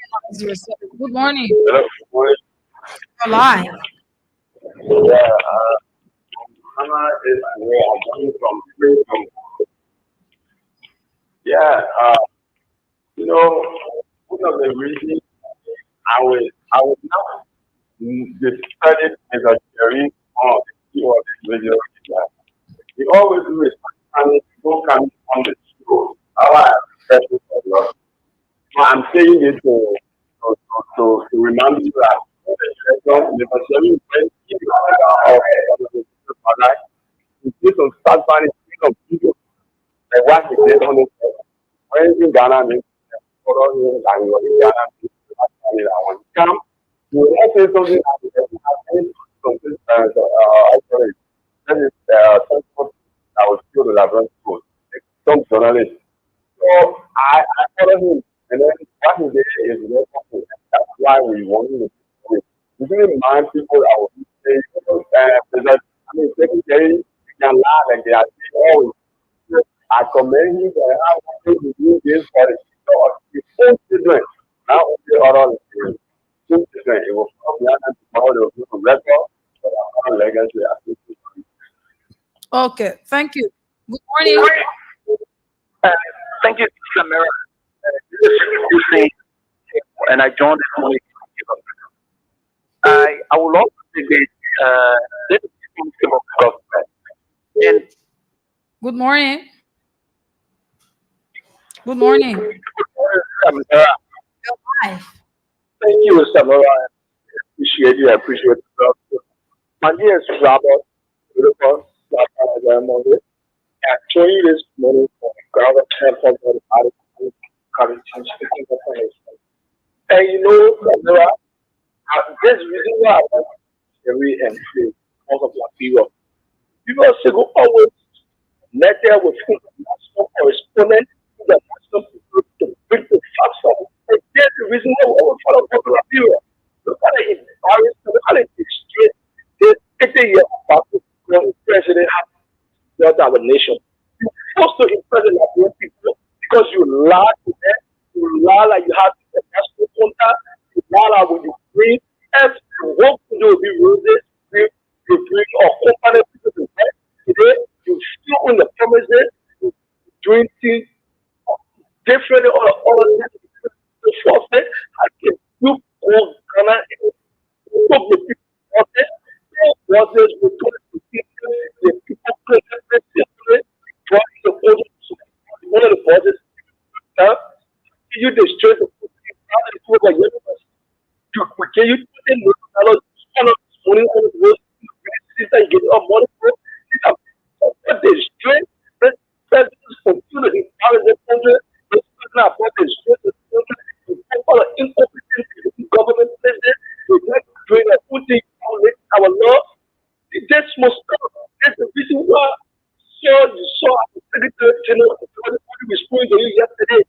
Good morning. Hello, good morning. You're live. Yeah, Hannah is where I'm coming from. Yeah, you know, one of the reasons I would not discredit Mr. Jerry on the of this radio is that he always do is and people coming on the show. How I respect it a lot. So I'm saying it to remind you that Mr. Jerry went in the he did some start finding some people like what he did on the when in Ghana and follow him and you in Ghana and I want to come. You will not say something that you have any something sorry. That is transport that was still the Labrador school. Some journalist. So I follow him and then what he did is very something. That's why we want him to do it. You didn't mind people that will say because I mean secretary you can laugh like they are saying oh I commend him for how to do this for the own children. Now the other children it will come young and tomorrow they will do a record for our legacy as Okay. Thank you. Good morning. Uh, thank you, Samira. This is Hussein, and I joined this morning. I would love to say this. This is of government. And Good morning. Good morning. Samira, You're live. thank you, Samira. I appreciate it. My name is Robert, beautiful, Monday. Actually, this morning, government helped us with the article, current speaking of And you know, this reason why I want Jerry and Faith because of Liberia. People say go always netted with national correspondent to the national people to bring the facts up. And that's the reason why we always follow Liberia. Look at it embarrassed, look at it straight. They 80 years about to become president of our nation. You forced to impress the Liberian people because you lie to them, you lie like you have international contact, you lie like when you bring every work to do will be roses, you bring or company people to work today, you still in the promises, you doing things differently or other things. The first thing, I can you go Ghana and talk the people about it. Was this with the people present trying to hold one of the bosses you destroy the universe. Can you put in $1 money on the road? Sister, you get up money for it. Destroy the president's community. How is the country? This is not about destroy the country. You all the incompetent government president. You like doing a good thing our law. This must stop. That's the reason why you saw the Secretary General of the Body responding to you yesterday.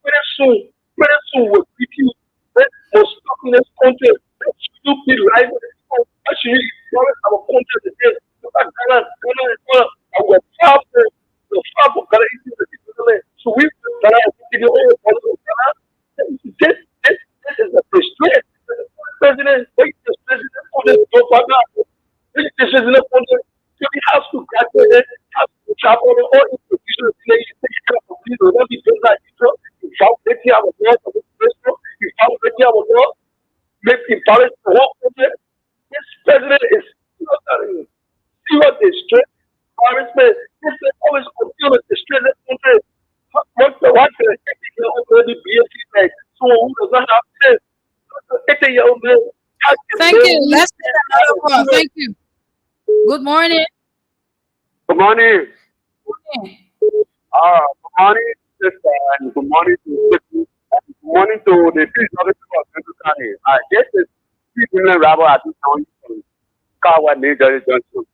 Very soon will beat you. That must stop in this country. That should you be live? Why should you promise our country today? Look at Ghana, and we're far from Ghana into the people. So we Ghana and we the only part of Ghana. This is the president. President, the president for the governor. This is the country. So we have to graduate, have to travel, all institutions, you can't complete, will not be done like you found plenty of law for this person, you found plenty of law, make the Paris the whole country. This president is see what they stress. Paris man, this is always continue to stress this country. Once the 80-year-old already BSc like someone who does not have sense, 80-year-old man has to Thank you. Let's take another call. Thank you. Good morning. Good morning. Morning. Good morning, sister, and good morning to good morning to the peace of the people of Central County. This is Steve William Rabble at this time from Kawa Major Johnson.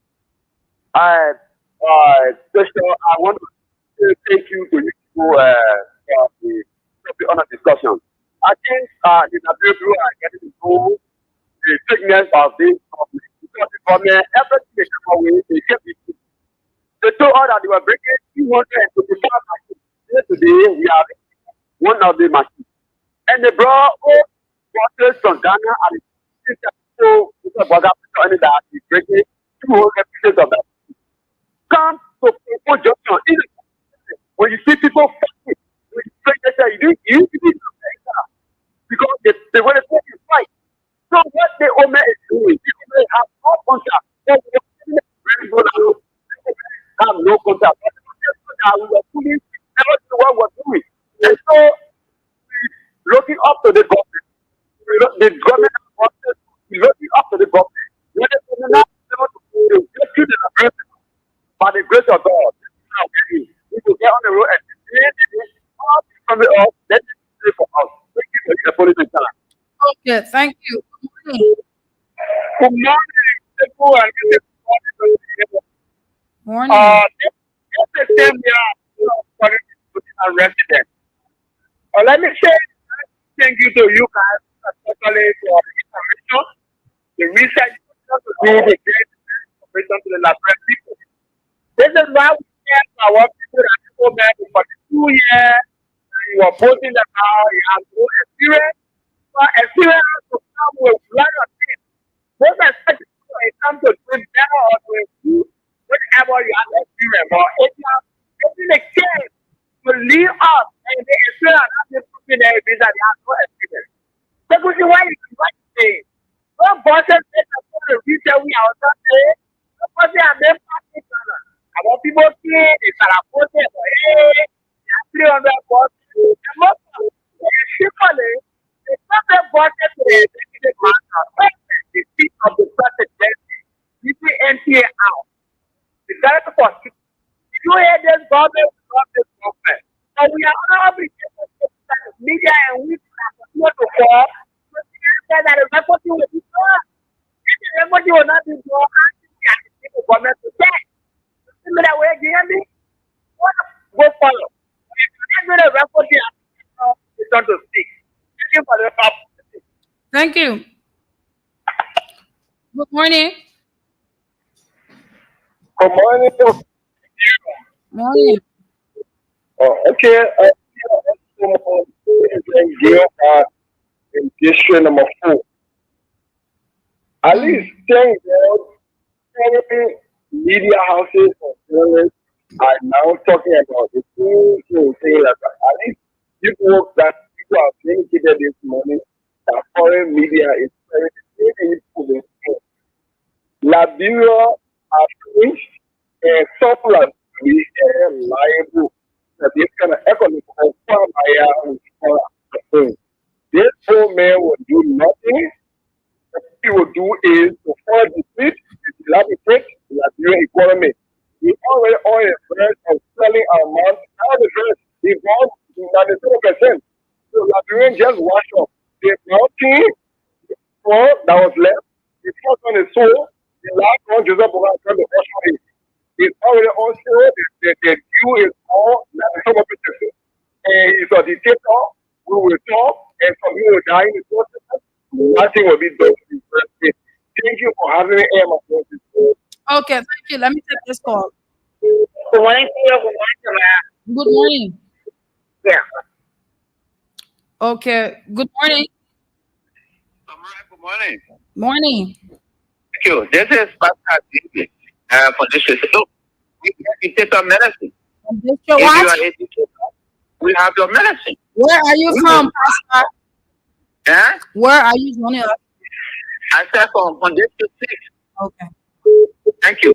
I, sister, I want to say thank you to you for the honor discussion. I think the WHO are getting to know the thickness of this government because the government, everything they come away, they get it. They told us that they were bringing 225 machines. Today, we are one of the machines. And they brought all bottles from Ghana and so that is bringing 200 pieces of that. Come to people junction. When you see people fighting, when you say that you need to because they want to take you fight. So what the OMA is doing, they have no contact. Very good. Have no contact. We were fully never knew what we're doing. And so looking up to the government. The government wanted looking up to the government. When they not able to get to the government, by the grace of God, we will get on the road and all from the off, let it stay for us. Thank you for the police time. Okay, thank you. Good morning. Good morning, people, and good morning. Morning. Just the same year, resident. Let me say thank you to you guys, especially for the information, the research to do the great information to the Liberian people. This is why we care our people that people met for 2 years, and you are voting them out, you have no experience, but experience to come with a lot of things. Most especially when it comes to doing better or to improve, whatever you have experience, but if you have taken a chance to lead us and the experience not just putting there is that they have no experience. So which is why you can watch things. No bosses make us go to retail we are not there. No bosses are made practice on us. And when people see it's a bosses, hey, you have 300 bosses. And most of them, simply, it's not the bosses to the executive master. The seat of the presidency. You see NTA out. The director for you hear this government, we love this government. And we are not obligated to media and we continue to fall. So that the reporting will be done. And the reporting will not be done until the people government to check. Similar way, do you hear me? Go follow. If you don't do the reporting, it's not to speak. Thank you for the opportunity. Thank you. Good morning. Good morning. Morning. Okay. In district number 4. At least thank God, many media houses and journalists are now talking about the same thing that at least people that people have communicated this morning that foreign media is very people. Liberia has reached some like we liable that this kind of economic this old man will do nothing. What he will do is to further defeat the dilapidate the Liberian economy. We already on a verge of selling our month. Now the verge is gone 97%. So Liberian just wash off. The mountain that was left, the first one is sold, the last one Joseph Bogan trying to wash off it. It's already on sale, the deal is all 97%. And he's a dictator, we will talk, and some people will die in the process. Nothing will be done. Thank you for having me here, my friend. Okay, thank you. Let me take this call. Good morning to you. Good morning to my. Good morning. Yeah. Okay, good morning. Good morning. Morning. Thank you. This is Pastor David for this show. So, we have dictator medicine. This your If you what? are a dictator, we have your medicine. Where are you from, Pastor? Yeah? Where are you joining us? I said from this to 6. Okay. Thank you.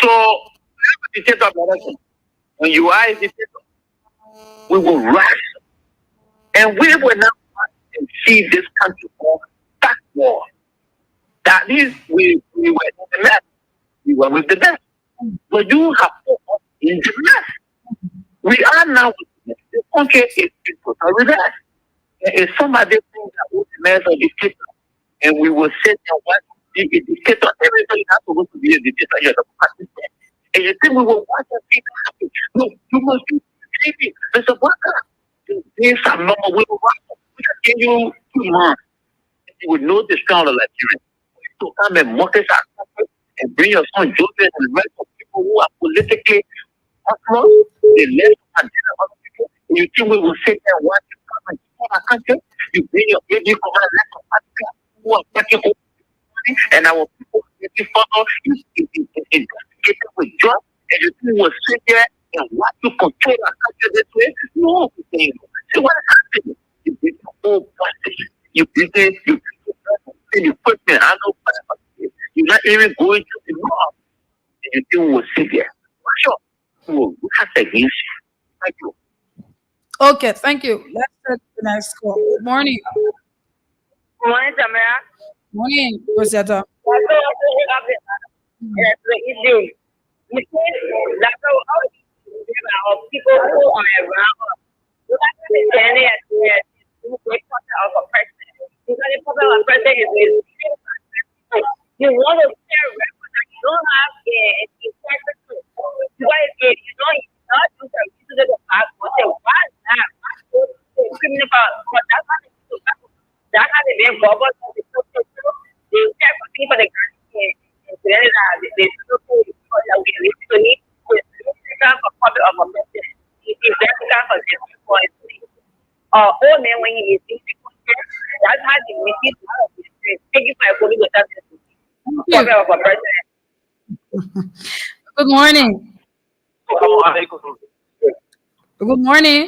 So, we have a dictator medicine. When you are a dictator, we will rise. And we will now and see this country go back war. That is, we were in the mess. We were with the best. But you have put us in the mess. We are now with the mess. The country is in total reverse. There is somebody saying that we the mess of dictator. And we will sit and watch the dictator. Everybody has supposed to be a dictator. You're the president. And you think we will watch and see that happen. No, you must be sleeping. Mr. Walker, things are normal. We will watch. We can give you 2 months. You will know the strong of Nigeria. To come and mock us our and bring your son Joseph and the rest of people who are politically hustlers, the left and the other people. And you think we will sit there and watch you come and support our country? You bring your baby from our left of Africa who are working over money and our people getting further investigated with drugs. And you think we will sit there and watch you control our country this way? No, see what is happening? You bring the whole process. You bring it, you put me, I know, you're not even going to the law. And you think we'll sit there. Sure. We'll have against you. Thank you. Okay, thank you. Let's take the next call. Good morning. Good morning, Tamara. Morning, Rosetta. That's the issue. You see, that's how people who are around us. You have to be standing at the process of a person. Because the process of a person is you want to share records that you don't have integrity. Because if you don't not do the use of the passport, say, why is that? Criminal but that's not the use of passport. That's how they been bubbled to the social. They check for people that can't they still pay because we live to need for public of a person. It is that for the people. Old man when he is that's how they make it out of this. Thank you for putting the service. Thank you. Good morning. Good morning.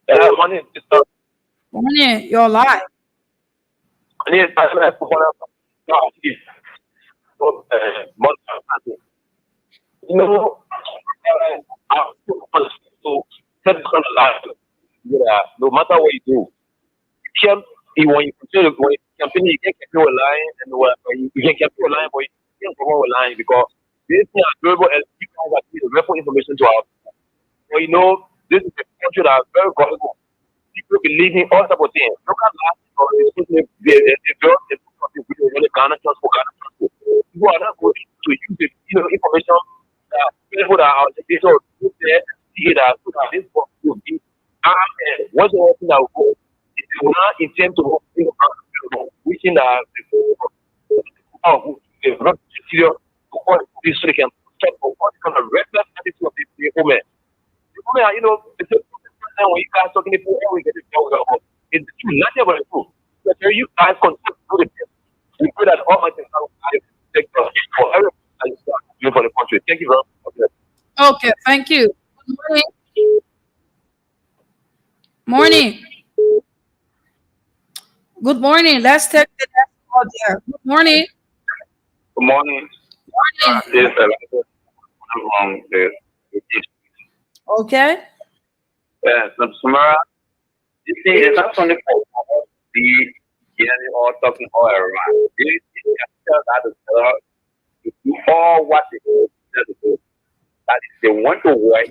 Morning, sister. Morning. You're live. You know, so no matter what you do, when you continue when you continue, you can't keep you lying and you can keep you lying, but you can't go lying because this thing are durable and you can get the real information to our people. So you know, This is a country that is very gullible. People believe in all type of things. Look at last year, the girls, the really Ghana transport, Ghana transport. People are not going to use the information that people that are the people who there see that this box will be armed. What's the one thing that will go? If they will not intend to work, wishing that the not serious to call this so they can stop or what kind of reckless attitude of the women. The women are, the time when you guys talking to people, we get the job about it's the truth, nothing but the truth. So you guys continue to do the best. We pray that all my things are take for everything that you start doing for the country. Thank you very much. Okay, thank you. Good morning. Morning. Good morning. Let's take the next call there. Good morning. Good morning. Morning. This is from the Okay. Samara. You see, it's not only for the getting all talking all around. They tell that to do all what they do. That is, they want to work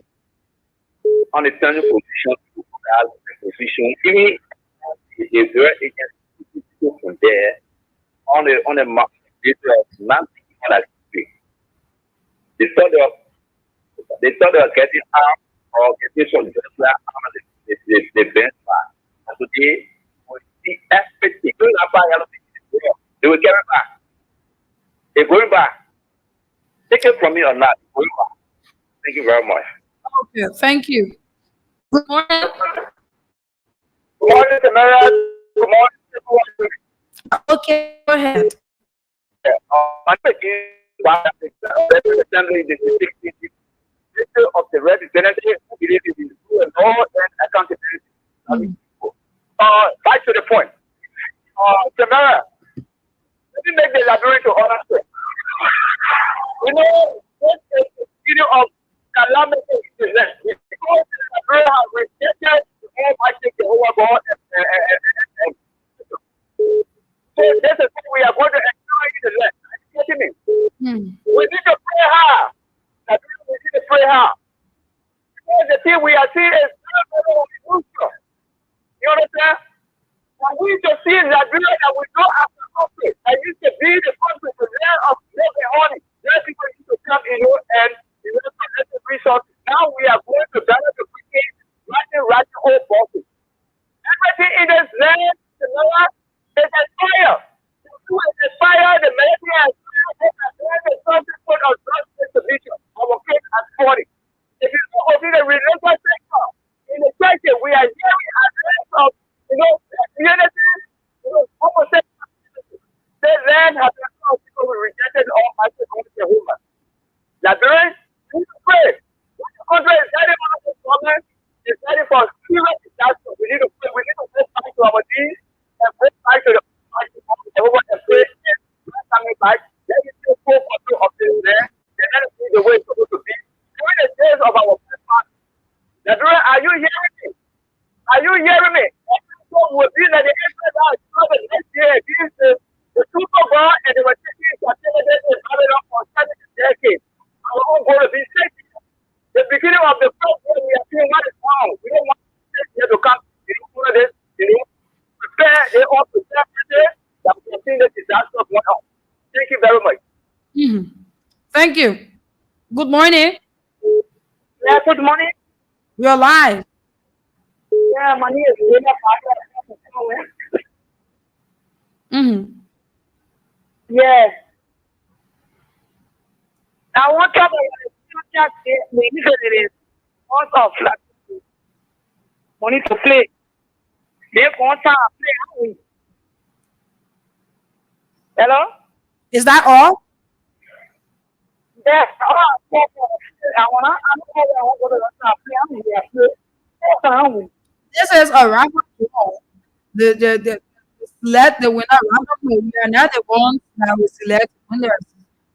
on a certain position to have a position. Even if there agency people from there on the market, they were not thinking like this. They thought they were getting armed or getting some just like the benchmark. And today, we see expecting going back, they will carry back. They're going back. Take it from me or not, they're going back. Thank you very much. Okay, thank you. Good morning. Good morning, Samara. Good morning, everyone. Okay, go ahead. My name is Assembly the 16th of the representative who believe in the true and all and accountability. Mm. Back to the point. Samara, let me make the elaborate to understand. What is the video of calamity in the land? Because the Liberia has rejected the Almighty Jehovah God and so this is what we are going to enjoy in the land. Are you getting me? Mm. We need to pray hard. We need to pray hard. Because the thing we are seeing is very unusual. You understand? And we need to see in Liberia that we go after country. I used to be the country, the land of milk and honey. Where people used to come and collect the resources. Now we are going to gather the wicked, writing old bosses. Everything in this land, the Lord, is a fire. To inspire the military and the something put on drugs distribution, our kids and 40. If you look within the religious sector, in the churches, we are hearing address of, unity, homosexual. This land has been called because we rejected Almighty God Jehovah. Liberians, we need to pray. When the country is heading out of this problem, is heading for serious disaster. We need to pray. We need to go back to our knees and go back to the Almighty God Jehovah and pray and coming back. Let me still full control of this land and let us see the way it's supposed to be. During the days of our grandfathers. Liberia, are you hearing me? Are you hearing me? Everyone will be like the Israelites the next year. This is the super God and they were taking captivity in Babylon for 70 decades. Our own going to be safe. The beginning of the first one we are seeing what is wrong. We don't want this year to come. For this, prepare, they all prepare for this. That we can see the disaster going on. Thank you very much. Mm. Thank you. Good morning. Yeah, good morning. You're live. Yeah, my name is Lena Parker. Mm. Yeah. I want to talk about the usually most of like money to play. They want to play. Hello? Is that all? Yes. I want to go to the play. This is a random draw. The select the winner randomly. We are not the ones that will select winners.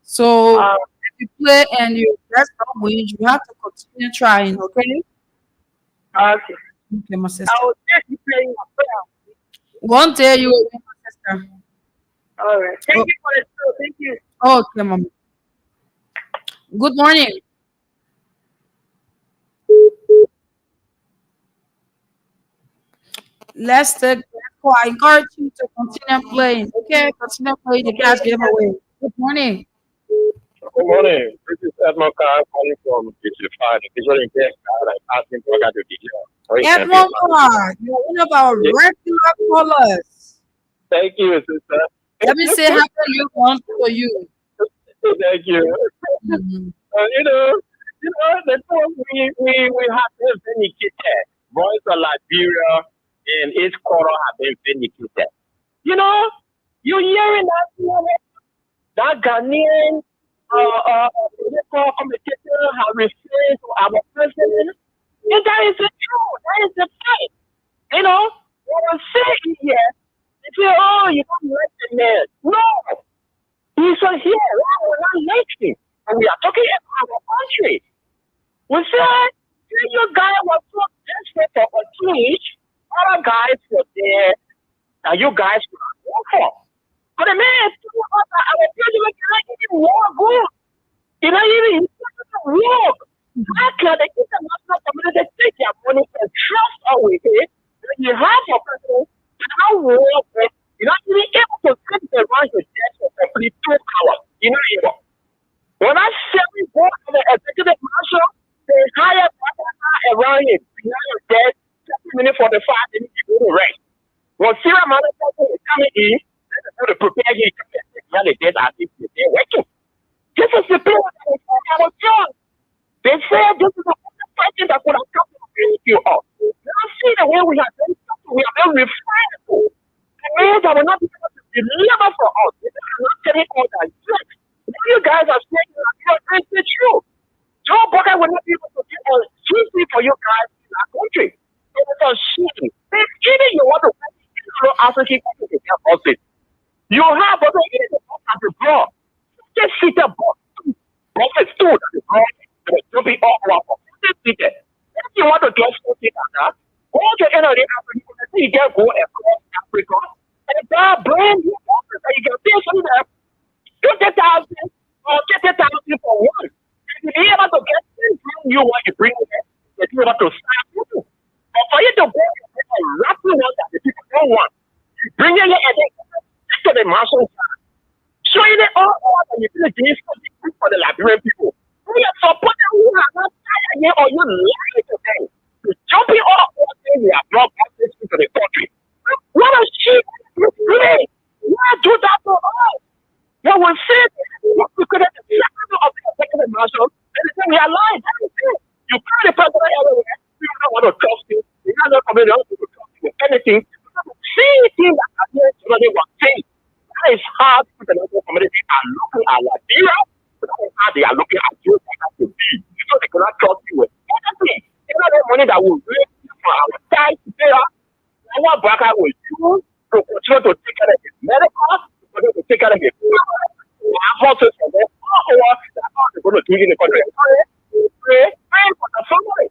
So Uh, if you play and you press not win, you have to continue trying. Okay. okay. Okay, my sister. I was just playing a prayer. One day you will win, my sister. All right. Thank Oh, you for the show. Thank you. okay, mom. Good morning. Let's take that call. I encourage you to continue playing. Okay, continue playing the cash giveaway. Good morning. Good morning. This is Edmond Carr calling from Digital the visual guest card. I'm asking for that to be here. Or you can be Edmond Clark, you're one of our Yes. regular callers. Thank you, sister. Let me say happy new month for you. Thank you. Mhm. The time we have been vindicated. Voice of Liberia and its quarter have been vindicated. You know, you hearing that Ghanaian political commentator have referred to our president. And that is the truth. That is the fact. You know, what I'm saying here, they say, oh, you don't like the man. No, he's not here. We're not listening. And we are talking about our country. We said, your guy was so desperate for a change. Other guys were there, and you guys were not for. But the man told us that our president cannot even walk good. You know, even walk. How can the international community take their money and trust our way? When you have your president, and how walk, you're not even able to sit around your desk for complete 2 hours. You know, when I say we go to the executive marshal, they hire around it, behind your desk, 30 minutes for the 5 minutes you go to rest. When Sarah Motherfucker is coming in, let's go to prepare you to get the desk as if they're working. This is the bill that I was young. They said this is the only person that could have come to bring you up. Now see the way we have been, we have been refined. The man that will not be able to deliver for us. This is not telling us that yes, you guys are saying that it's the truth. Joe Biden will not be able to get a GC for you guys in our country. It is a shame. If either you want to work in the African country, you have other either at the door. Just sit up, profit stood at the door, to be all our just sit there. If you want to get something like that, go to any of the African countries, you can go across Africa, and there are brand new office that you can pay some there, 20,000 or 30,000 for one. And if you're able to get you what you bring there, you're able to start people. But for you to go and bring a rapid one that the people don't want, you bring it and then to the marshal showing it all over and you feel against something for the Liberian people. We are supporting who are not tired yet or you lying to them. You're jumping all over things we have brought back this into the country. What a shit! Great! Why do that to us? They will say we could have the second of the executive marshal and they say we are lying. That is it. You put the president everywhere. We don't want to trust you. We are not coming out to trust you with anything. See things that are here today was saying. That is how the international community are looking at Liberia. That is how they are looking at you as to be. Because they cannot trust you with anything. You know the money that will raise for our tax payer, our bracket will use to continue to take care of his medical, to continue to take care of his houses for them. Or that's how they're going to do it in the country. Pray for the family.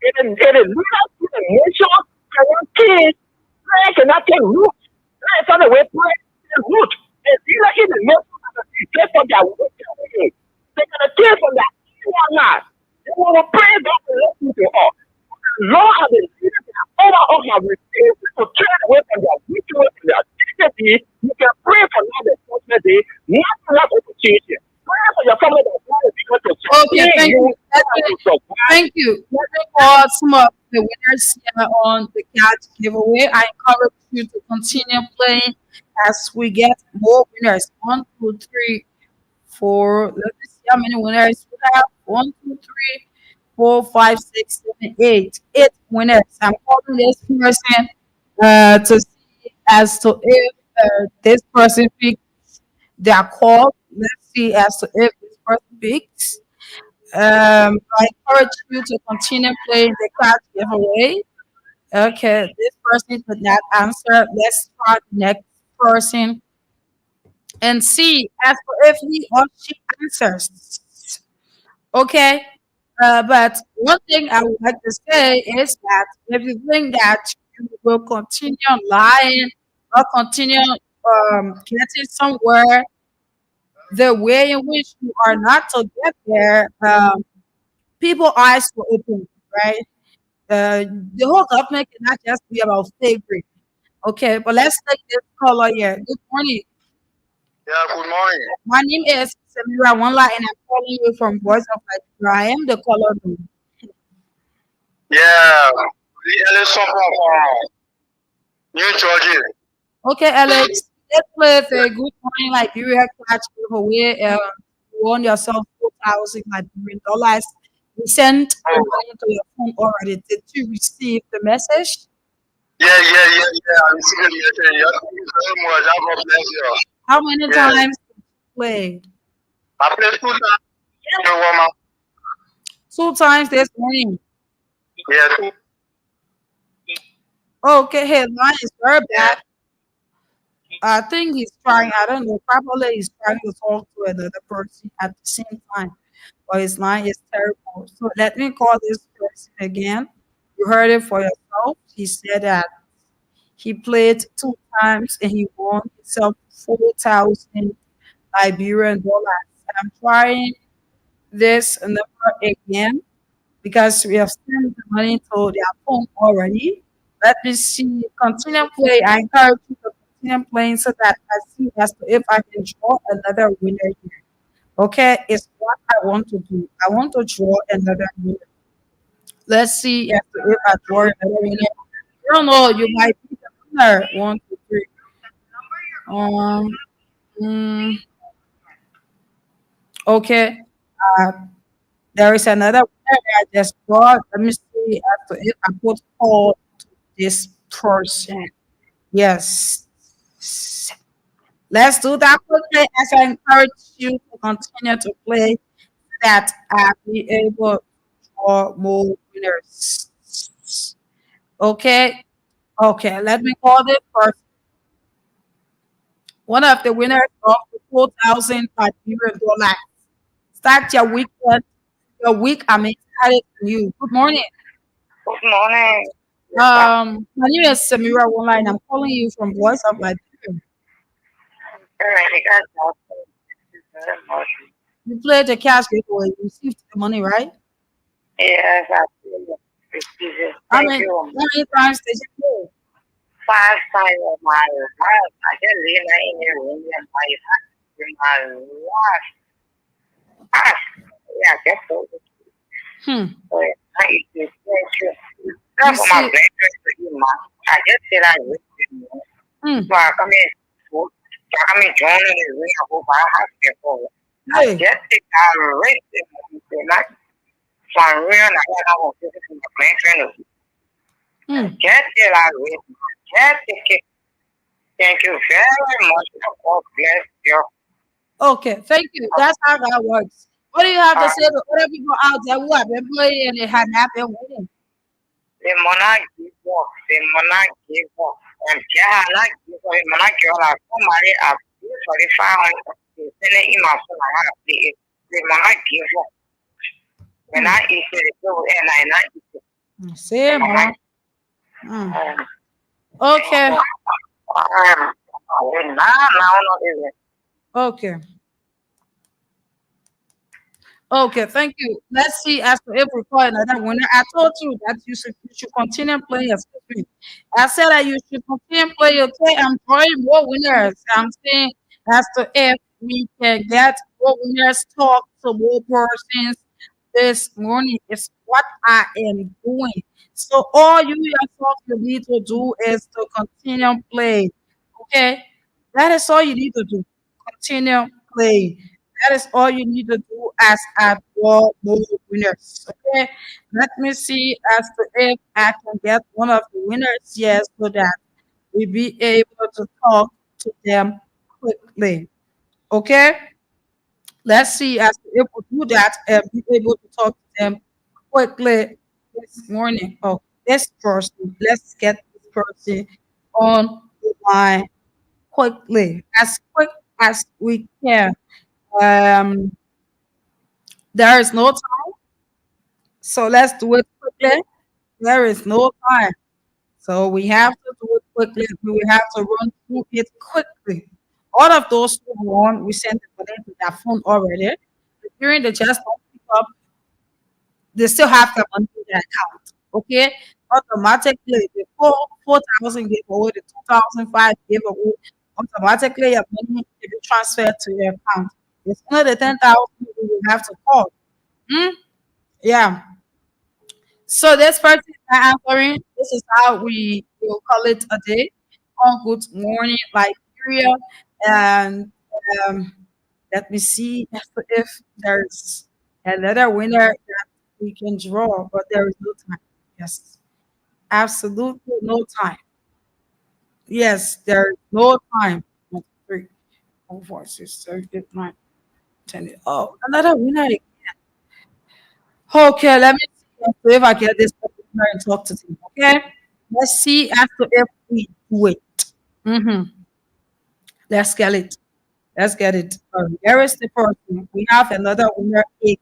It is leaders to the nation, our kids, pray cannot take root. That is not the way pray root. It's either in the nation that they take from their wicked ways. They're going to take from their evil life. They will pray God to listen to us. Lord has been leaders that over us have refused to turn away from their wicked ways and their dignity. You can pray for now the judgment day, nothing else will change it. Pray for your family that God is able to Okay, sustain thank you you. to survive. Thank you. Let me call some of the winners here on the catch giveaway. I encourage you to continue playing as we get more winners. One, two, three, four. Let me see how many winners we have. One, two, three, four, five, six, seven, eight. Eight winners. I'm calling this person to see as to if this person picks their call. Let's see as to if this person picks. I encourage you to continue playing the card giveaway. Okay, this person did not answer. Let's try the next person and see as for if he or she answers. Okay, but one thing I would like to say is that if you think that you will continue lying or continue getting somewhere the way in which you are not to get there, people eyes will open, right? The whole government cannot just be about favorite. Okay, but let's take this caller here. Good morning. Yeah, good morning. My name is Samira Wanla, and I'm calling you from Voice of Nigeria. I am the caller. Yeah, the election from New Georgia. Okay, Alex, let's play a good morning Liberia catch giveaway. You won yourself 4,000 Liberian dollars. We sent the Oh, money to your phone already. Did you receive the message? yeah. I'm seeing the message. Yeah, thank you very much. God bless you. How many Yeah, times did you play? I played 2 times. You know, woman. 2 times this morning. Yeah, two. Okay, his line is very bad. I think he's trying, I don't know, probably he's trying to talk to another person at the same time. But his line is terrible. So let me call this person again. You heard it for yourself. He said that he played 2 times and he won himself 4,000 Liberian dollars. I'm trying this number again because we have sent the money to their phone already. Let me see. Continue play. I encourage you to continue playing so that I see as to if I can draw another winner here. Okay, it's what I want to do. I want to draw another winner. Let's see as to if I draw another winner. I don't know. You might be the winner. One, two, three. Um. mm, okay. Uh, there is another winner that I just brought. Let me see as to if I put call to this person. Yes. Let's do that quickly as I encourage you to continue to play so that I'll be able to draw more winners. Okay. Okay. Let me call this first. One of the winners of the 4,000 Liberian dollars. Start your weekend. Your week, I'm excited for you. Good morning. Good morning. Yes, sir. My name is Samira Online. I'm calling you from Voice of Liberia. All right, I got that. Thank you very much. You played the cash giveaway. You received the money, right? Yes, I feel it. I Thank mean, you. how many times did you play? 5 times of my life. I just live in the room and my life. Ah, yeah, that's so good. Hmm. I used to thank you. You That's for my see, grandparents to you, ma. I just said I wish you. hmm. So I come in, so I come in joining the ring of over hospital. I Hey, just think I rate them. Like, so I'm real, and I got all this from my grandparents. hmm. Just said I rate them. Just think thank you very much. God bless you. Okay, thank you. That's how that works. What do you have to Uh, say to other people out there who have been playing and they had not been winning? the monarch give up. The monarch give up. And Jahana give up. The monarch give up. Somebody up. For the 500. Send it in my phone. I have the monarch give up. When Hmm. I eat it, and I not eat it. The See, monarch. ma. Hmm. Um, Okay, now, no, is it? okay. Okay, thank you. Let's see as to if we call another winner. I told you that you should continue playing. Excuse me. I said that you should continue playing. Okay, I'm drawing more winners. I'm saying as to if we can get more winners, talk to more persons this morning is what I am doing. So all you yourself you need to do is to continue playing. Okay, that is all you need to do. Continue playing. That is all you need to do as a draw more winners. Okay, let me see as to if I can get one of the winners here so that we be able to talk to them quickly. Okay, let's see as to if we do that and be able to talk to them quickly this morning. Oh, this person, let's get this person on the line quickly, as quick as we can. Um, there is no time, so let's do it quickly. There is no time, so we have to do it quickly. We have to run through it quickly. All of those who won, we sent the money to their phone already. During the just don't pick up, they still have the money in their account. Okay, automatically the 4,000 gave away, the 2,005 gave away. Automatically, your money will be transferred to your account. It's only the 10,000 you will have to call. Hmm? Yeah. So this person is not answering. This is how we will call it a day on Good Morning Liberia. And um, let me see if there's another winner that we can draw, but there is no time. Yes, absolutely no time. Yes, there is no time. 1, 2, 3, 4, 5, 6, 7, 8, 9, 10. Oh, another winner. Okay, let me see if I get this winner and talk to him. Okay, let's see after if we do it. Mm-hmm. Let's get it. Let's get it. Here is the person. We have another winner again.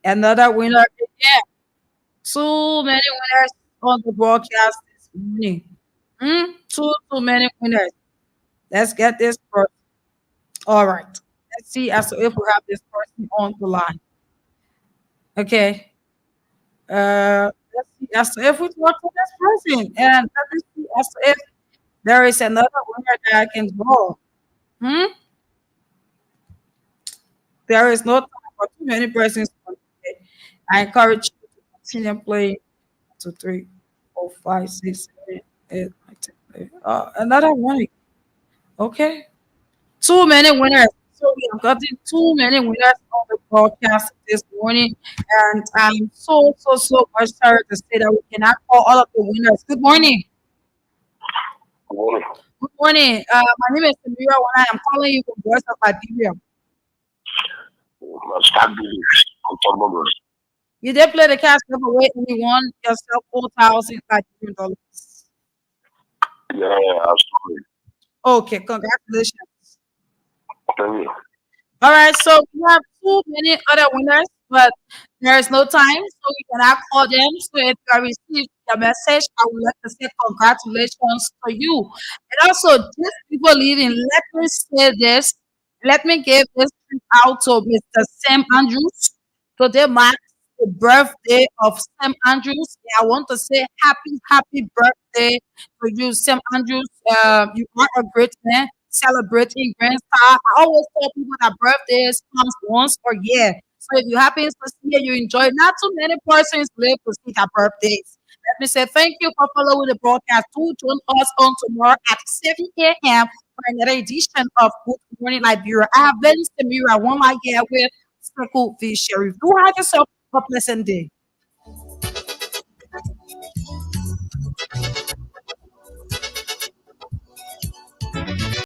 Another winner again. Too many winners on the broadcast this morning. Too many winners. Let's get this person. All right. Let's see as to if we have this person on the line. Okay. Let's see as to if we talk to this person. And let me see as to if there is another winner that I can draw. Hmm? There is no time for too many persons. Okay. I encourage you to continue playing. 2, 3, 4, 5, 6, 7, 8, 9, 10, 11. Another one. Okay. Too many winners. So we have gotten too many winners on the broadcast this morning. And I'm so much sorry to say that we cannot call all of the winners. Good morning. Good morning. My name is Samira Wana. I'm calling you from Voice of Liberia. You did play the cash giveaway and you won yourself $4,000. Okay, congratulations. All right, so we have too many other winners, but there is no time, so we cannot call them. So if you have received the message, I would like to say congratulations to you. And also, just before leaving, let me say this. Let me give this out to Mr. Sam Andrews. Today marks the birthday of Sam Andrews. And I want to say happy birthday to you, Sam Andrews. You are a great man celebrating Grand Star. I always tell people that birthdays comes once per year. So if you happen to see it, you enjoy. Not too many persons live to see their birthdays. Let me say thank you for following the broadcast. Do join us on tomorrow at 7 a.m. for another edition of Good Morning Liberia. I have been Samira, one my year with Circle V Sheriff. Do have yourself a pleasant day.